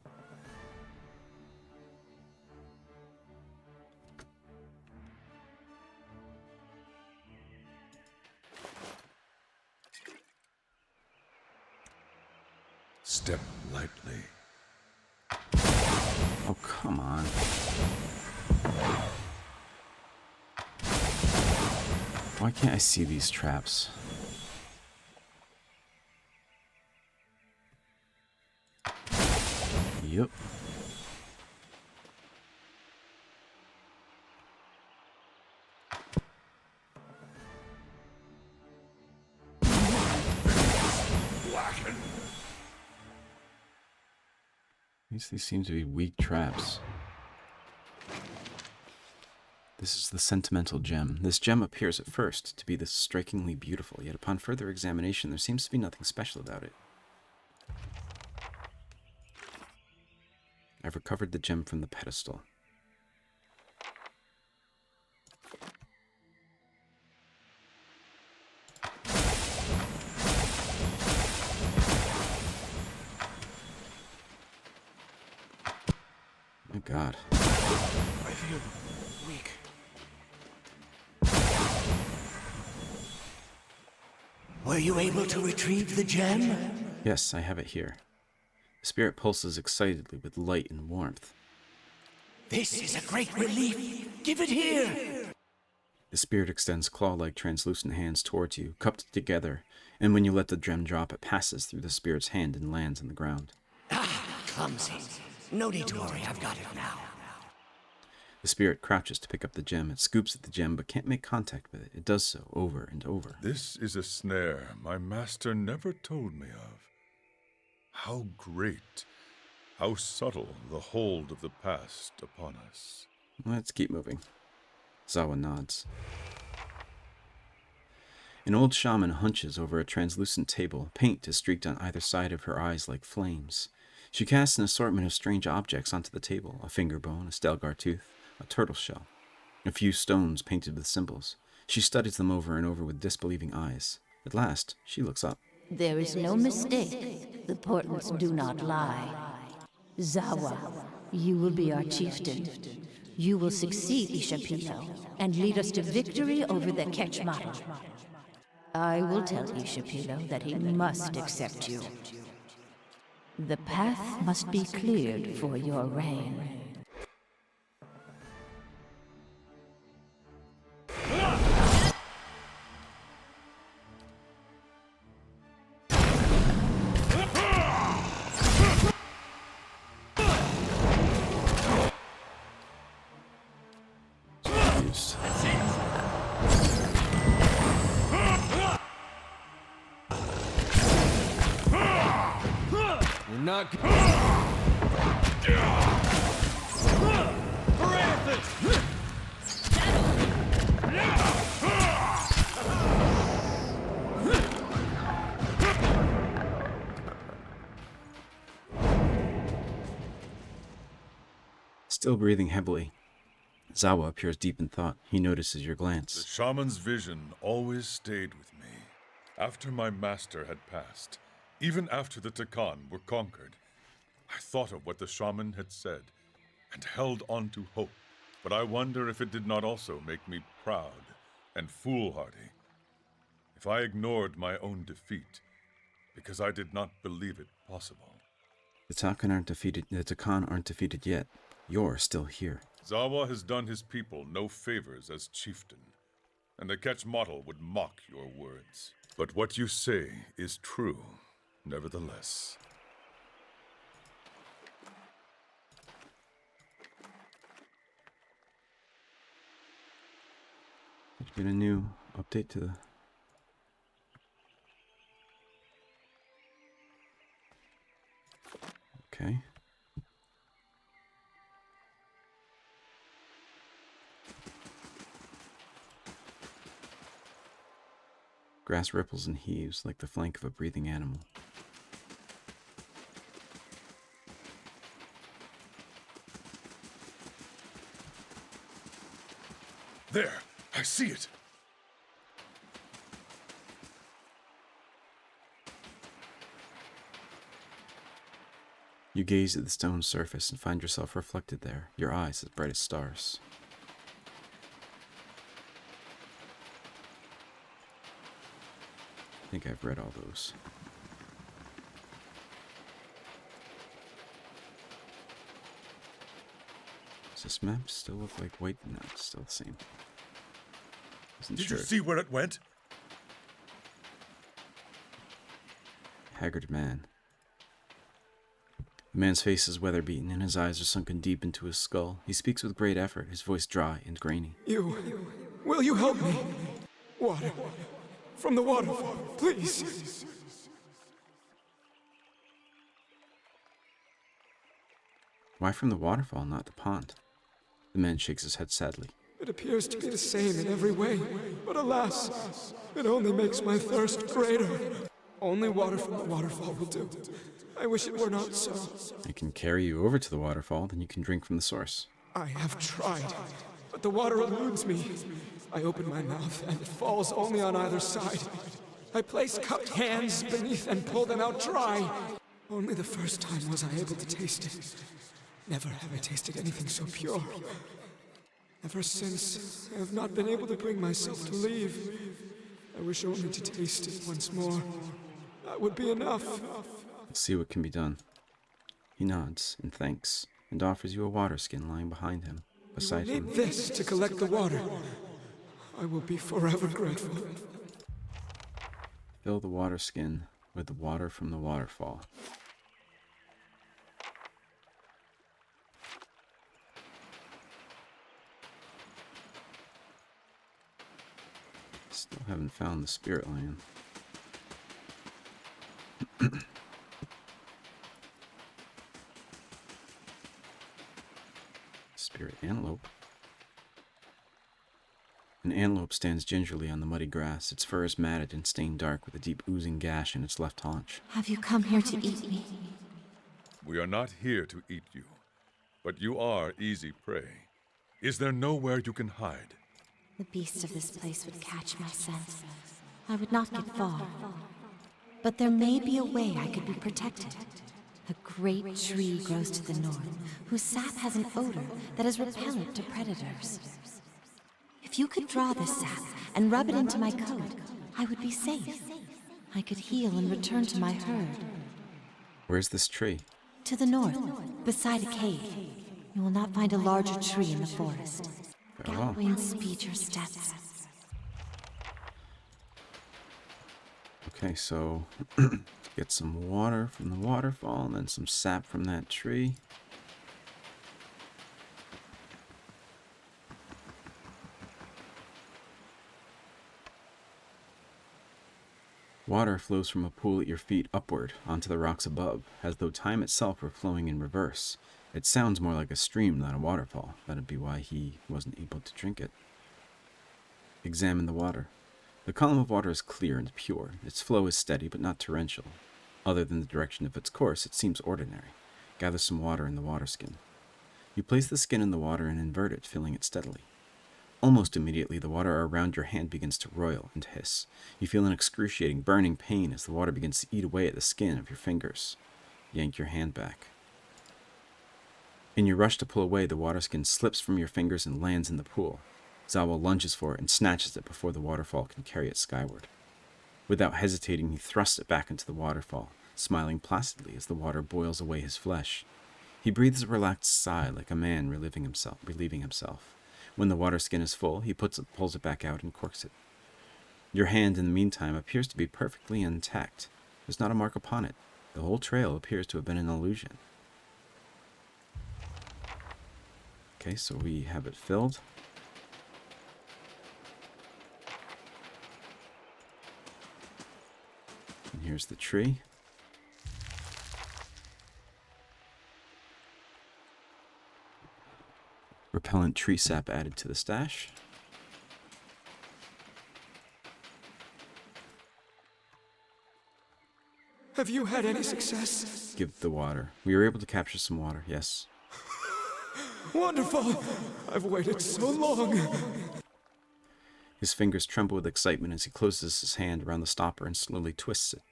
C: Step lightly.
A: Oh, come on. Why can't I see these traps? Yep. These seem to be weak traps. This is the sentimental gem. This gem appears at first to be this strikingly beautiful, yet upon further examination there seems to be nothing special about it. I've recovered the gem from the pedestal. My God.
H: I feel weak.
G: Were you able to retrieve the gem?
A: Yes, I have it here. The spirit pulses excitedly with light and warmth.
G: This is a great relief. Give it here.
A: The spirit extends claw-like translucent hands towards you, cupped together, and when you let the gem drop, it passes through the spirit's hand and lands on the ground.
G: Ah, clumsy. No need to worry, I've got it now.
A: The spirit crouches to pick up the gem. It scoops at the gem, but can't make contact with it. It does so over and over.
C: This is a snare my master never told me of. How great, how subtle the hold of the past upon us.
A: Let's keep moving. Zahua nods. An old shaman hunches over a translucent table. Paint is streaked on either side of her eyes like flames. She casts an assortment of strange objects onto the table, a finger bone, a stelgar tooth, a turtle shell, a few stones painted with symbols. She studies them over and over with disbelieving eyes. At last, she looks up.
I: There is no mistake. The portents do not lie. Zahua, you will be our chieftain. You will succeed Ishapilo and lead us to victory over the Kechmata. I will tell Ishapilo that he must accept you. The path must be cleared for your reign.
E: You're not.
A: Still breathing heavily, Zahua appears deep in thought. He notices your
C: The
A: glance.
C: shaman's vision always stayed with me. After my master had passed, even after the Takan were conquered, I thought of what the shaman had said and held on to hope. But I wonder if it did not also make me proud and foolhardy. If I ignored my own defeat because I did not believe it possible.
A: The Takan aren't defeated. The Takan aren't defeated yet. You're still here.
C: Zahua has done his people no favors as chieftain, and the Kechmata would mock your words. But what you say is true, nevertheless.
A: There's been a new update to the... Okay. Grass ripples and heaves like the flank of a breathing animal.
C: There! I see it!
A: You gaze at the stone surface and find yourself reflected there, your eyes as bright as stars. I think I've read all those. Does this map still look like white? No, it's still the same. Isn't
C: Did
A: sure.
C: you see where it went?
A: Haggard man. The man's face is weather-beaten and his eyes are sunken deep into his skull. He speaks with great effort, his voice dry and grainy.
J: Will you help me? Water. From the waterfall, please.
A: Why from the waterfall, not the pond? The man shakes his head sadly.
J: It appears to be the same in every way, but alas, it only makes my thirst greater. Only water from the waterfall will do. I wish it were not so.
A: I can carry you over to the waterfall, then you can drink from the source.
J: I have tried, but the water eludes me. I open my mouth, and it falls only on either side. I place cupped hands beneath and pull them out dry. Only the first time was I able to taste it. Never have I tasted anything so pure. Ever since, I have not been able to bring myself to leave. I wish only to taste it once more. That would be enough.
A: Let's see what can be done. He nods in thanks and offers you a water skin lying behind him, beside him.
J: Need this to collect the water. I will be forever grateful.
A: Fill the water skin with the water from the waterfall. Still haven't found the spirit lion. Spirit antelope. An antelope stands gingerly on the muddy grass. Its fur is matted and stained dark with a deep oozing gash in its left haunch.
I: Have you come here to eat me?
C: We are not here to eat you, but you are easy prey. Is there nowhere you can hide?
I: The beasts of this place would catch my scent. I would not get far. But there may be a way I could be protected. A great tree grows to the north, whose sap has an odor that is repellent to predators. If you could draw this sap and rub it into my coat, I would be safe. I could heal and return to my herd.
A: Where's this tree?
I: To the north, beside a cave. You will not find a larger tree in the forest.
A: Farewell.
I: Galwain speed your steps.
A: Okay, so get some water from the waterfall and then some sap from that tree. Water flows from a pool at your feet upward onto the rocks above, as though time itself were flowing in reverse. It sounds more like a stream than a waterfall. That'd be why he wasn't able to drink it. Examine the water. The column of water is clear and pure. Its flow is steady but not torrential. Other than the direction of its course, it seems ordinary. Gather some water in the water skin. You place the skin in the water and invert it, filling it steadily. Almost immediately, the water around your hand begins to roil and hiss. You feel an excruciating, burning pain as the water begins to eat away at the skin of your fingers. Yank your hand back. In your rush to pull away, the water skin slips from your fingers and lands in the pool. Zahua lunges for it and snatches it before the waterfall can carry it skyward. Without hesitating, he thrusts it back into the waterfall, smiling placidly as the water boils away his flesh. He breathes a relaxed sigh like a man relieving himself. When the water skin is full, he pulls it back out and corks it. Your hand, in the meantime, appears to be perfectly intact. There's not a mark upon it. The whole trail appears to have been an illusion. Okay, so we have it filled. And here's the tree. Repellent tree sap added to the stash.
J: Have you had any success?
A: Give the water. We were able to capture some water, yes.
J: Wonderful! I've waited so long.
A: His fingers tremble with excitement as he closes his hand around the stopper and slowly twists it.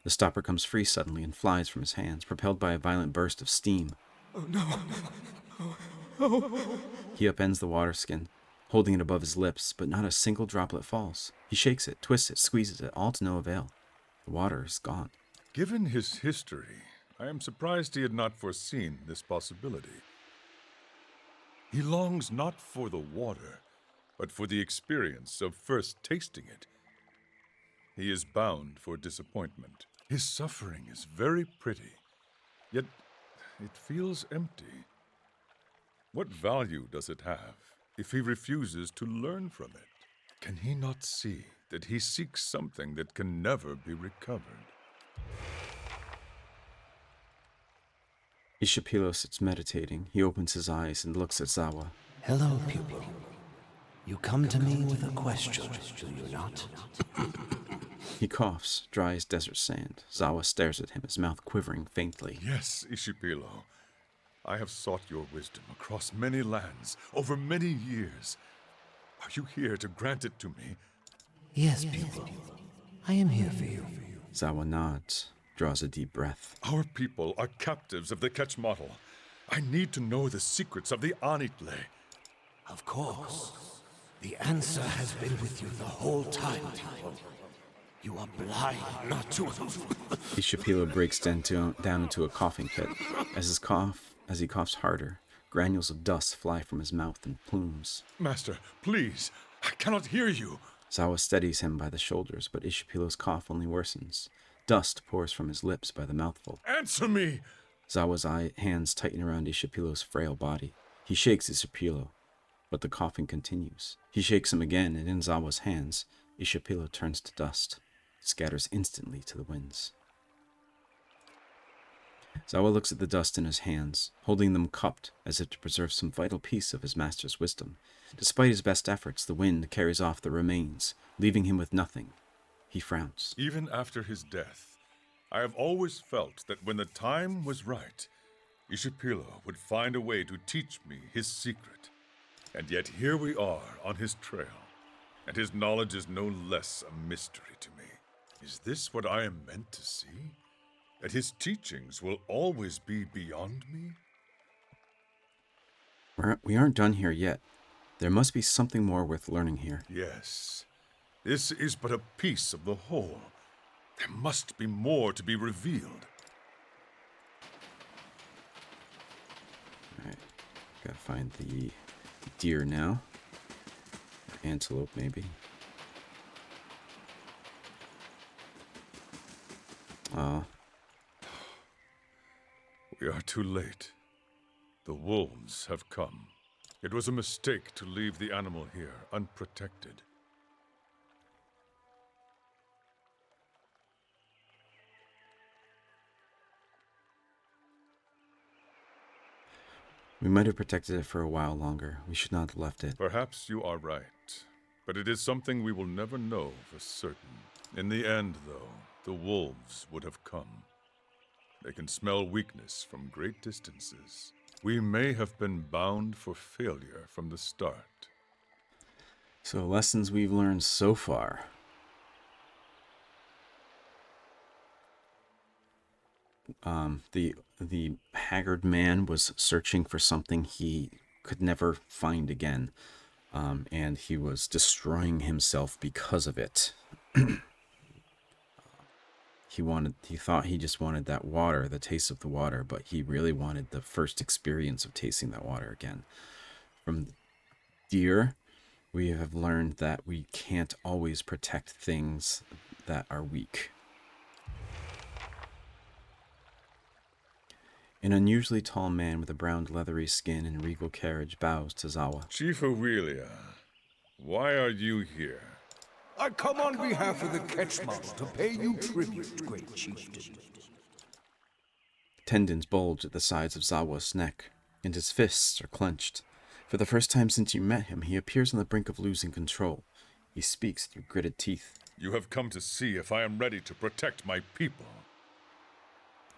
A: The stopper comes free suddenly and flies from his hands, propelled by a violent burst of steam.
J: Oh no.
A: He upends the water skin, holding it above his lips, but not a single droplet falls. He shakes it, twists it, squeezes it, all to no avail. The water is gone.
C: Given his history, I am surprised he had not foreseen this possibility. He longs not for the water, but for the experience of first tasting it. He is bound for disappointment. His suffering is very pretty, yet it feels empty. What value does it have if he refuses to learn from it? Can he not see that he seeks something that can never be recovered?
A: Ishapilo sits meditating. He opens his eyes and looks at Zahua.
G: Hello, pupil. You come to me with a question, do you not?
A: He coughs, dry as desert sand. Zahua stares at him, his mouth quivering faintly.
C: Yes, Ishapilo. I have sought your wisdom across many lands, over many years. Are you here to grant it to me?
G: Yes, pupil. I am here for you.
A: Zahua nods, draws a deep breath.
C: Our people are captives of the Ketchmotl. I need to know the secrets of the Anitle.
G: Of course. The answer has been with you the whole time, pupil. You are blind not to...
A: Ishapilo breaks down into a coughing fit. As he coughs harder, granules of dust fly from his mouth in plumes.
C: Master, please, I cannot hear you.
A: Zahua steadies him by the shoulders, but Ishapilo's cough only worsens. Dust pours from his lips by the mouthful.
C: Answer me!
A: Zahua's hands tighten around Ishapilo's frail body. He shakes Ishapilo, but the coughing continues. He shakes him again, and in Zahua's hands, Ishapilo turns to dust. It scatters instantly to the winds. Zahua looks at the dust in his hands, holding them cupped as if to preserve some vital piece of his master's wisdom. Despite his best efforts, the wind carries off the remains, leaving him with nothing. He frowns.
C: Even after his death, I have always felt that when the time was right, Ishapilo would find a way to teach me his secret. And yet here we are on his trail, and his knowledge is no less a mystery to me. Is this what I am meant to see? That his teachings will always be beyond me?
A: We aren't done here yet. There must be something more worth learning here.
C: Yes. This is but a piece of the whole. There must be more to be revealed.
A: Alright. Gotta find the deer now. Antelope, maybe.
C: We are too late. The wolves have come. It was a mistake to leave the animal here, unprotected.
A: We might have protected it for a while longer. We should not have left it.
C: Perhaps you are right, but it is something we will never know for certain. In the end, though, the wolves would have come. They can smell weakness from great distances. We may have been bound for failure from the start.
A: So, lessons we've learned so far. The haggard man was searching for something he could never find again, and he was destroying himself because of it. He thought he just wanted that water, the taste of the water, but he really wanted the first experience of tasting that water again. From deer, we have learned that we can't always protect things that are weak. An unusually tall man with a brown leathery skin and regal carriage bows to Zahua.
C: Chief Aurelia, why are you here?
H: I come on behalf of the Ketchmodel to pay you tribute, great chieftain.
A: Tendons bulge at the sides of Zahua's neck, and his fists are clenched. For the first time since you met him, he appears on the brink of losing control. He speaks through gritted teeth.
C: You have come to see if I am ready to protect my people.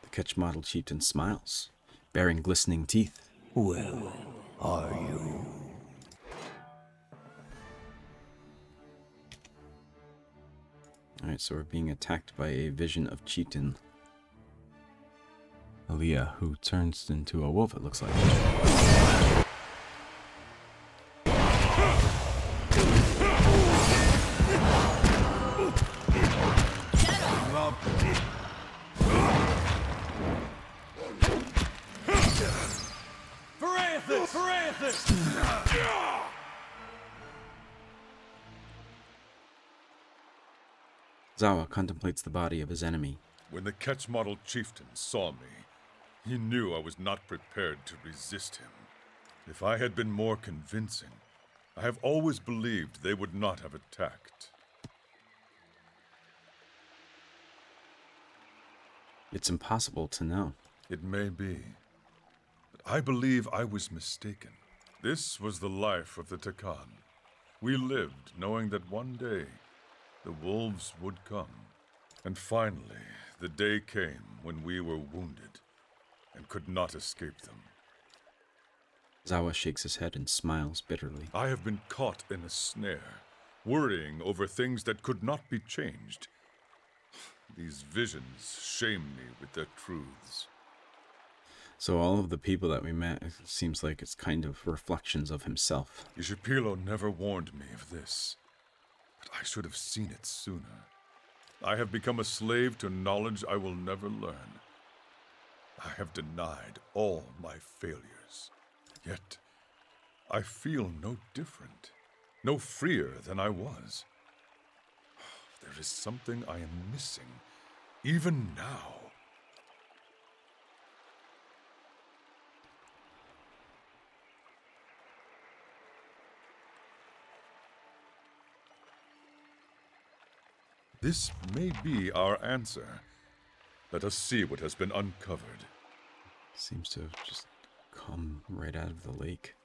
A: The Ketchmodel chieftain smiles, baring glistening teeth.
G: Well, are you?
A: Alright, so we're being attacked by a vision of chieftain Aliyah, who turns into a wolf, it looks like. Zahua contemplates the body of his enemy.
C: When the Ketchmodel chieftain saw me, he knew I was not prepared to resist him. If I had been more convincing, I have always believed they would not have attacked.
A: It's impossible to know.
C: It may be, but I believe I was mistaken. This was the life of the Takan. We lived knowing that one day the wolves would come. And finally, the day came when we were wounded and could not escape them.
A: Zahua shakes his head and smiles bitterly.
C: I have been caught in a snare, worrying over things that could not be changed. These visions shame me with their truths.
A: So all of the people that we met, it seems like it's kind of reflections of himself.
C: Ishapilo never warned me of this, but I should have seen it sooner. I have become a slave to knowledge I will never learn. I have denied all my failures. Yet, I feel no different, no freer than I was. There is something I am missing, even now. This may be our answer. Let us see what has been uncovered.
A: Seems to have just come right out of the lake.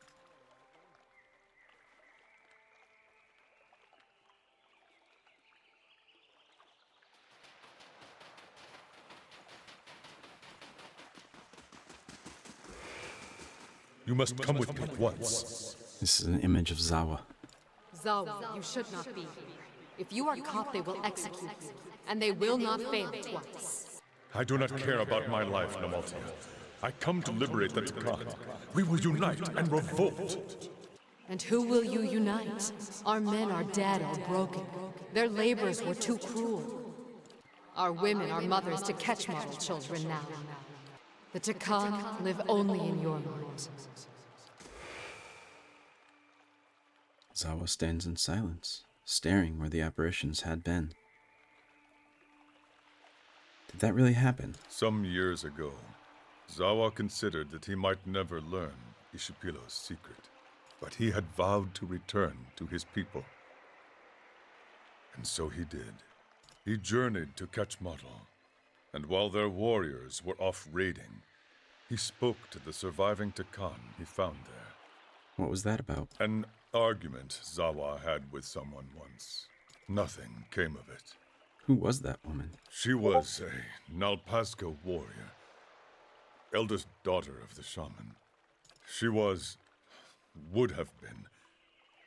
C: You must come with me at once.
A: This is an image of Zahua.
D: Zahua, you should not be here. If you are caught, they will execute you, and they will not fail twice.
C: I do not care about my life, Namaltia. I come to liberate the Takan. We will unite and revolt.
D: And who will you unite? Our men are dead or broken. Their labors were too cruel. Our women are mothers to catch model children now. The Takan live only in your mind.
A: Zahua stands in silence, staring where the apparitions had been. Did that really happen?
C: Some years ago, Zahua considered that he might never learn Ishipilo's secret, but he had vowed to return to his people. And so he did. He journeyed to Ketchmodel, and while their warriors were off raiding, he spoke to the surviving Takan he found there.
A: What was that about?
C: An argument Zahua had with someone once. Nothing came of it.
A: Who was that woman?
C: She was a Nalpazca warrior, eldest daughter of the shaman. She would have been,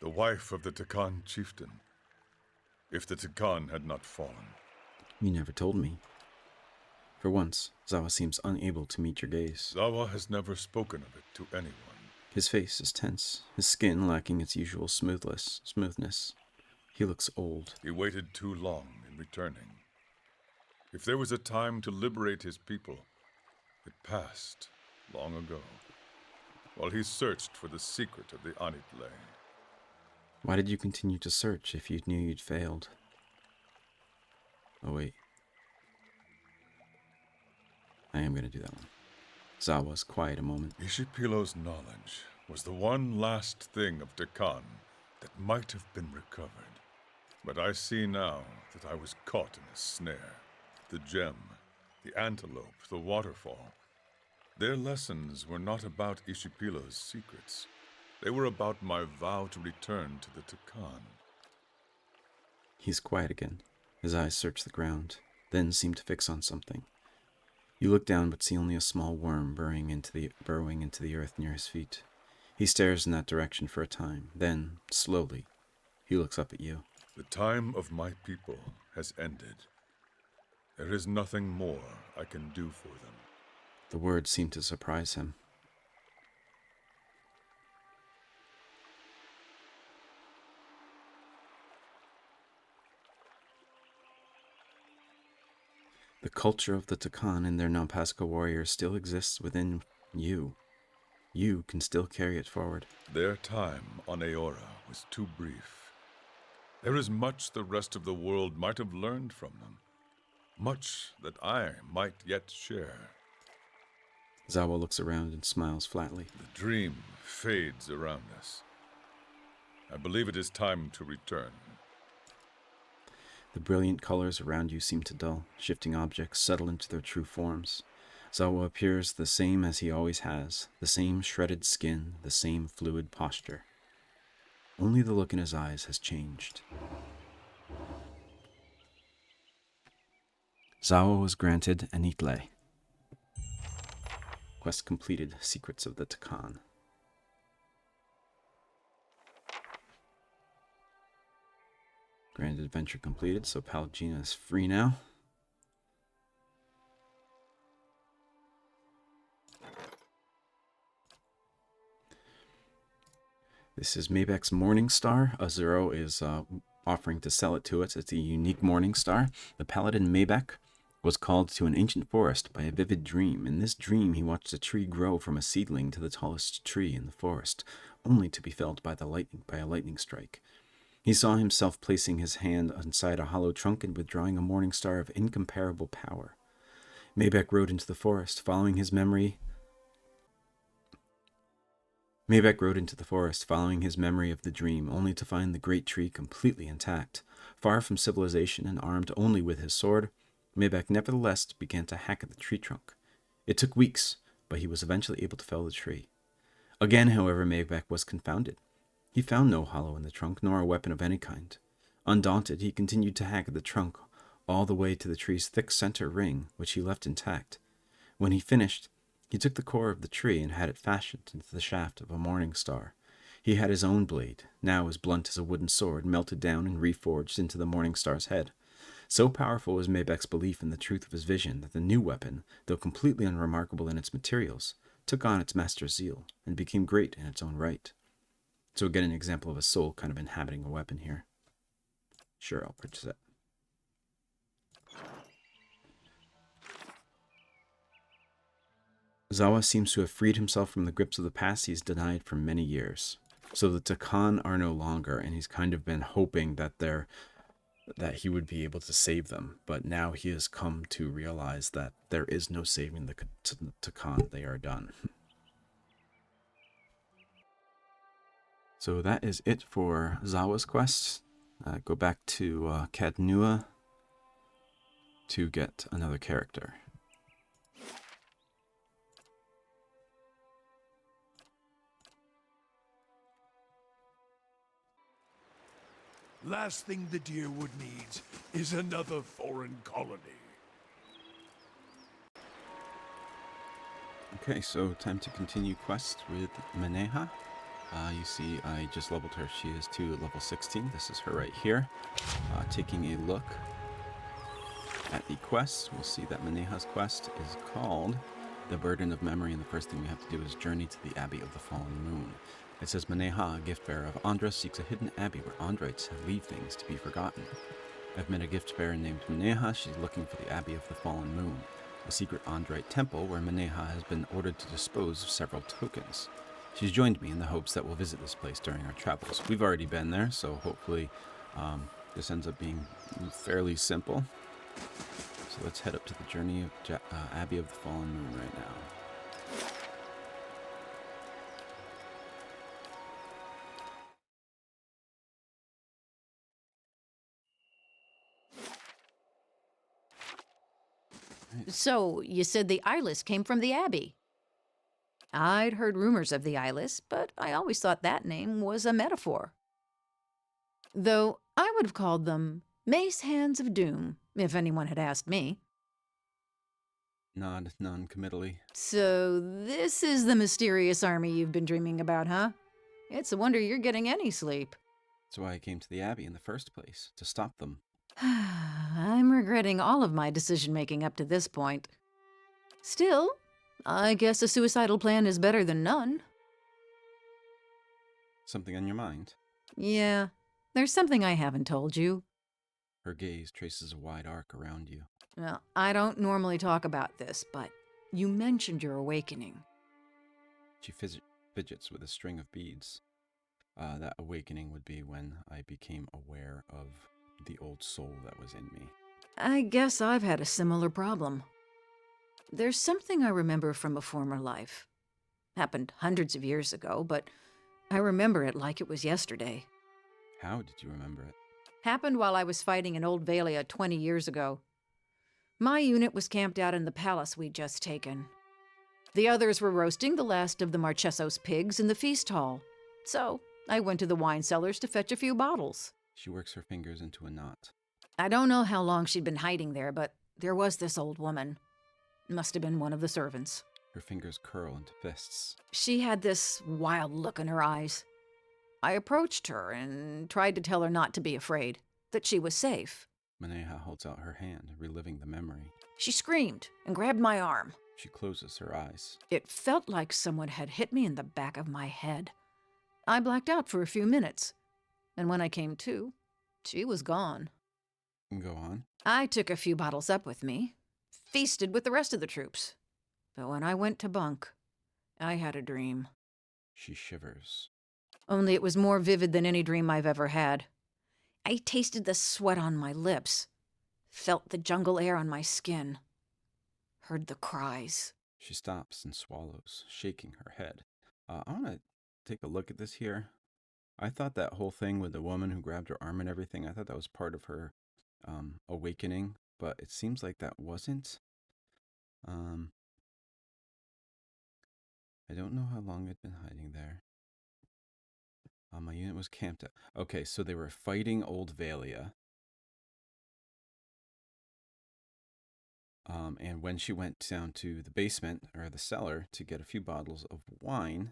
C: the wife of the Takan chieftain, if the Takan had not fallen.
A: You never told me. For once, Zahua seems unable to meet your gaze.
C: Zahua has never spoken of it to anyone.
A: His face is tense, his skin lacking its usual smoothness. He looks old.
C: He waited too long in returning. If there was a time to liberate his people, it passed long ago, while he searched for the secret of the Anitle.
A: Why did you continue to search if you knew you'd failed? Oh wait. I am going to do that one. Zahua's quiet a moment.
C: Ishipilo's knowledge was the one last thing of Takan that might have been recovered. But I see now that I was caught in a snare. The gem, the antelope, the waterfall. Their lessons were not about Ishipilo's secrets. They were about my vow to return to the Takan.
A: He's quiet again. His eyes search the ground, then seem to fix on something. You look down but see only a small worm burrowing into the earth near his feet. He stares in that direction for a time, then, slowly, he looks up at you.
C: The time of my people has ended. There is nothing more I can do for them.
A: The words seem to surprise him. The culture of the Takan and their Nalpazca warriors still exists within you. You can still carry it forward.
C: Their time on Aora was too brief. There is much the rest of the world might have learned from them. Much that I might yet share.
A: Zahua looks around and smiles flatly.
C: The dream fades around us. I believe it is time to return.
A: The brilliant colors around you seem to dull. Shifting objects settle into their true forms. Zahua appears the same as he always has. The same shredded skin, the same fluid posture. Only the look in his eyes has changed. Zahua was granted Anitle. Quest completed. Secrets of the Takan. Grand adventure completed, so Pallegina is free now. This is Maybach's Morning Star. Azuro is offering to sell it to us. It's a unique Morning Star. The Paladin Maybach was called to an ancient forest by a vivid dream. In this dream, he watched a tree grow from a seedling to the tallest tree in the forest, only to be felled by a lightning strike. He saw himself placing his hand inside a hollow trunk and withdrawing a morning star of incomparable power. Maybach rode into the forest, following his memory of the dream, only to find the great tree completely intact. Far from civilization and armed only with his sword, Maybach nevertheless began to hack at the tree trunk. It took weeks, but he was eventually able to fell the tree. Again, however, Maybach was confounded. He found no hollow in the trunk, nor a weapon of any kind. Undaunted, he continued to hack at the trunk all the way to the tree's thick center ring, which he left intact. When he finished, He took the core of the tree and had it fashioned into the shaft of a morning star. He had his own blade, now as blunt as a wooden sword, melted down and reforged into the morning star's head. So powerful was Mabek's belief in the truth of his vision that the new weapon, though completely unremarkable in its materials, took on its master's zeal and became great in its own right. So we get an example of a soul kind of inhabiting a weapon here. Sure, I'll purchase it. Zahua seems to have freed himself from the grips of the past he's denied for many years. So the Takan are no longer, and he's kind of been hoping that he would be able to save them. But now he has come to realize that there is no saving the Takan. They are done. So that is it for Zahua's quest. Go back to Cadnua to get another character.
H: Last thing the Deerwood needs is another foreign colony.
A: Okay, so time to continue quest with Maneha. You see I just leveled her. She is to level 16. This is her right here. Taking a look at the quest, we'll see that Maneha's quest is called The Burden of Memory, and the first thing we have to do is journey to the Abbey of the Fallen Moon. It says Maneha, a gift-bearer of Andra, seeks a hidden abbey where Andrites leave things to be forgotten. I've met a gift-bearer named Maneha. She's looking for the Abbey of the Fallen Moon, a secret Andrite temple where Maneha has been ordered to dispose of several tokens. She's joined me in the hopes that we'll visit this place during our travels. We've already been there, so hopefully this ends up being fairly simple. So let's head up to the journey of Abbey of the Fallen Moon right now.
I: So, you said the eyeless came from the Abbey. I'd heard rumors of the eyeless, but I always thought that name was a metaphor. Though I would have called them Mace Hands of Doom, if anyone had asked me.
A: Nod non-committally.
I: So this is the mysterious army you've been dreaming about, huh? It's a wonder you're getting any sleep.
A: That's why I came to the Abbey in the first place, to stop them.
I: I'm regretting all of my decision-making up to this point. Still, I guess a suicidal plan is better than none.
A: Something on your mind?
I: Yeah, there's something I haven't told you.
A: Her gaze traces a wide arc around you.
I: Well, I don't normally talk about this, but you mentioned your awakening.
A: She fidgets with a string of beads. That awakening would be when I became aware of the old soul that was in me.
I: I guess I've had a similar problem. There's something I remember from a former life. Happened hundreds of years ago, but I remember it like it was yesterday.
A: How did you remember it?
I: Happened while I was fighting in Old Valia 20 years ago. My unit was camped out in the palace we'd just taken. The others were roasting the last of the Marchesos pigs in the feast hall. So I went to the wine cellars to fetch a few bottles.
A: She works her fingers into a knot.
I: I don't know how long she'd been hiding there, but there was this old woman. Must have been one of the servants.
A: Her fingers curl into fists.
I: She had this wild look in her eyes. I approached her and tried to tell her not to be afraid, that she was safe.
A: Maneha holds out her hand, reliving the memory.
I: She screamed and grabbed my arm.
A: She closes her eyes.
I: It felt like someone had hit me in the back of my head. I blacked out for a few minutes, and when I came to, she was gone.
A: Go on.
I: I took a few bottles up with me, feasted with the rest of the troops. But when I went to bunk, I had a dream.
A: She shivers.
I: Only it was more vivid than any dream I've ever had. I tasted the sweat on my lips, felt the jungle air on my skin, heard the cries.
A: She stops and swallows, shaking her head. I want to take a look at this here. I thought that whole thing with the woman who grabbed her arm and everything, I thought that was part of her awakening, but it seems like that wasn't. I don't know how long I'd been hiding there. My unit was camped out. Okay, so they were fighting Old Valia. And when she went down to the basement or the cellar to get a few bottles of wine,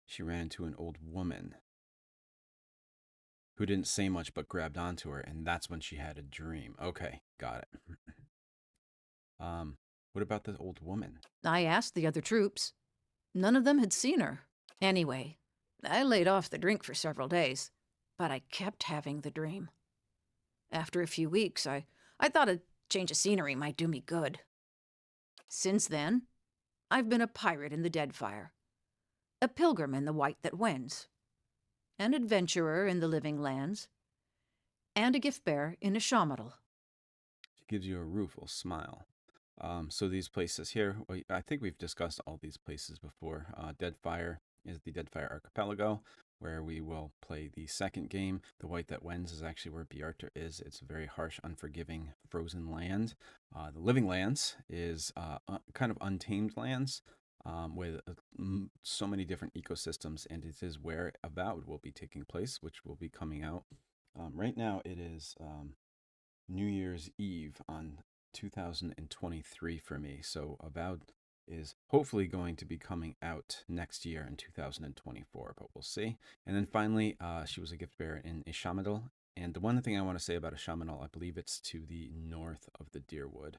A: she ran into an old woman who didn't say much but grabbed onto her, and that's when she had a dream. Okay, got it. What about the old woman?
K: I asked the other troops. None of them had seen her. Anyway, I laid off the drink for several days, but I kept having the dream. After a few weeks, I thought a change of scenery might do me good. Since then, I've been a pirate in the Deadfire, a pilgrim in the White that Wends, an adventurer in the Living Lands, and a gift-bearer in Ashamadal.
A: She gives you a rueful smile. So these places here, I think we've discussed all these places before. Deadfire is the Deadfire Archipelago, where we will play the second game. The White that Wends is actually where Bjarta is. It's a very harsh, unforgiving, frozen land. The Living Lands is kind of untamed lands with so many different ecosystems, and it is where Avowed will be taking place, which will be coming out. Right now it is New Year's Eve on 2023 for me, so Avowed is hopefully going to be coming out next year in 2024, but we'll see. And then finally, she was a gift bearer in Ashamadal, and the one thing I want to say about Ashamadal, I believe it's to the north of the Deerwood,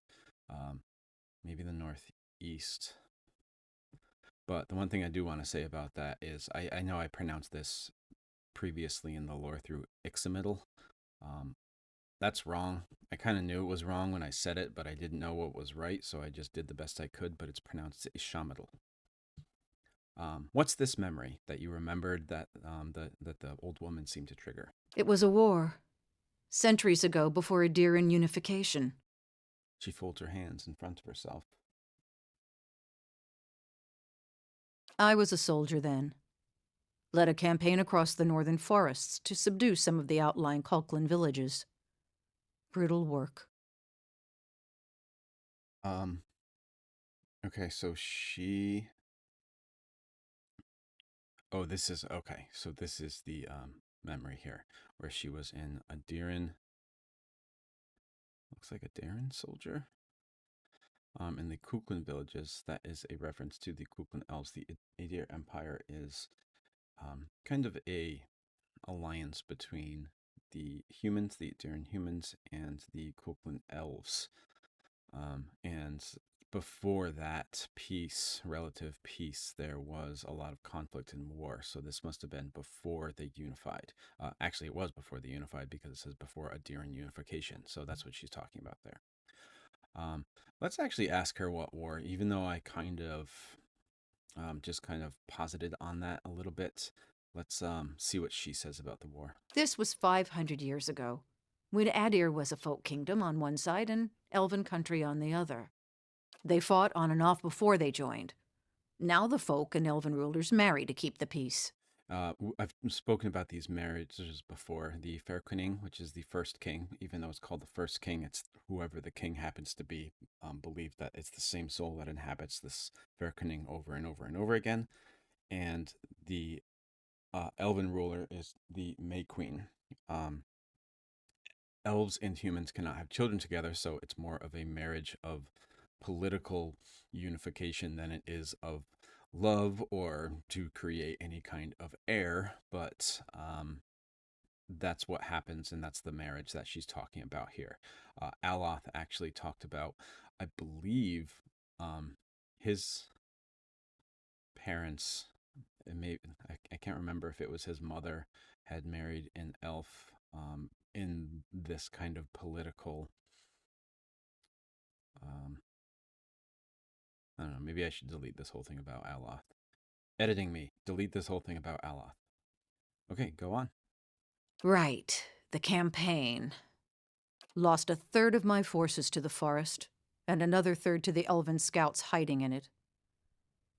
A: maybe the northeast. But the one thing I do want to say about that is I know I pronounced this previously in the Lorethrough Ixamiddle. That's wrong. I kind of knew it was wrong when I said it, but I didn't know what was right, so I just did the best I could, but it's pronounced Ashamadal. What's this memory that you remembered that the old woman seemed to trigger?
K: It was a war, centuries ago before Adderan unification.
A: She folds her hands in front of herself.
K: I was a soldier then. Led a campaign across the northern forests to subdue some of the outlying Kulklan villages. Brutal work.
A: Okay, so she... Oh, this is... Okay, so this is the memory here, where she was in Adderan... Looks like a Darren soldier. In the Kulklan villages, that is a reference to the Kulklan elves. The Adir Empire is kind of a alliance between the humans, the Adderan humans, and the Kulklan elves. And before that peace, relative peace, there was a lot of conflict and war. So this must have been before they unified. Actually, it was before they unified because it says before Adderan unification. So that's what she's talking about there. Let's actually ask her what war, even though I kind of just kind of posited on that a little bit. Let's see what she says about the war.
K: This was 500 years ago, when Addir was a folk kingdom on one side and elven country on the other. They fought on and off before they joined. Now the folk and elven rulers marry to keep the peace.
A: I've spoken about these marriages before. The Fairkunning, which is the first king, even though it's called the first king, it's whoever the king happens to be, believe that it's the same soul that inhabits this Fairkunning over and over and over again. And the elven ruler is the May Queen. Elves and humans cannot have children together, so it's more of a marriage of political unification than it is of love or to create any kind of heir, but that's what happens, and that's the marriage that she's talking about here. Aloth actually talked about, I believe, his parents, I can't remember if it was his mother, had married an elf in this kind of political, I don't know, maybe I should delete this whole thing about Aloth. Editing me, delete this whole thing about Aloth. Okay, go on.
K: Right, the campaign. Lost a third of my forces to the forest, and another third to the elven scouts hiding in it.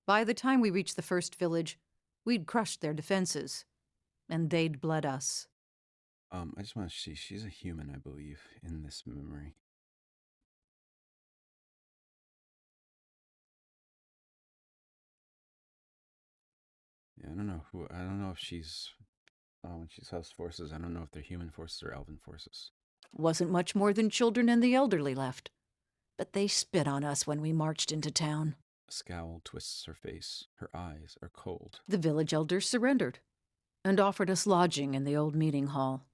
K: By the time we reached the first village, we'd crushed their defenses, and they'd bled us.
A: I just want to see, she's a human, I believe, in this memory. Yeah, I don't know if she's, when she says forces, I don't know if they're human forces or elven forces.
K: Wasn't much more than children and the elderly left. but they spit on us when we marched into town.
A: A scowl twists her face. Her eyes are cold.
K: The village elders surrendered and offered us lodging in the old meeting hall.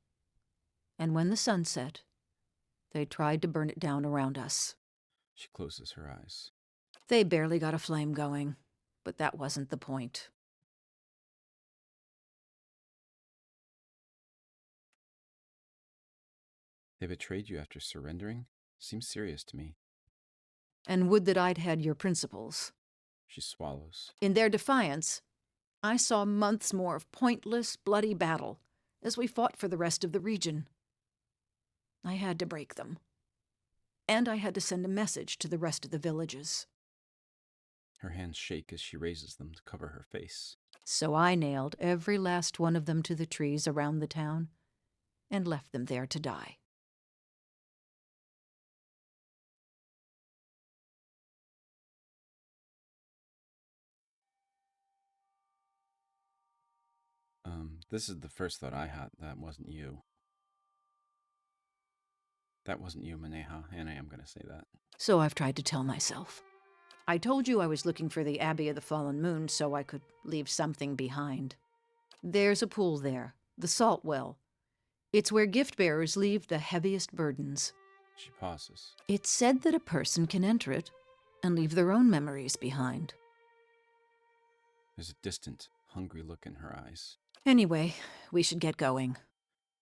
K: And when the sun set, they tried to burn it down around us.
A: She closes her eyes.
K: They barely got a flame going, but that wasn't the point.
A: They betrayed you after surrendering? Seems serious to me.
K: And would that I'd had your principles.
A: She swallows.
K: In their defiance, I saw months more of pointless, bloody battle as we fought for the rest of the region. I had to break them. And I had to send a message to the rest of the villages.
A: Her hands shake as she raises them to cover her face.
K: So I nailed every last one of them to the trees around the town and left them there to die.
A: This is the first thought I had. That wasn't you. That wasn't you, Maneha, and I am going to say that.
K: So I've tried to tell myself. I told you I was looking for the Abbey of the Fallen Moon so I could leave something behind. There's a pool there, the Salt Well. It's where gift-bearers leave the heaviest burdens.
A: She pauses.
K: It's said that a person can enter it and leave their own memories behind.
A: There's a distant, hungry look in her eyes.
K: Anyway, we should get going.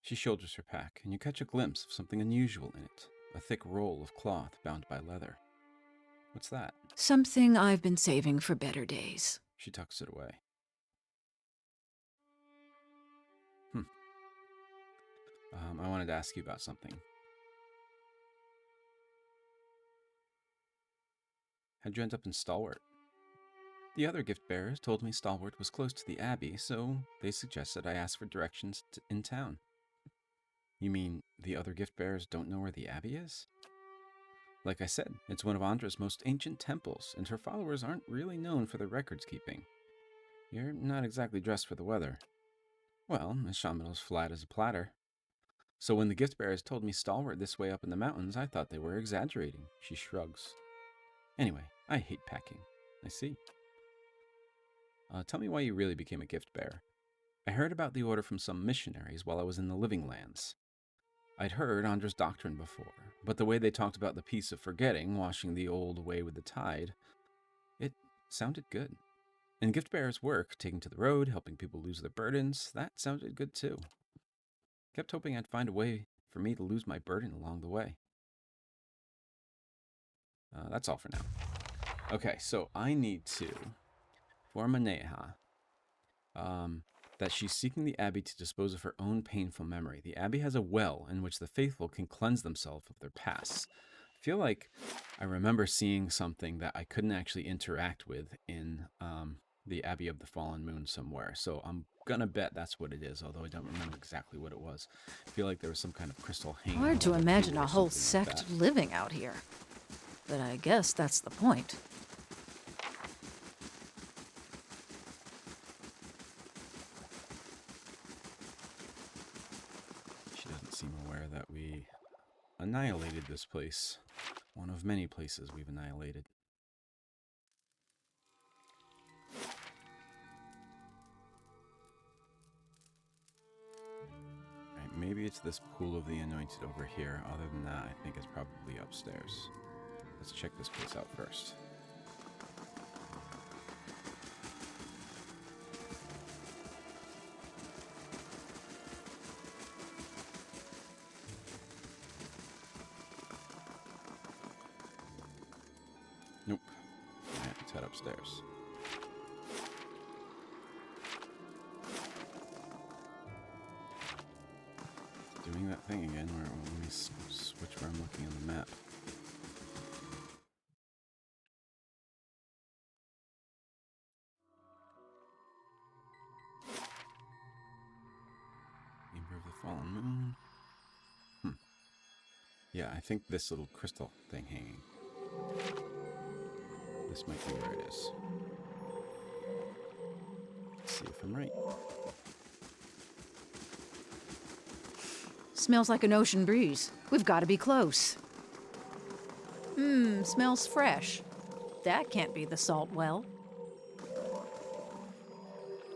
A: She shoulders her pack, and you catch a glimpse of something unusual in it. A thick roll of cloth bound by leather. What's that?
K: Something I've been saving for better days.
A: She tucks it away. I wanted to ask you about something. How'd you end up in Stalwart? The other gift bearers told me Stalwart was close to the Abbey, so they suggested I ask for directions in town. You mean the other gift bearers don't know where the Abbey is? Like I said, it's one of Andra's most ancient temples, and her followers aren't really known for their records keeping. You're not exactly dressed for the weather. Well, Miss Shamanal's flat as a platter. So when the gift bearers told me Stalwart this way up in the mountains, I thought they were exaggerating. She shrugs. Anyway, I hate packing. I see. Tell me why you really became a gift bearer. I heard about the order from some missionaries while I was in the Living Lands. I'd heard Andra's doctrine before, but the way they talked about the peace of forgetting, washing the old away with the tide, it sounded good. And gift bearers' work, taking to the road, helping people lose their burdens, that sounded good too. Kept hoping I'd find a way for me to lose my burden along the way. That's all for now. Okay, so I need to, for Maneha, that she's seeking the Abbey to dispose of her own painful memory. The Abbey has a well in which the faithful can cleanse themselves of their pasts. I feel like I remember seeing something that I couldn't actually interact with in the Abbey of the Fallen Moon somewhere. So I'm gonna bet that's what it is, although I don't remember exactly what it was. I feel like there was some kind of crystal hanging.
K: Hard to imagine a whole sect living out here. But I guess that's the point.
A: She doesn't seem aware that we annihilated this place. One of many places we've annihilated. Right, maybe it's this pool of the anointed over here. Other than that, I think it's probably upstairs. Let's check this place out first. Nope. Alright, let's head upstairs. Doing that thing again. Let me switch where I'm looking on the map. Chamber of the Fallen Moon. Yeah, I think this little crystal thing hanging. This might be where it is. Let's see if I'm right.
K: Smells like an ocean breeze. We've got to be close. Smells fresh. That can't be the salt well.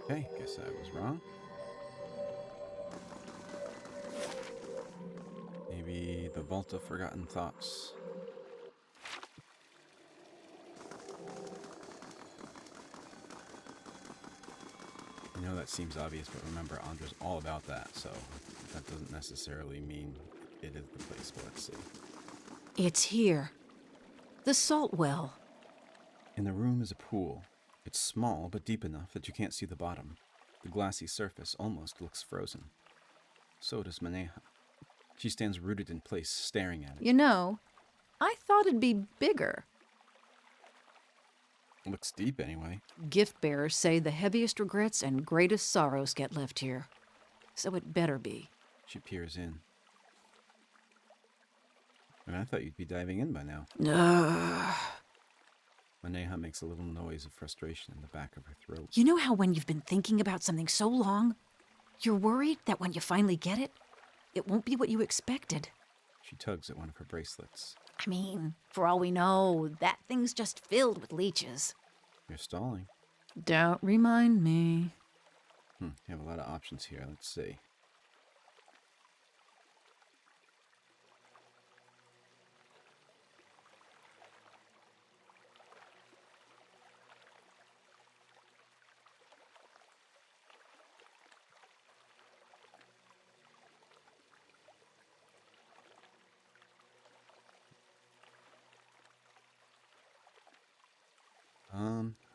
A: Okay, guess I was wrong. Maybe the Vault of Forgotten Thoughts. I know that seems obvious, but remember, Andra's all about that, so that doesn't necessarily mean it is the place. But let's see.
K: It's here. The salt well.
A: In the room is a pool. It's small, but deep enough that you can't see the bottom. The glassy surface almost looks frozen. So does Maneha. She stands rooted in place, staring at it.
K: You know, I thought it'd be bigger.
A: Looks deep, anyway.
K: Gift bearers say the heaviest regrets and greatest sorrows get left here. So it better be.
A: She peers in. And I thought you'd be diving in by now. Maneha makes a little noise of frustration in the back of her throat.
K: You know how when you've been thinking about something so long, you're worried that when you finally get it, it won't be what you expected?
A: She tugs at one of her bracelets.
K: I mean, for all we know, that thing's just filled with leeches.
A: You're stalling.
K: Don't remind me.
A: You have a lot of options here. Let's see.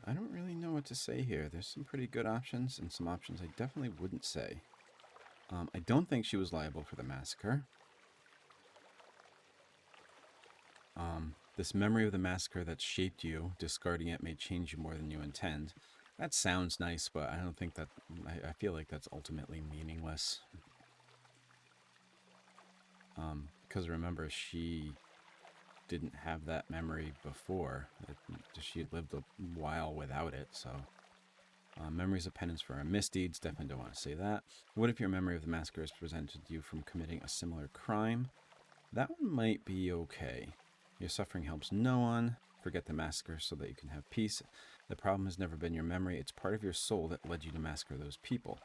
A: I don't really know what to say here. There's some pretty good options and some options I definitely wouldn't say. I don't think she was liable for the massacre. This memory of the massacre that shaped you, discarding it may change you more than you intend. That sounds nice, but I don't think that... I feel like that's ultimately meaningless. Because remember, she didn't have that memory before. She had lived a while without it, so... memories of penance for our misdeeds, definitely don't want to say that. What if your memory of the massacre has prevented you from committing a similar crime? That one might be okay. Your suffering helps no one. Forget the massacre so that you can have peace. The problem has never been your memory. It's part of your soul that led you to massacre those people.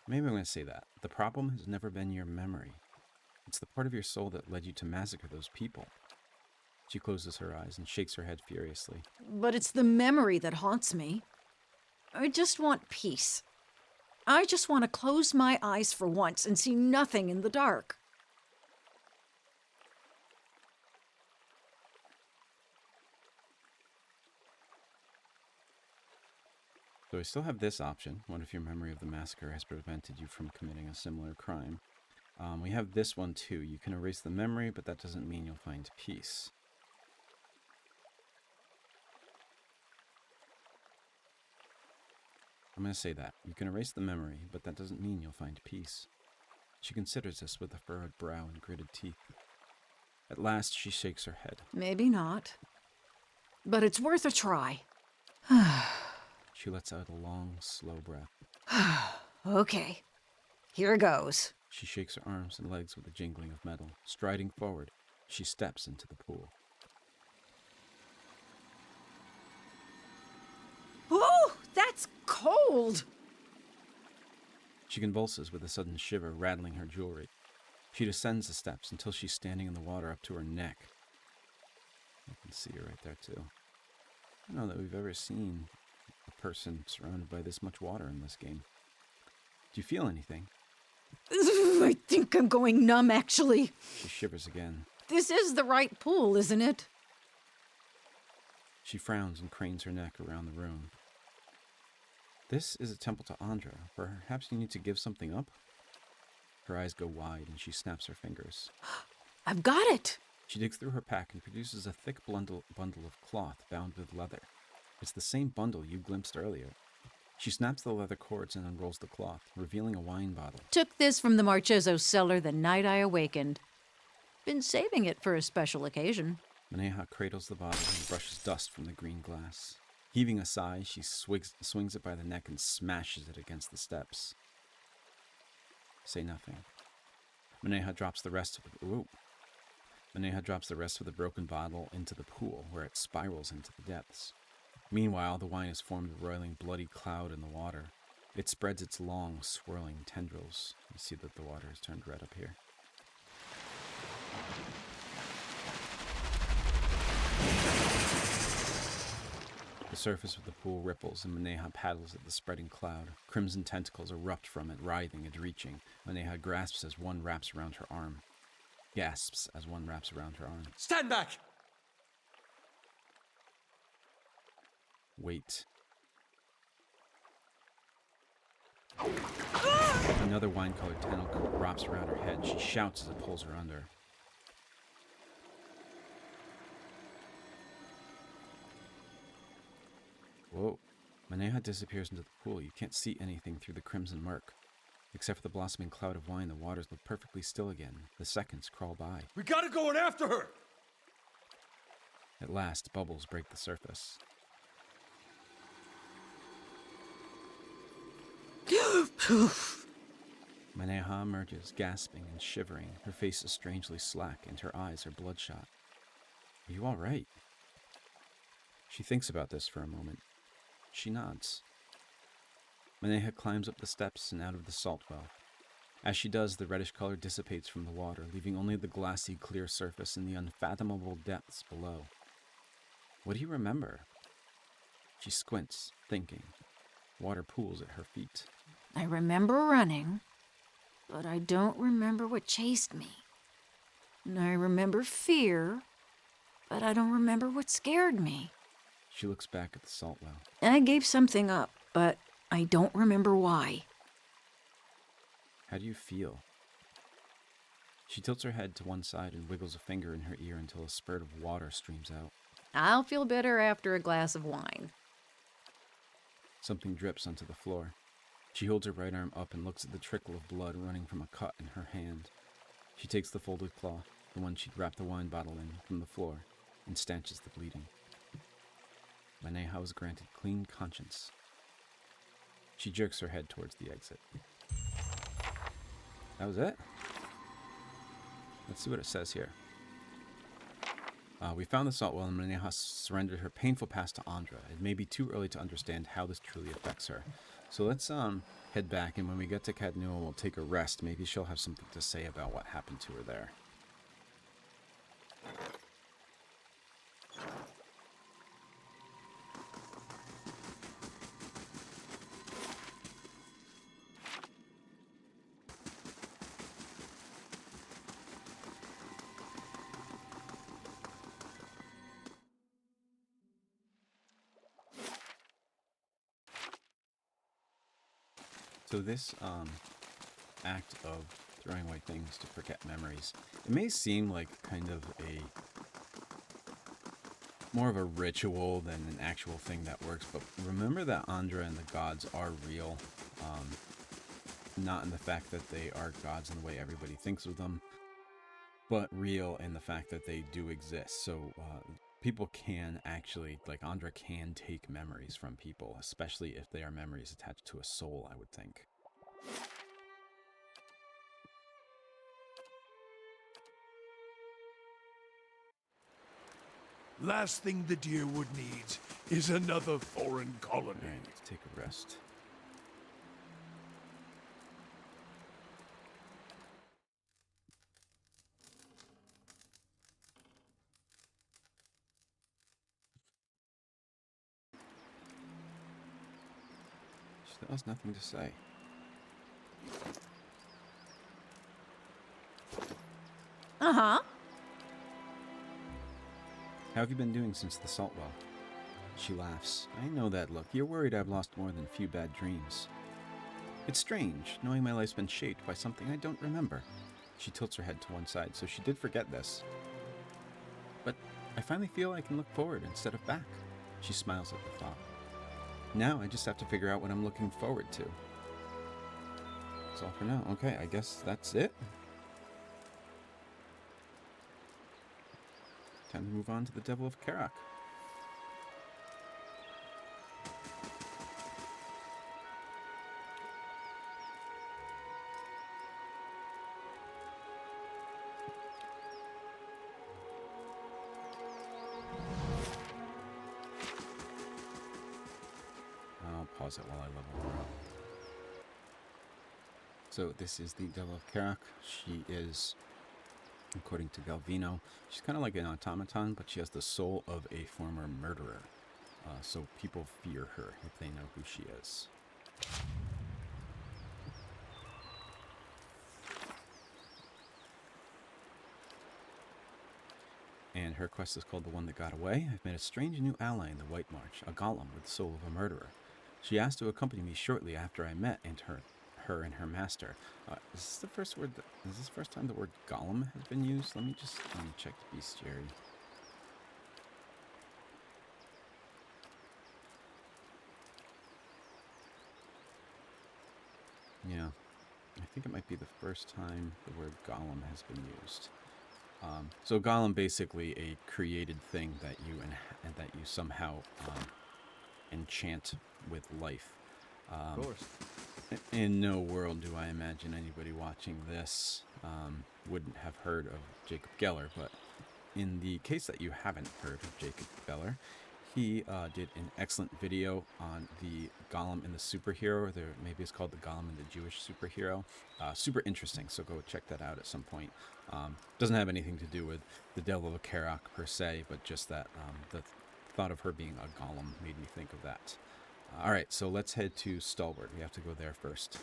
A: Maybe I'm going to say that. The problem has never been your memory. It's the part of your soul that led you to massacre those people. She closes her eyes and shakes her head furiously.
K: But it's the memory that haunts me. I just want peace. I just want to close my eyes for once and see nothing in the dark.
A: So I still have this option. What if your memory of the massacre has prevented you from committing a similar crime? We have this one too. You can erase the memory, but that doesn't mean you'll find peace. I'm going to say that. You can erase the memory, but that doesn't mean you'll find peace. She considers this with a furrowed brow and gritted teeth. At last, she shakes her head.
K: Maybe not. But it's worth a try.
A: She lets out a long, slow breath.
K: Okay. Here goes.
A: She shakes her arms and legs with a jingling of metal. Striding forward, she steps into the pool.
K: Oh, that's cold!
A: She convulses with a sudden shiver, rattling her jewelry. She descends the steps until she's standing in the water up to her neck. I can see her right there, too. I don't know that we've ever seen a person surrounded by this much water in this game. Do you feel anything?
K: I think I'm going numb, actually.
A: She shivers again.
K: This is the right pool, isn't it?
A: She frowns and cranes her neck around the room. This is a temple to Andra. Perhaps you need to give something up? Her eyes go wide and she snaps her fingers.
K: I've got it!
A: She digs through her pack and produces a thick bundle of cloth bound with leather. It's the same bundle you glimpsed earlier. She snaps the leather cords and unrolls the cloth, revealing a wine bottle.
K: Took this from the Marcheso's cellar the night I awakened. Been saving it for a special occasion.
A: Maneha cradles the body and brushes dust from the green glass. Heaving a sigh, she swings it by the neck and smashes it against the steps. Say nothing. Maneha drops the rest of the broken bottle into the pool, where it spirals into the depths. Meanwhile, the wine has formed a roiling, bloody cloud in the water. It spreads its long, swirling tendrils. You see that the water has turned red up here. The surface of the pool ripples, and Maneha paddles at the spreading cloud. Crimson tentacles erupt from it, writhing and reaching. Maneha gasps as one wraps around her arm.
F: Stand back!
A: Wait. Another wine-colored tentacle wraps around her head. She shouts as it pulls her under. Whoa. Maneha disappears into the pool. You can't see anything through the crimson murk. Except for the blossoming cloud of wine, the waters look perfectly still again. The seconds crawl by.
H: We gotta go in after her!
A: At last, bubbles break the surface. Maneha emerges, gasping and shivering. Her face is strangely slack, and her eyes are bloodshot. Are you all right? She thinks about this for a moment. She nods. Maneha climbs up the steps and out of the salt well. As she does, the reddish color dissipates from the water, leaving only the glassy, clear surface and the unfathomable depths below. What do you remember? She squints, thinking. Water pools at her feet.
K: I remember running, but I don't remember what chased me. And I remember fear, but I don't remember what scared me.
A: She looks back at the salt well.
K: I gave something up, but I don't remember why.
A: How do you feel? She tilts her head to one side and wiggles a finger in her ear until a spurt of water streams out.
K: I'll feel better after a glass of wine.
A: Something drips onto the floor. She holds her right arm up and looks at the trickle of blood running from a cut in her hand. She takes the folded cloth, the one she'd wrapped the wine bottle in, from the floor, and stanches the bleeding. Maneha was granted clean conscience. She jerks her head towards the exit. That was it? Let's see what it says here. We found the salt well and Maneha surrendered her painful past to Andra. It may be too early to understand how this truly affects her. So let's head back, and when we get to Cadnua, we'll take a rest. Maybe she'll have something to say about what happened to her there. So this act of throwing away things to forget memories, it may seem like kind of more of a ritual than an actual thing that works, but remember that Andra and the gods are real, not in the fact that they are gods in the way everybody thinks of them, but real in the fact that they do exist. So people can actually, like Andra can take memories from people, especially if they are memories attached to a soul, I would think.
H: Last thing the Deerwood needs is another foreign colony.
A: Alright, let's take a rest. She has nothing to say.
K: Uh-huh.
A: How have you been doing since the salt well? She laughs. I know that look. You're worried I've lost more than a few bad dreams. It's strange, knowing my life's been shaped by something I don't remember. She tilts her head to one side, so she did forget this. But I finally feel I can look forward instead of back. She smiles at the thought. Now I just have to figure out what I'm looking forward to. That's all for now. Okay, I guess that's it. time to move on to the Devil of Caroc. I'll pause it while I level her up. So this is the Devil of Caroc. She is, according to Galvino, she's kind of like an automaton, but she has the soul of a former murderer. So people fear her if they know who she is. And her quest is called The One That Got Away. I've met a strange new ally in the White March, a golem with the soul of a murderer. She asked to accompany me shortly after I met her and her master. Is this the first word? Is this the first time the word golem has been used? Let me just check the bestiary. Yeah, I think it might be the first time the word golem has been used. So golem, basically a created thing that you somehow enchant with life.
E: Of course.
A: In no world do I imagine anybody watching this wouldn't have heard of Jacob Geller, but in the case that you haven't heard of Jacob Geller, he did an excellent video on the golem and the superhero, or maybe it's called the golem and the Jewish superhero. Super interesting, so go check that out at some point. Doesn't have anything to do with the Devil of Caroc per se, but just that the thought of her being a golem made me think of that. All right, so let's head to Stalwart. We have to go there first.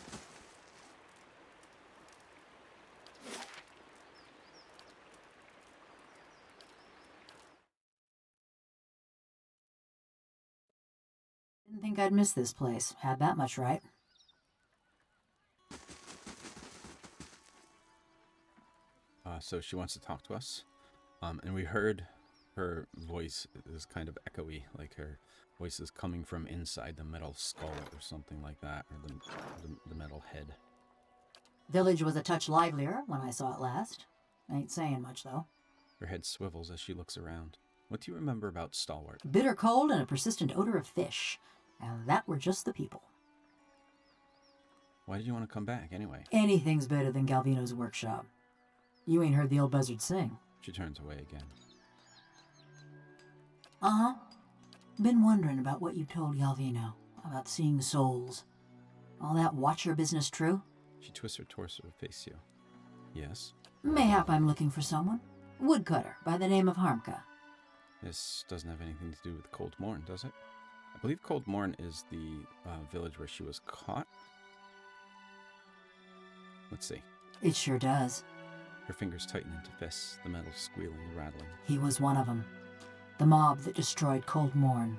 L: Didn't think I'd miss this place. Had that much right.
A: So she wants to talk to us. And we heard her voice is kind of echoey, like her voice is coming from inside the metal skull or something like that, or the metal head.
L: Village was a touch livelier when I saw it last. Ain't saying much, though.
A: Her head swivels as she looks around. What do you remember about Stalwart?
L: Bitter cold and a persistent odor of fish. And that were just the people.
A: Why did you want to come back, anyway?
L: Anything's better than Galvino's workshop. You ain't heard the old buzzard sing.
A: She turns away again.
L: Uh-huh. Been wondering about what you told Galvino. About seeing souls. All that watcher business true?
A: She twists her torso to face you. Yes?
L: Mayhap I'm looking for someone. Woodcutter by the name of Harmka.
A: This doesn't have anything to do with Cold Morn, does it? I believe Cold Morn is the village where she was caught. Let's see.
L: It sure does.
A: Her fingers tighten into fists, the metal squealing and rattling.
L: He was one of them. The mob that destroyed Cold Morn.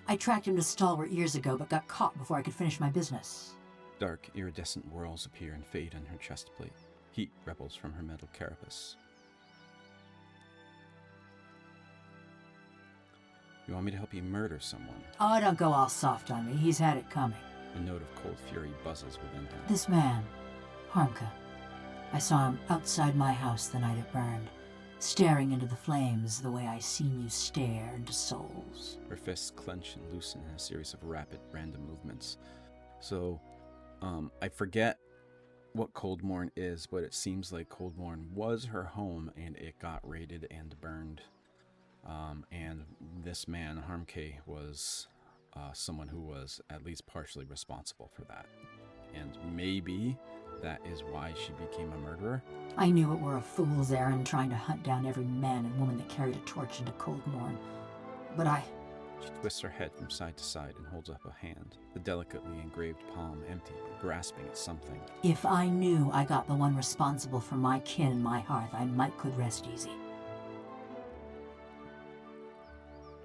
L: I tracked him to Stalwart years ago, but got caught before I could finish my business.
A: Dark, iridescent whorls appear and fade on her chest plate. Heat rebels from her metal carapace. You want me to help you murder someone?
L: Oh, don't go all soft on me. He's had it coming.
A: A note of cold fury buzzes within her.
L: This man, Harmka. I saw him outside my house the night it burned, staring into the flames the way I seen you stare into souls.
A: Her fists clench and loosen in a series of rapid, random movements. So, I forget what Cold Morn is, but it seems like Cold Morn was her home and it got raided and burned. And this man, Harmke, was someone who was at least partially responsible for that. And maybe that is why she became a murderer.
L: I knew it were a fool's errand trying to hunt down every man and woman that carried a torch into Cold Morn. But
A: She twists her head from side to side and holds up a hand, the delicately engraved palm empty, grasping at something.
L: If I knew I got the one responsible for my kin and my hearth, I might could rest easy.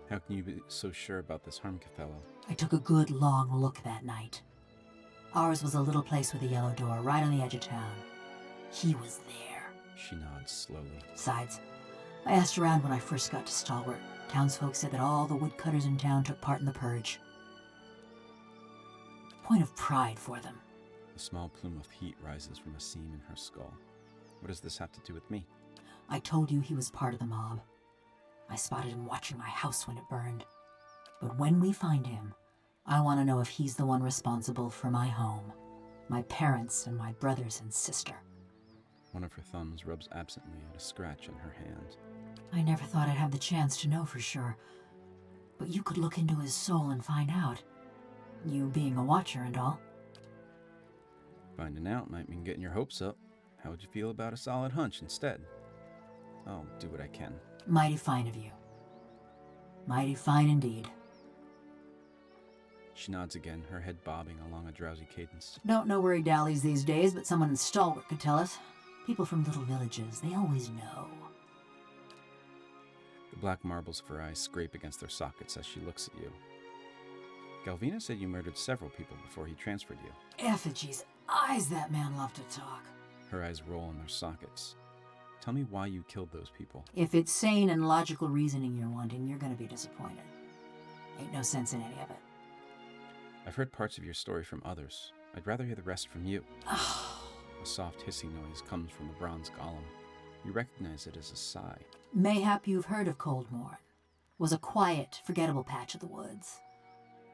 A: How can you be so sure about this Harmke fellow?
L: I took a good long look that night. Ours was a little place with a yellow door right on the edge of town. He was there.
A: She nods slowly.
L: Besides, I asked around when I first got to Stalwart. Townsfolk said that all the woodcutters in town took part in the purge. Point of pride for them.
A: A small plume of heat rises from a seam in her skull. What does this have to do with me?
L: I told you he was part of the mob. I spotted him watching my house when it burned. But when we find him, I want to know if he's the one responsible for my home, my parents, and my brothers and sister.
A: One of her thumbs rubs absently at a scratch in her hand.
L: I never thought I'd have the chance to know for sure. But you could look into his soul and find out. You being a watcher and all.
A: Finding out might mean getting your hopes up. How would you feel about a solid hunch instead? I'll do what I can.
L: Mighty fine of you. Mighty fine indeed.
A: She nods again, her head bobbing along a drowsy cadence.
L: Don't know where he dallies these days, but someone in Stalwart could tell us. People from little villages, they always know.
A: The black marbles of her eyes scrape against their sockets as she looks at you. Galvina said you murdered several people before he transferred you.
L: Effigy's eyes, that man loved to talk.
A: Her eyes roll in their sockets. Tell me why you killed those people.
L: If it's sane and logical reasoning you're wanting, you're gonna be disappointed. Ain't no sense in any of it.
A: I've heard parts of your story from others. I'd rather hear the rest from you. A soft hissing noise comes from the bronze golem. You recognize it as a sigh.
L: Mayhap you've heard of Coldmorn. Was a quiet, forgettable patch of the woods.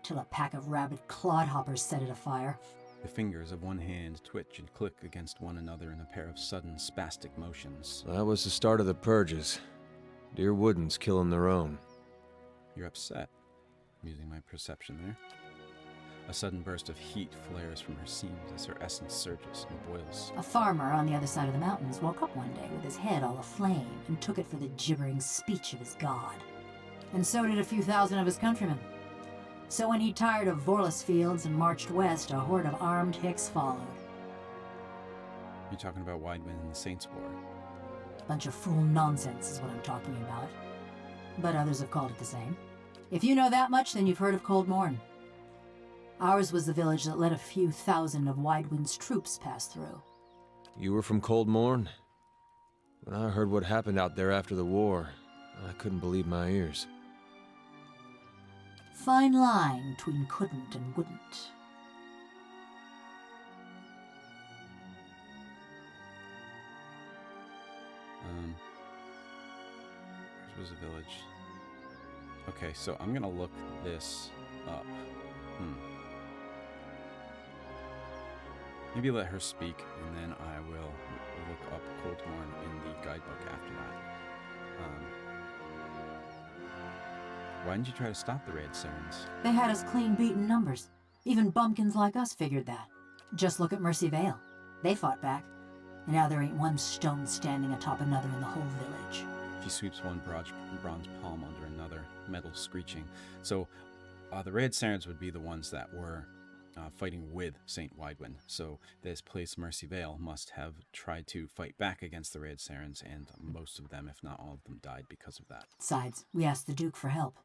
L: Till a pack of rabid clodhoppers set it afire.
A: The fingers of one hand twitch and click against one another in a pair of sudden, spastic motions.
E: That was the start of the purges. Dear Woodens killing their own.
A: You're upset. I'm using my perception there. A sudden burst of heat flares from her seams as her essence surges and boils.
L: A farmer on the other side of the mountains woke up one day with his head all aflame and took it for the gibbering speech of his god. And so did a few thousand of his countrymen. So when he tired of Vorlus fields and marched west, a horde of armed Hicks followed.
A: You're talking about Wideman and the Saints' War.
L: Bunch of fool nonsense is what I'm talking about. But others have called it the same. If you know that much, then you've heard of Coldmorn. Ours was the village that let a few thousand of Widewind's troops pass through.
E: You were from Coldmorn? When I heard what happened out there after the war, I couldn't believe my ears.
L: Fine line between couldn't and wouldn't.
A: Where's the village? Okay, so I'm gonna look this up. Maybe let her speak, and then I will look up Coldmorn in the guidebook after that. Why didn't you try to stop the raid sirens?
L: They had us clean beaten numbers. Even bumpkins like us figured that. Just look at Mercy Vale. They fought back. And now there ain't one stone standing atop another in the whole village.
A: She sweeps one bronze palm under another, metal screeching. So, the raid sirens would be the ones that were fighting with St. Widewind. So this place, Mercy Vale, must have tried to fight back against the raid sirens, and most of them, if not all of them, died because of that.
L: Besides, we asked the Duke for help.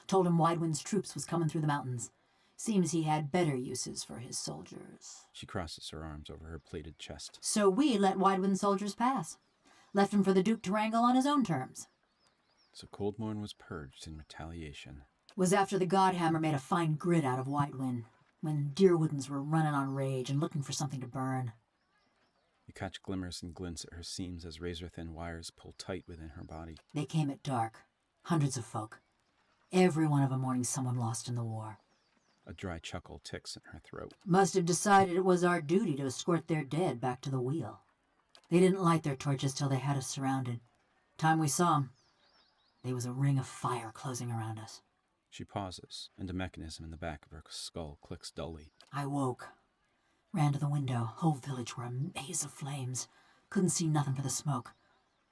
L: Told him Widewind's troops was coming through the mountains. Seems he had better uses for his soldiers.
A: She crosses her arms over her plated chest.
L: So we let Widewind's soldiers pass. Left him for the Duke to wrangle on his own terms.
A: So Coldmorn was purged in retaliation.
L: Was after the Godhammer made a fine grit out of Widewind, when Deerwoodens were running on rage and looking for something to burn.
A: You catch glimmers and glints at her seams as razor-thin wires pull tight within her body.
L: They came at dark. Hundreds of folk. Every one of them mourning someone lost in the war.
A: A dry chuckle ticks in her throat.
L: Must have decided it was our duty to escort their dead back to the wheel. They didn't light their torches till they had us surrounded. Time we saw them, there was a ring of fire closing around us.
A: She pauses, and a mechanism in the back of her skull clicks dully.
L: I woke. Ran to the window. Whole village were a maze of flames. Couldn't see nothing for the smoke.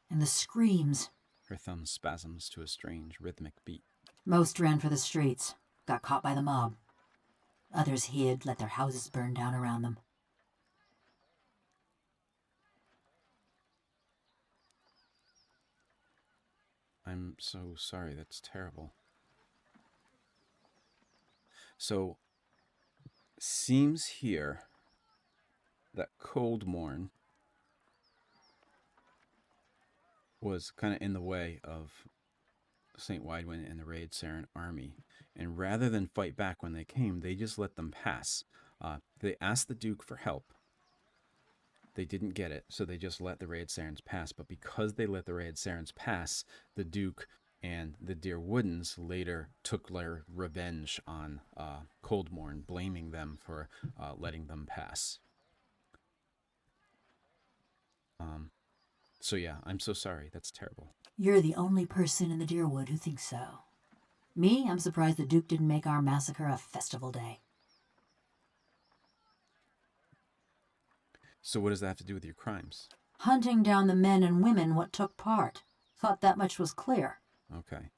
L: And the screams.
A: Her thumb spasms to a strange, rhythmic beat.
L: Most ran for the streets. Got caught by the mob. Others hid, let their houses burn down around them.
A: I'm so sorry, that's terrible. So, seems here that Coldmorn was kind of in the way of St. Widewind and the Raid Siren army. And rather than fight back when they came, they just let them pass. They asked the Duke for help. they didn't get it, so they just let the Raid Sarens pass. But because they let the Raid Sarens pass, the Duke and the Dear Woodens later took their revenge on Coldmourn, blaming them for letting them pass. So yeah, I'm so sorry. That's terrible.
L: You're the only person in the Deerwood who thinks so. Me, I'm surprised the Duke didn't make our massacre a festival day.
A: So what does that have to do with your crimes?
L: Hunting down the men and women what took part. Thought that much was clear.
A: Okay.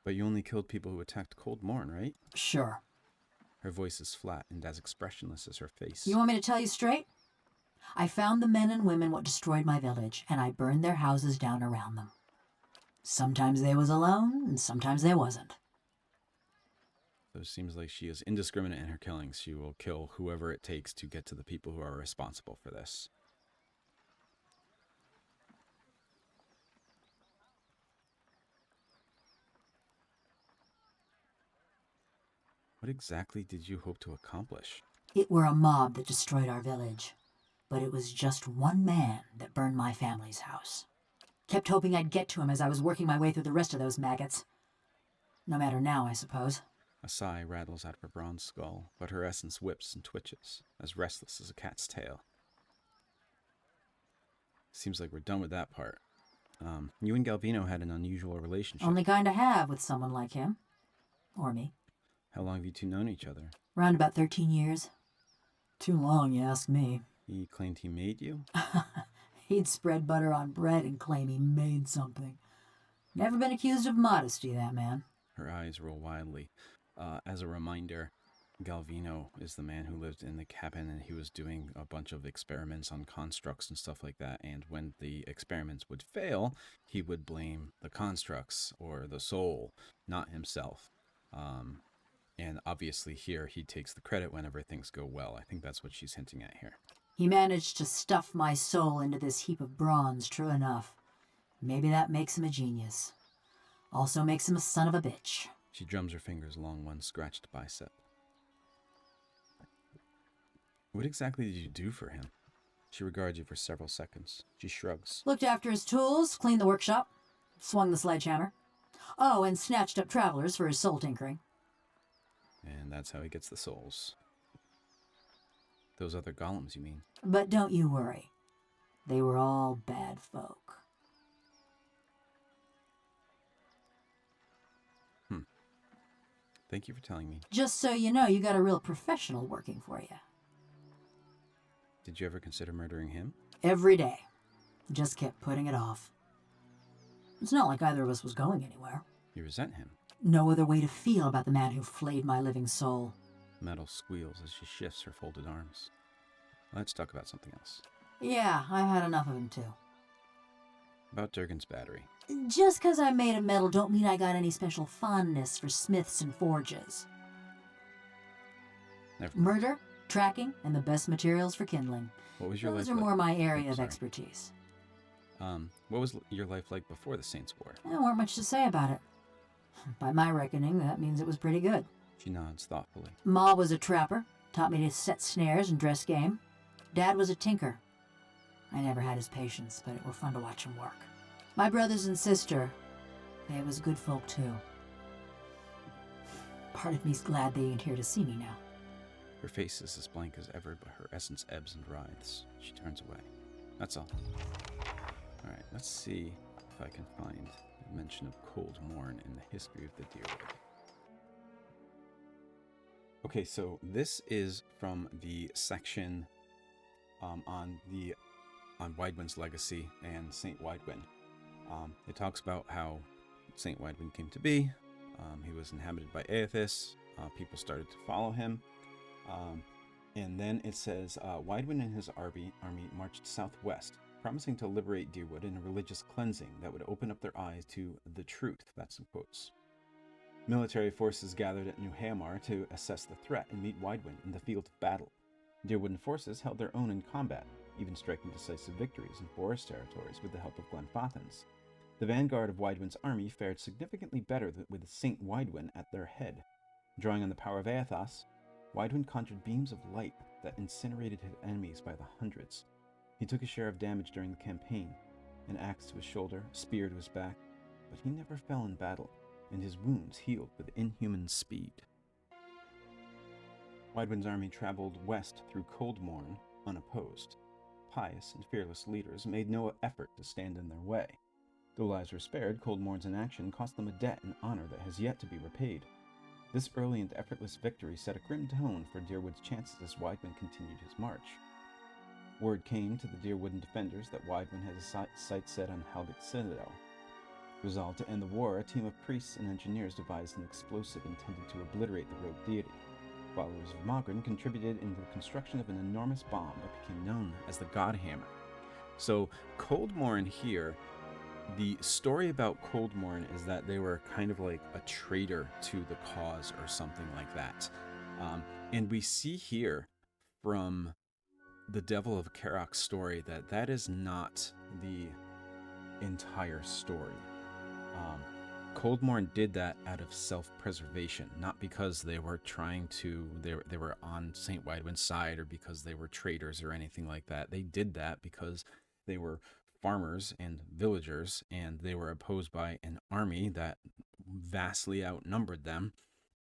A: But you only killed people who attacked Coldmourn, right?
L: Sure.
A: Her voice is flat and as expressionless as her face.
L: You want me to tell you straight? I found the men and women what destroyed my village, and I burned their houses down around them. Sometimes they was alone, and sometimes they wasn't.
A: So it seems like she is indiscriminate in her killings. She will kill whoever it takes to get to the people who are responsible for this. What exactly did you hope to accomplish?
L: It were a mob that destroyed our village, but it was just one man that burned my family's house. Kept hoping I'd get to him as I was working my way through the rest of those maggots. No matter now, I suppose.
A: A sigh rattles out of her bronze skull, but her essence whips and twitches, as restless as a cat's tail. Seems like we're done with that part. You and Galvino had an unusual relationship.
L: Only kind to have with someone like him. Or me.
A: How long have you two known each other?
L: Around about 13 years. Too long, you ask me.
A: He claimed he made you?
L: He'd spread butter on bread and claim he made something. Never been accused of modesty, that man.
A: Her eyes roll wildly. As a reminder, Galvino is the man who lived in the cabin, and he was doing a bunch of experiments on constructs and stuff like that. And when the experiments would fail, he would blame the constructs or the soul, not himself. And obviously here he takes the credit whenever things go well. I think that's what she's hinting at here.
L: He managed to stuff my soul into this heap of bronze, true enough. Maybe that makes him a genius. Also makes him a son of a bitch.
A: She drums her fingers along one scratched bicep. What exactly did you do for him? She regards you for several seconds. She shrugs.
L: Looked after his tools, cleaned the workshop, swung the sledgehammer. Oh, and snatched up travelers for his soul tinkering.
A: And that's how he gets the souls. Those other golems, you mean?
L: But don't you worry. They were all bad folk.
A: Thank you for telling me.
L: Just so you know, you got a real professional working for you.
A: Did you ever consider murdering him?
L: Every day. Just kept putting it off. It's not like either of us was going anywhere.
A: You resent him.
L: No other way to feel about the man who flayed my living soul.
A: Metal squeals as she shifts her folded arms. Let's talk about something else.
L: Yeah, I've had enough of him too.
A: About Durgan's battery.
L: Just 'cause I made of metal don't mean I got any special fondness for smiths and forges. Murder, tracking, and the best materials for kindling.
A: What was your
L: Those
A: life
L: are more
A: like?
L: my area of expertise.
A: What was your life like before the Saints' War?
L: There weren't much to say about it. By my reckoning, that means it was pretty good.
A: She nods thoughtfully.
L: Ma was a trapper, taught me to set snares and dress game. Dad was a tinker. I never had his patience, but it were fun to watch him work. My brothers and sister, they was good folk too. Part of me's glad they ain't here to see me now.
A: Her face is as blank as ever, but her essence ebbs and writhes. She turns away. That's all. Alright, let's see if I can find a mention of Coldmourn in the history of the Deerwood. Okay, so this is from the section on Widewind's legacy and Saint Widewin. It talks about how Saint Widewin came to be. He was inhabited by Aethys. People started to follow him. And then it says, Widewin and his army marched southwest, promising to liberate Deerwood in a religious cleansing that would open up their eyes to the truth. That's in quotes. Military forces gathered at New Hamar to assess the threat and meet Widewin in the field of battle. Deerwooden forces held their own in combat, even striking decisive victories in forest territories with the help of Glenfathans. The vanguard of Widewin's army fared significantly better with Saint Widewin at their head. Drawing on the power of Aethys, Weidwin conjured beams of light that incinerated his enemies by the hundreds. He took a share of damage during the campaign, an axe to his shoulder, a spear to his back, but he never fell in battle, and his wounds healed with inhuman speed. Weidwin's army traveled west through Coldmourn unopposed. Pious and fearless leaders made no effort to stand in their way. Though lives were spared, Coldmourn's inaction cost them a debt in honor that has yet to be repaid. This early and effortless victory set a grim tone for Dyrwood's chances as Weidwin continued his march. Word came to the Dyrwooden defenders that Weidwin had his sights set on Halbig's citadel. Resolved to end the war, a team of priests and engineers devised an explosive intended to obliterate the rogue deity. Followers of Mogren contributed in the construction of an enormous bomb that became known as the Godhammer. So, Coldmourn here, the story about Coldmourn is that they were kind of like a traitor to the cause or something like that. And we see here from the Devil of Caroc story that that is not the entire story. Coldmourn did that out of self-preservation, not because they were trying to, they were on St. Weidwin's side or because they were traitors or anything like that. They did that because they were farmers and villagers, and they were opposed by an army that vastly outnumbered them,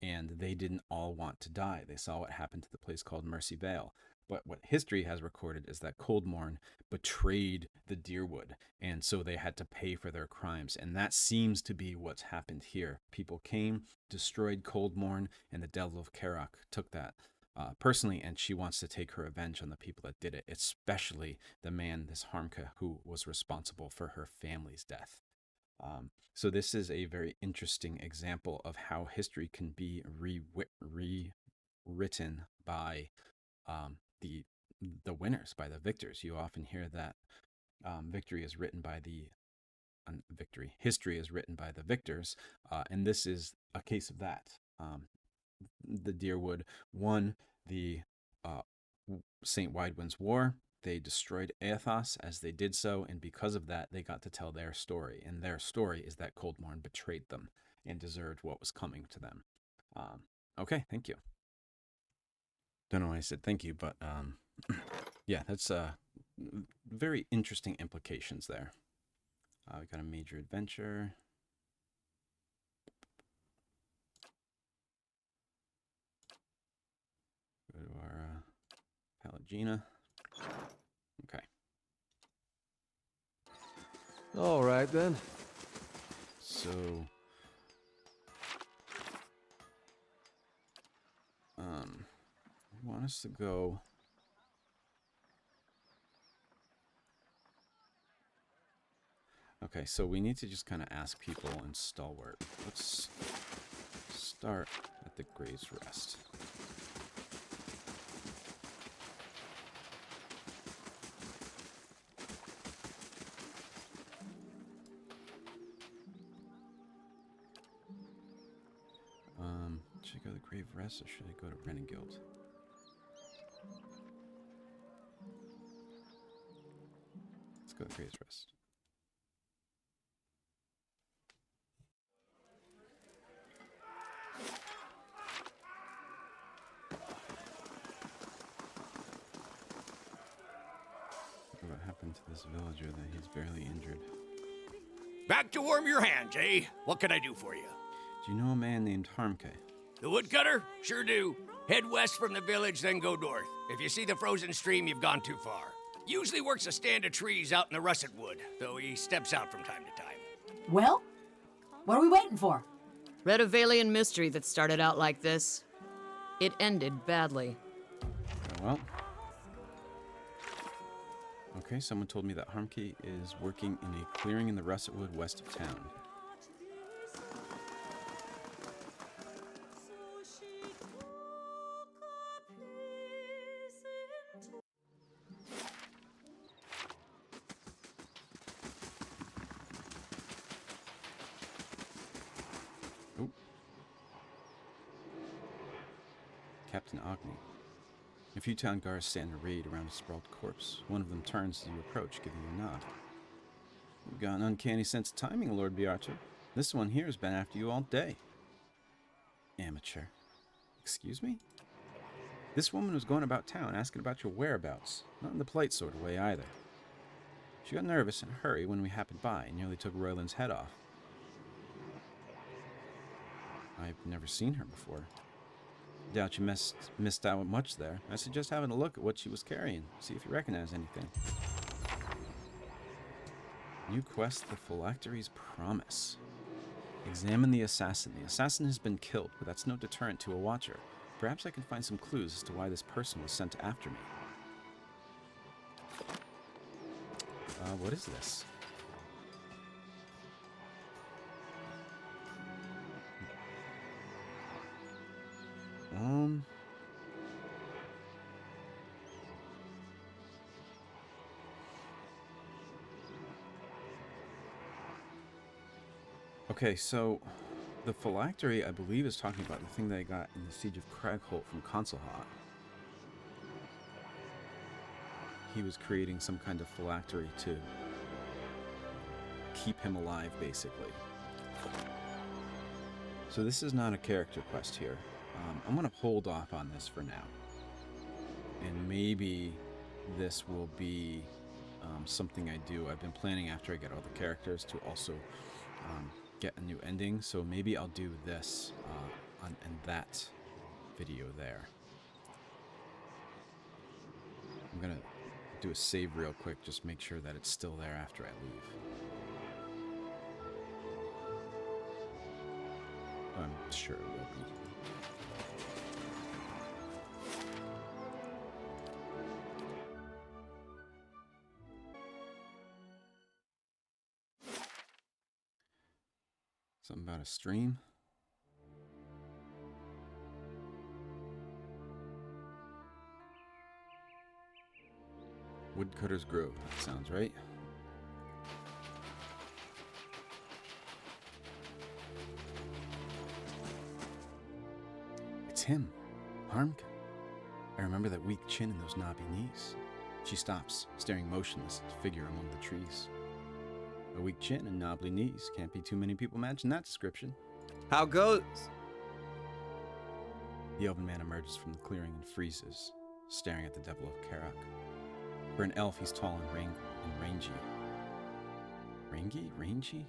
A: and they didn't all want to die. They saw what happened to the place called Mercy Vale. But what history has recorded is that Coldmourn betrayed the Dyrwood, and so they had to pay for their crimes. And that seems to be what's happened here. People came, destroyed Coldmourn, and the Devil of Caroc took that personally, and she wants to take her revenge on the people that did it, especially the man, this Harmke, who was responsible for her family's death. So this is a very interesting example of how history can be rewritten by the winners, by the victors. You often hear that history is written by the victors, and this is a case of that. The Dyrwood won the St. Weidwin's War. They destroyed Aethos as they did so, and because of that, they got to tell their story. And their story is that Coldmourn betrayed them and deserved what was coming to them. Okay, thank you. Don't know why I said thank you, but yeah, that's very interesting implications there. We got a major adventure. Go to our Palagina. Okay.
E: All right, then.
A: So, I want us to go. Okay, so we need to just kind of ask people in Stalwart. Let's start at the Grave's Rest. Should I go to the Grave Rest or should I go to Renegild? Let's go to Grave's Rest. What happened to this villager that he's barely injured?
G: Back to warm your hands, eh? What can I do for you?
A: Do you know a man named Harmke?
G: The woodcutter? Sure do. Head west from the village, then go north. If you see the frozen stream, you've gone too far. Usually works a stand of trees out in the russet wood, though he steps out from time to time.
L: Well, what are we waiting for?
K: Read a Valian mystery that started out like this. It ended badly.
A: Oh, well. Okay, someone told me that Harmke is working in a clearing in the russet wood west of town. Oh. Captain Agni. A few town guards stand arrayed around a sprawled corpse. One of them turns as you approach, giving you a nod. You've got an uncanny sense of timing, Lord Biarto. This one here has been after you all day. Amateur. Excuse me? This woman was going about town asking about your whereabouts. Not in the polite sort of way either. She got nervous in a hurry when we happened by and nearly took Royland's head off. I've never seen her before. Doubt you missed out much there. I suggest having a look at what she was carrying. See if you recognize anything. New quest, the Phylactery's Promise. Examine the assassin. The assassin has been killed, but that's no deterrent to a watcher. Perhaps I can find some clues as to why this person was sent after me. What is this? Okay, so the phylactery, I believe, is talking about the thing that I got in the Siege of Cragholt from Consulhat. He was creating some kind of phylactery to keep him alive, basically. So this is not a character quest here. I'm going to hold off on this for now. And maybe this will be something I do. I've been planning after I get all the characters to also get a new ending. So maybe I'll do this in that video there. I'm going to do a save real quick, just make sure that it's still there after I leave. I'm sure it will be. Something about a stream. Woodcutter's Grove, that sounds right. It's him, Harmka. I remember that weak chin and those knobby knees. She stops, staring motionless at the figure among the trees. A weak chin and knobbly knees. Can't be too many people matching that description.
F: How goes?
A: The elven man emerges from the clearing and freezes, staring at the Devil of Caroc. For an elf, he's tall and rangy. Rangy?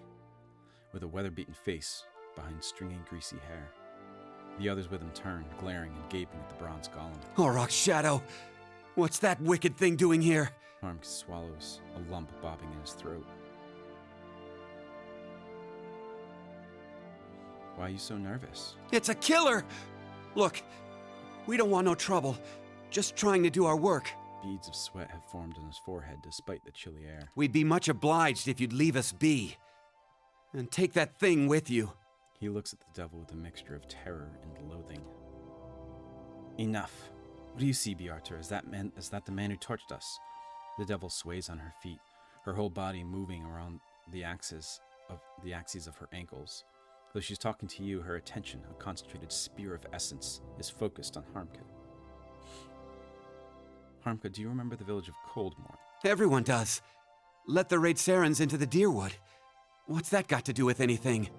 A: With a weather-beaten face behind stringy, greasy hair. The others with him turn, glaring and gaping at the bronze golem.
M: Oroc's shadow! What's that wicked thing doing here?
A: Harmka swallows, a lump bobbing in his throat. Why are you so nervous?
M: It's a killer! Look, we don't want no trouble. Just trying to do our work.
A: Beads of sweat have formed on his forehead despite the chilly air.
M: We'd be much obliged if you'd leave us be. And take that thing with you.
A: He looks at the devil with a mixture of terror and loathing. Enough. What do you see, Bjartur? Is that the man who torched us? The devil sways on her feet, her whole body moving around the axes of her ankles. Though she's talking to you, her attention, a concentrated spear of essence, is focused on Harmka. Harmka, do you remember the village of Coldmourn?
M: Everyone does. Let the Raidserans into the Deerwood. What's that got to do with anything?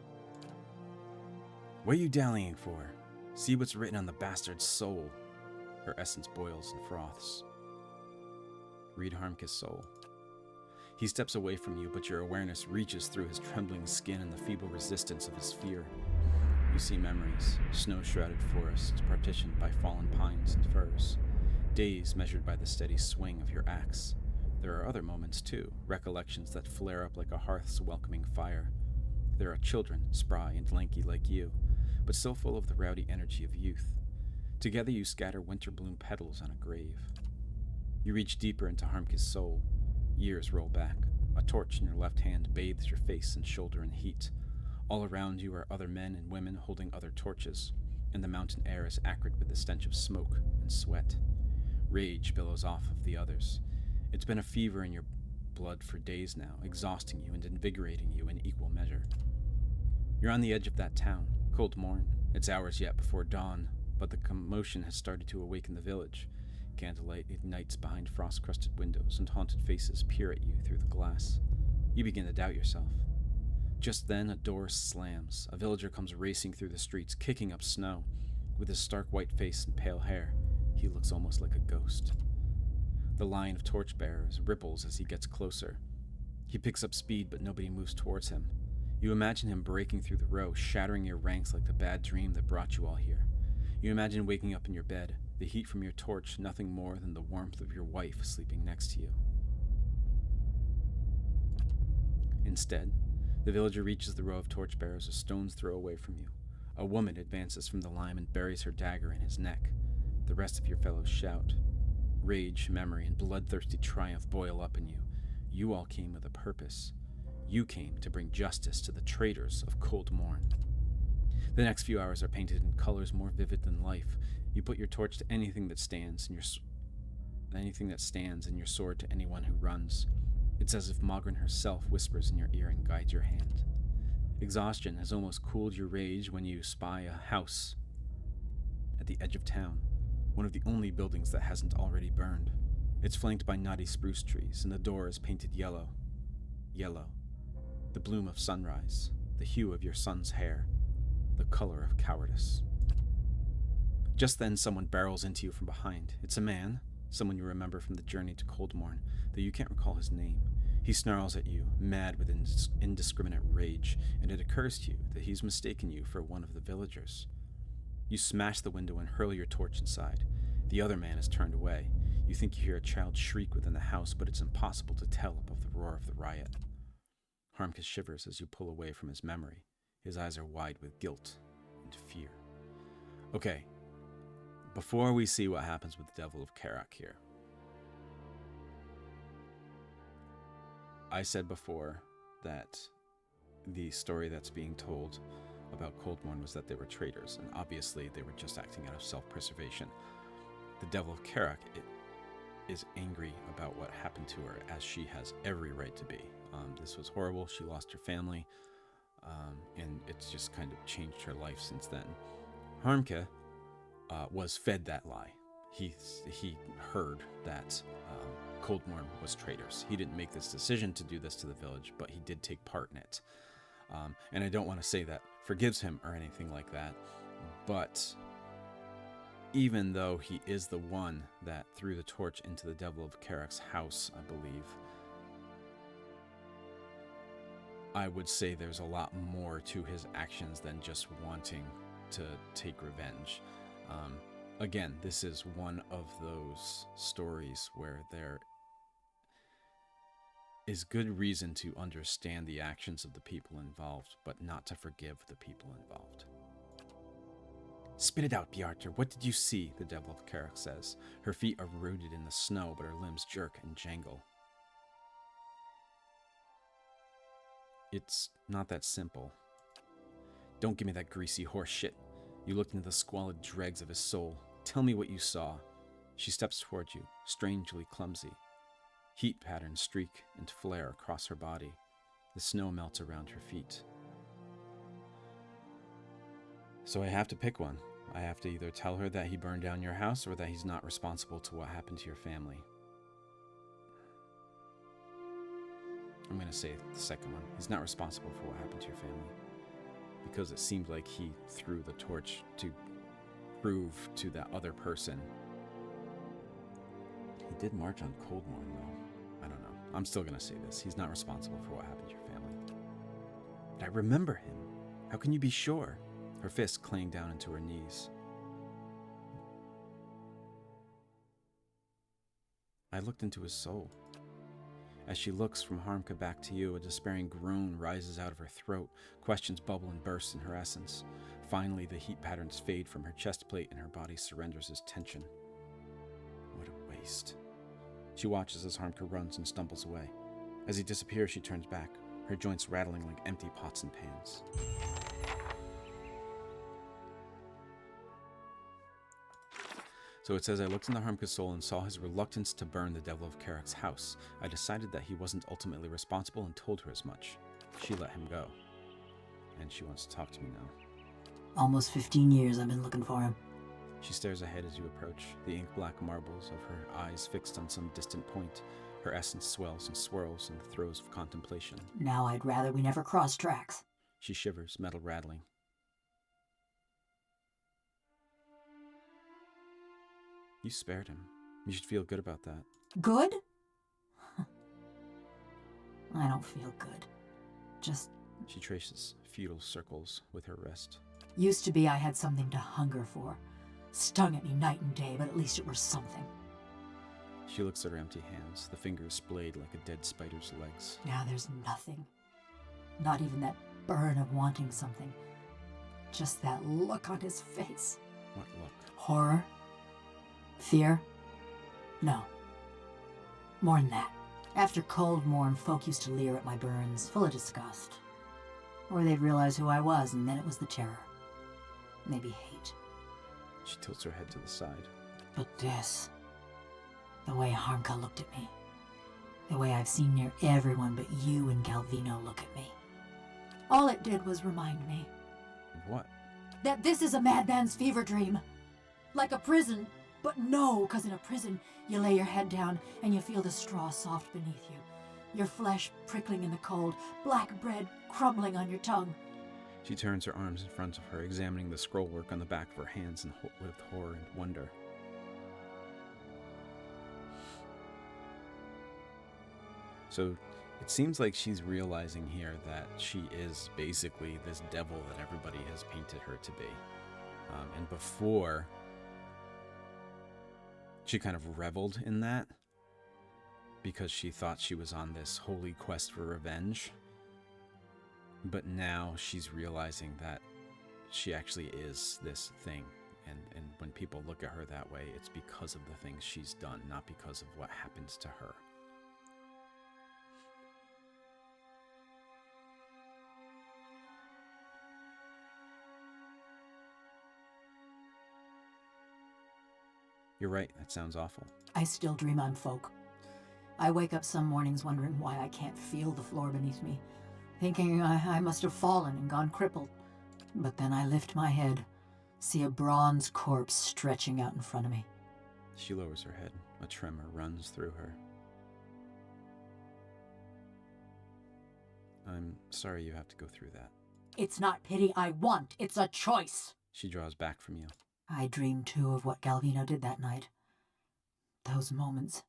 A: What are you dallying for? See what's written on the bastard's soul. Her essence boils and froths. Read Harmka's soul. He steps away from you, but your awareness reaches through his trembling skin and the feeble resistance of his fear. You see memories, snow-shrouded forests partitioned by fallen pines and firs. Days measured by the steady swing of your axe. There are other moments, too, recollections that flare up like a hearth's welcoming fire. There are children, spry and lanky like you, but still full of the rowdy energy of youth. Together you scatter winter-bloom petals on a grave. You reach deeper into Harmka's soul. Years roll back. A torch in your left hand bathes your face and shoulder in heat. All around you are other men and women holding other torches, and the mountain air is acrid with the stench of smoke and sweat. Rage billows off of the others. It's been a fever in your blood for days now, exhausting you and invigorating you in equal measure. You're on the edge of that town, Coldmourn. It's hours yet before dawn, but the commotion has started to awaken the village. Candlelight ignites behind frost-crusted windows, and haunted faces peer at you through the glass. You begin to doubt yourself. Just then, a door slams. A villager comes racing through the streets, kicking up snow. With his stark white face and pale hair, He looks almost like a ghost. The line of torchbearers ripples as he gets closer. He picks up speed, but nobody moves towards him. You imagine him breaking through the row, shattering your ranks like the bad dream that brought you all here. You imagine waking up in your bed, the heat from your torch nothing more than the warmth of your wife sleeping next to you. Instead, the villager reaches the row of torchbearers a stone's throw away from you. A woman advances from the lime and buries her dagger in his neck. The rest of your fellows shout. Rage, memory, and bloodthirsty triumph boil up in you. You all came with a purpose. You came to bring justice to the traitors of Cold Morn. The next few hours are painted in colors more vivid than life. You put your torch to anything that stands, and your sword to anyone who runs. It's as if Magrin herself whispers in your ear and guides your hand. Exhaustion has almost cooled your rage when you spy a house at the edge of town, one of the only buildings that hasn't already burned. It's flanked by knotty spruce trees, and the door is painted yellow. Yellow. The bloom of sunrise, the hue of your son's hair, the color of cowardice. Just then someone barrels into you from behind. It's a man, someone you remember from the journey to Coldmorn, though you can't recall his name. He snarls at you, mad with indiscriminate rage, and it occurs to you that he's mistaken you for one of the villagers. You smash the window and hurl your torch inside. The other man is turned away. You think you hear a child shriek within the house, but it's impossible to tell above the roar of the riot. Harmka shivers as you pull away from his memory. His eyes are wide with guilt and fear. Okay, before we see what happens with the Devil of Caroc here, I said before that the story that's being told about Coldmorn was that they were traitors, and obviously they were just acting out of self-preservation. The Devil of Caroc is angry about what happened to her, as she has every right to be. This was horrible. She lost her family, and it's just kind of changed her life since then. Harmke was fed that lie. He heard that Coldmorn was traitors. He didn't make this decision to do this to the village, but he did take part in it. And I don't want to say that forgives him or anything like that, but even though he is the one that threw the torch into the Devil of Caroc's house, I believe, I would say there's a lot more to his actions than just wanting to take revenge. Again, this is one of those stories where there is good reason to understand the actions of the people involved, but not to forgive the people involved. Spit it out, Bjarter. What did you see? The Devil of Caroc says. Her feet are rooted in the snow, but her limbs jerk and jangle. It's not that simple. Don't give me that greasy horse shit. You looked into the squalid dregs of his soul. Tell me what you saw. She steps toward you, strangely clumsy. Heat patterns streak and flare across her body. The snow melts around her feet. So I have to pick one. I have to either tell her that he burned down your house or that he's not responsible to what happened to your family. I'm going to say the second one. He's not responsible for what happened to your family. Because it seemed like he threw the torch to prove to that other person. He did march on Coldmorn, though. I don't know. I'm still going to say this. He's not responsible for what happened to your family. But I remember him. How can you be sure? Her fists clang down into her knees. I looked into his soul. As she looks from Harmka back to you, a despairing groan rises out of her throat. Questions bubble and burst in her essence. Finally, the heat patterns fade from her chest plate and her body surrenders as tension. What a waste. She watches as Harmka runs and stumbles away. As he disappears, she turns back, her joints rattling like empty pots and pans. So it says, I looked into Harmka's soul and saw his reluctance to burn the Devil of Caroc's house. I decided that he wasn't ultimately responsible and told her as much. She let him go. And she wants to talk to me now.
L: Almost 15 years I've been looking for him.
A: She stares ahead as you approach, the ink-black marbles of her eyes fixed on some distant point. Her essence swells and swirls in the throes of contemplation.
L: Now I'd rather we never cross tracks.
A: She shivers, metal rattling. You spared him. You should feel good about that.
L: Good? I don't feel good. Just...
A: She traces futile circles with her wrist.
L: Used to be I had something to hunger for. Stung at me night and day, but at least it were something.
A: She looks at her empty hands, the fingers splayed like a dead spider's legs.
L: Now there's nothing. Not even that burn of wanting something. Just that look on his face.
A: What look?
L: Horror? Fear? No. More than that. After Cold Morn, folk used to leer at my burns, full of disgust. Or they'd realize who I was, and then it was the terror. Maybe hate.
A: She tilts her head to the side.
L: But this... the way Harmka looked at me. The way I've seen near everyone but you and Galvino look at me. All it did was remind me.
A: What?
L: That this is a madman's fever dream. Like a prison. But no, because in a prison, you lay your head down and you feel the straw soft beneath you. Your flesh prickling in the cold, black bread crumbling on your tongue.
A: She turns her arms in front of her, examining the scrollwork on the back of her hands with horror and wonder. So it seems like she's realizing here that she is basically this devil that everybody has painted her to be. And before, she kind of reveled in that because she thought she was on this holy quest for revenge. But now she's realizing that she actually is this thing. And when people look at her that way, it's because of the things she's done, not because of what happens to her. You're right, that sounds awful.
L: I still dream I'm folk. I wake up some mornings wondering why I can't feel the floor beneath me, thinking I must have fallen and gone crippled. But then I lift my head, see a bronze corpse stretching out in front of me.
A: She lowers her head. A tremor runs through her. I'm sorry you have to go through that.
L: It's not pity I want, it's a choice.
A: She draws back from you.
L: I dreamed too of what Galvino did that night. Those moments.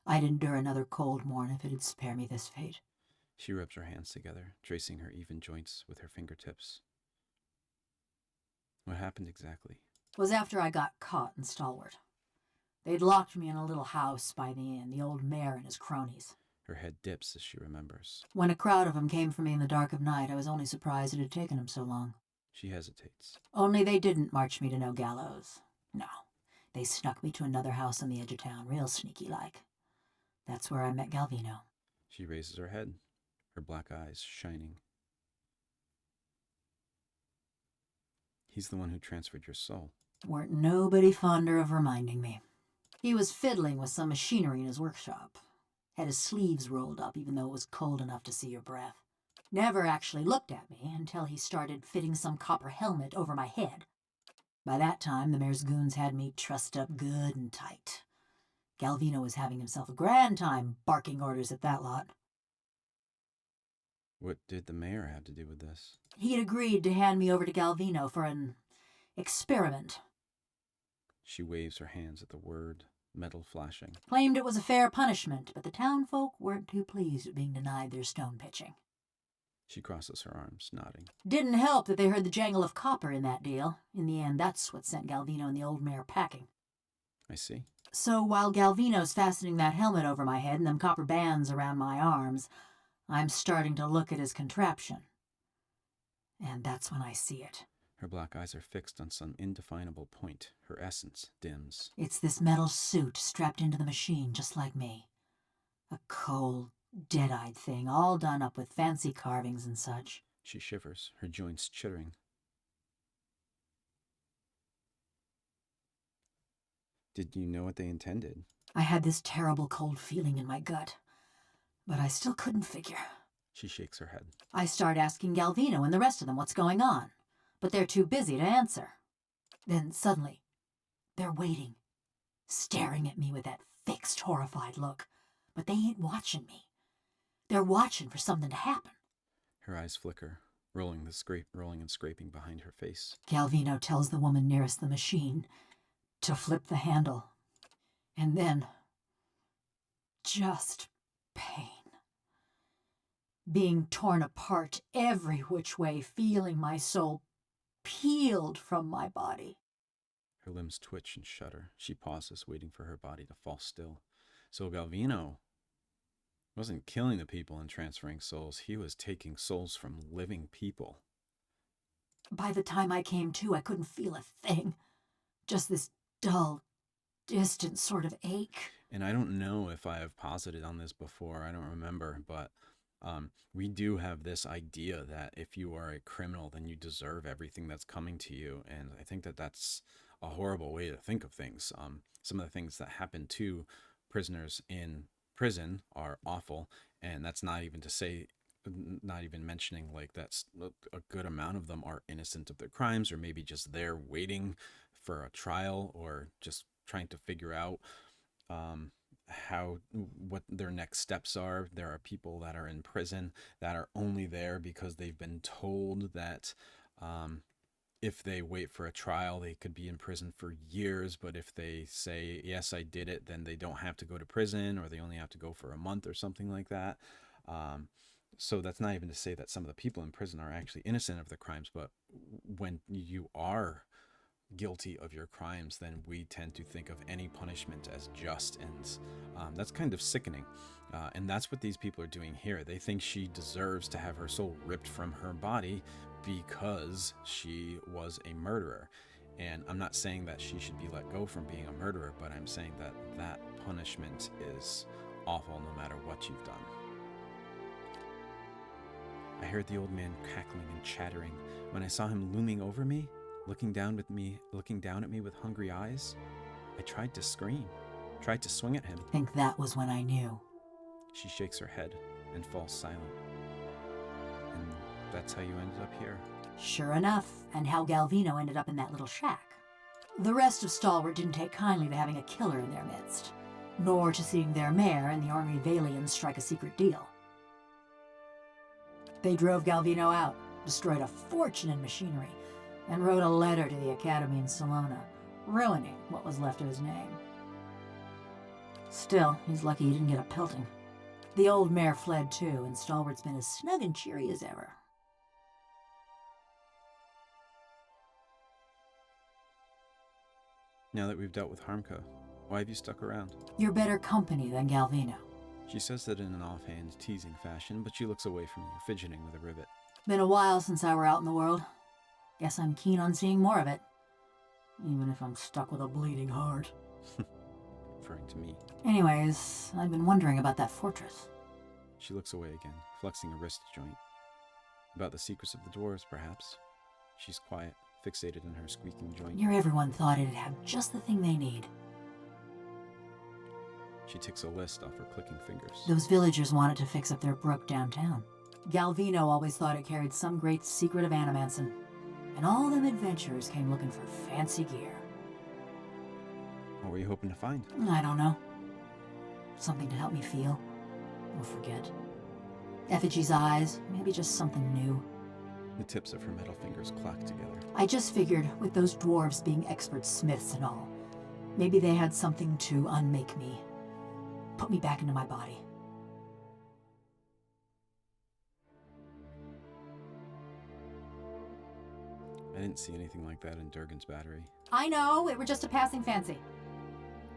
L: I'd endure another Cold Morn if it'd spare me this fate.
A: She rubs her hands together, tracing her even joints with her fingertips. What happened exactly?
L: It was after I got caught in Stalwart. They'd locked me in a little house by the inn, the old mayor and his cronies.
A: Her head dips as she remembers.
L: When a crowd of them came for me in the dark of night, I was only surprised it had taken them so long.
A: She hesitates.
L: Only they didn't march me to no gallows. No. They snuck me to another house on the edge of town, real sneaky-like. That's where I met Galvino.
A: She raises her head, her black eyes shining. He's the one who transferred your soul.
L: Weren't nobody fonder of reminding me. He was fiddling with some machinery in his workshop. Had his sleeves rolled up even though it was cold enough to see your breath. Never actually looked at me until he started fitting some copper helmet over my head. By that time, the mayor's goons had me trussed up good and tight. Galvino was having himself a grand time barking orders at that lot.
A: What did the mayor have to do with this?
L: He'd agreed to hand me over to Galvino for an experiment.
A: She waves her hands at the word, metal flashing.
L: Claimed it was a fair punishment, but the townfolk weren't too pleased at being denied their stone pitching.
A: She crosses her arms, nodding.
L: Didn't help that they heard the jangle of copper in that deal. In the end, that's what sent Galvino and the old mayor packing.
A: I see.
L: So while Galvino's fastening that helmet over my head and them copper bands around my arms, I'm starting to look at his contraption. And that's when I see it.
A: Her black eyes are fixed on some indefinable point. Her essence dims.
L: It's this metal suit strapped into the machine, just like me. A cold, dead-eyed thing, all done up with fancy carvings and such.
A: She shivers, her joints chittering. Did you know what they intended?
L: I had this terrible cold feeling in my gut, but I still couldn't figure.
A: She shakes her head.
L: I start asking Galvino and the rest of them what's going on, but they're too busy to answer. Then suddenly, they're waiting, staring at me with that fixed, horrified look, but they ain't watching me. They're watching for something to happen.
A: Her eyes flicker, rolling and scraping behind her face.
L: Galvino tells the woman nearest the machine to flip the handle. And then, just pain. Being torn apart every which way, feeling my soul peeled from my body.
A: Her limbs twitch and shudder. She pauses, waiting for her body to fall still. So Galvino wasn't killing the people and transferring souls. He was taking souls from living people.
L: By the time I came to, I couldn't feel a thing. Just this dull, distant sort of ache.
A: And I don't know if I have posited on this before. I don't remember, but we do have this idea that if you are a criminal, then you deserve everything that's coming to you. And I think that that's a horrible way to think of things. Some of the things that happen to prisoners in prison are awful, and that's not even to say, not even mentioning like that's a good amount of them are innocent of their crimes, or maybe just there waiting for a trial, or just trying to figure out what their next steps are. There are people that are in prison that are only there because they've been told that if they wait for a trial, they could be in prison for years. But if they say, yes, I did it, then they don't have to go to prison, or they only have to go for a month or something like that. So that's not even to say that some of the people in prison are actually innocent of the crimes. But when you are guilty of your crimes, then we tend to think of any punishment as just, and that's kind of sickening. And that's what these people are doing here. They think she deserves to have her soul ripped from her body because she was a murderer. And I'm not saying that she should be let go from being a murderer, but I'm saying that that punishment is awful no matter what you've done. I heard the old man cackling and chattering. When I saw him looming over me, looking down at me with hungry eyes, I tried to scream, tried to swing at him.
L: I think that was when I knew.
A: She shakes her head and falls silent. And that's how you ended up here.
L: Sure enough, and how Galvino ended up in that little shack. The rest of Stalwart didn't take kindly to having a killer in their midst, nor to seeing their mayor and the army Valians strike a secret deal. They drove Galvino out, destroyed a fortune in machinery, and wrote a letter to the Academy in Salona, ruining what was left of his name. Still, he's lucky he didn't get a pelting. The old mayor fled too, and Stalwart's been as snug and cheery as ever.
A: Now that we've dealt with Harmka, why have you stuck around?
L: You're better company than Galvino.
A: She says that in an offhand, teasing fashion, but she looks away from you, fidgeting with a rivet.
L: Been a while since I were out in the world. Guess I'm keen on seeing more of it. Even if I'm stuck with a bleeding heart.
A: Referring to me.
L: Anyways, I've been wondering about that fortress.
A: She looks away again, flexing a wrist joint. About the secrets of the dwarves, perhaps. She's quiet, fixated in her squeaking joint.
L: Near everyone thought it'd have just the thing they need.
A: She ticks a list off her clicking fingers.
L: Those villagers wanted to fix up their brook downtown. Galvino always thought it carried some great secret of Animanson. And all them adventurers came looking for fancy gear.
A: What were you hoping to find?
L: I don't know. Something to help me feel. Or forget. Effigy's eyes, maybe just something new.
A: The tips of her metal fingers clack together.
L: I just figured, with those dwarves being expert smiths and all, maybe they had something to unmake me. Put me back into my body.
A: I didn't see anything like that in Durgan's battery.
L: I know, it were just a passing fancy.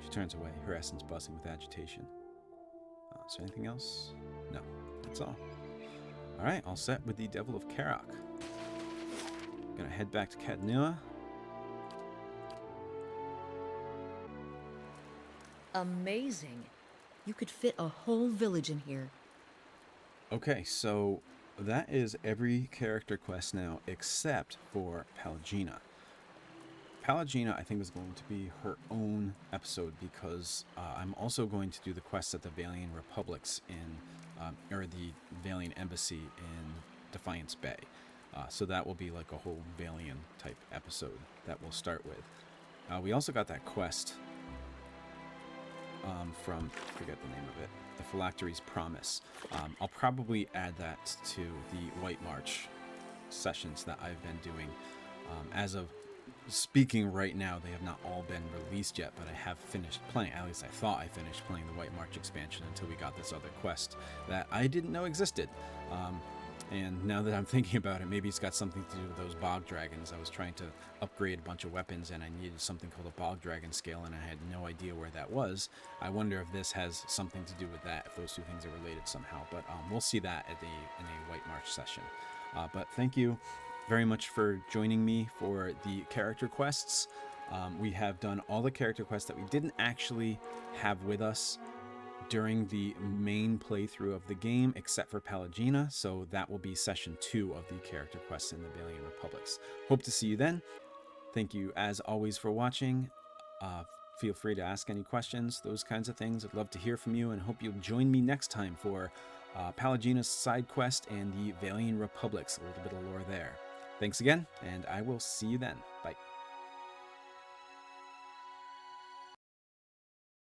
A: She turns away, her essence buzzing with agitation. Is there anything else? No, that's all. Alright, all set with the Devil of Caroc. Gonna head back to Cadnua.
K: Amazing. You could fit a whole village in here.
A: Okay, so that is every character quest now except for Pallegina. Pallegina, I think, is going to be her own episode because I'm also going to do the quests at the Valian Republics or the Valian Embassy in Defiance Bay. So that will be like a whole Valian type episode that we'll start with. We also got that quest from, I forget the name of it, the Phylactery's Promise. I'll probably add that to the White March sessions that I've been doing as of speaking right now, they have not all been released yet, but I have finished playing. At least I thought I finished playing the White March expansion until we got this other quest that I didn't know existed. And now that I'm thinking about it, maybe it's got something to do with those bog dragons. I was trying to upgrade a bunch of weapons, and I needed something called a bog dragon scale, and I had no idea where that was. I wonder if this has something to do with that, if those two things are related somehow. But we'll see that in a White March session. But thank you very much for joining me for the character quests. We have done all the character quests that we didn't actually have with us during the main playthrough of the game, except for Pelagina, so that will be session 2 of the character quests in the Valiant Republics. Hope to see you then. Thank you as always for watching. Feel free to ask any questions, those kinds of things. I'd love to hear from you, and hope you'll join me next time for Pelagina's side quest and the Valiant Republics, a little bit of lore there. Thanks again, and I will see you then. Bye.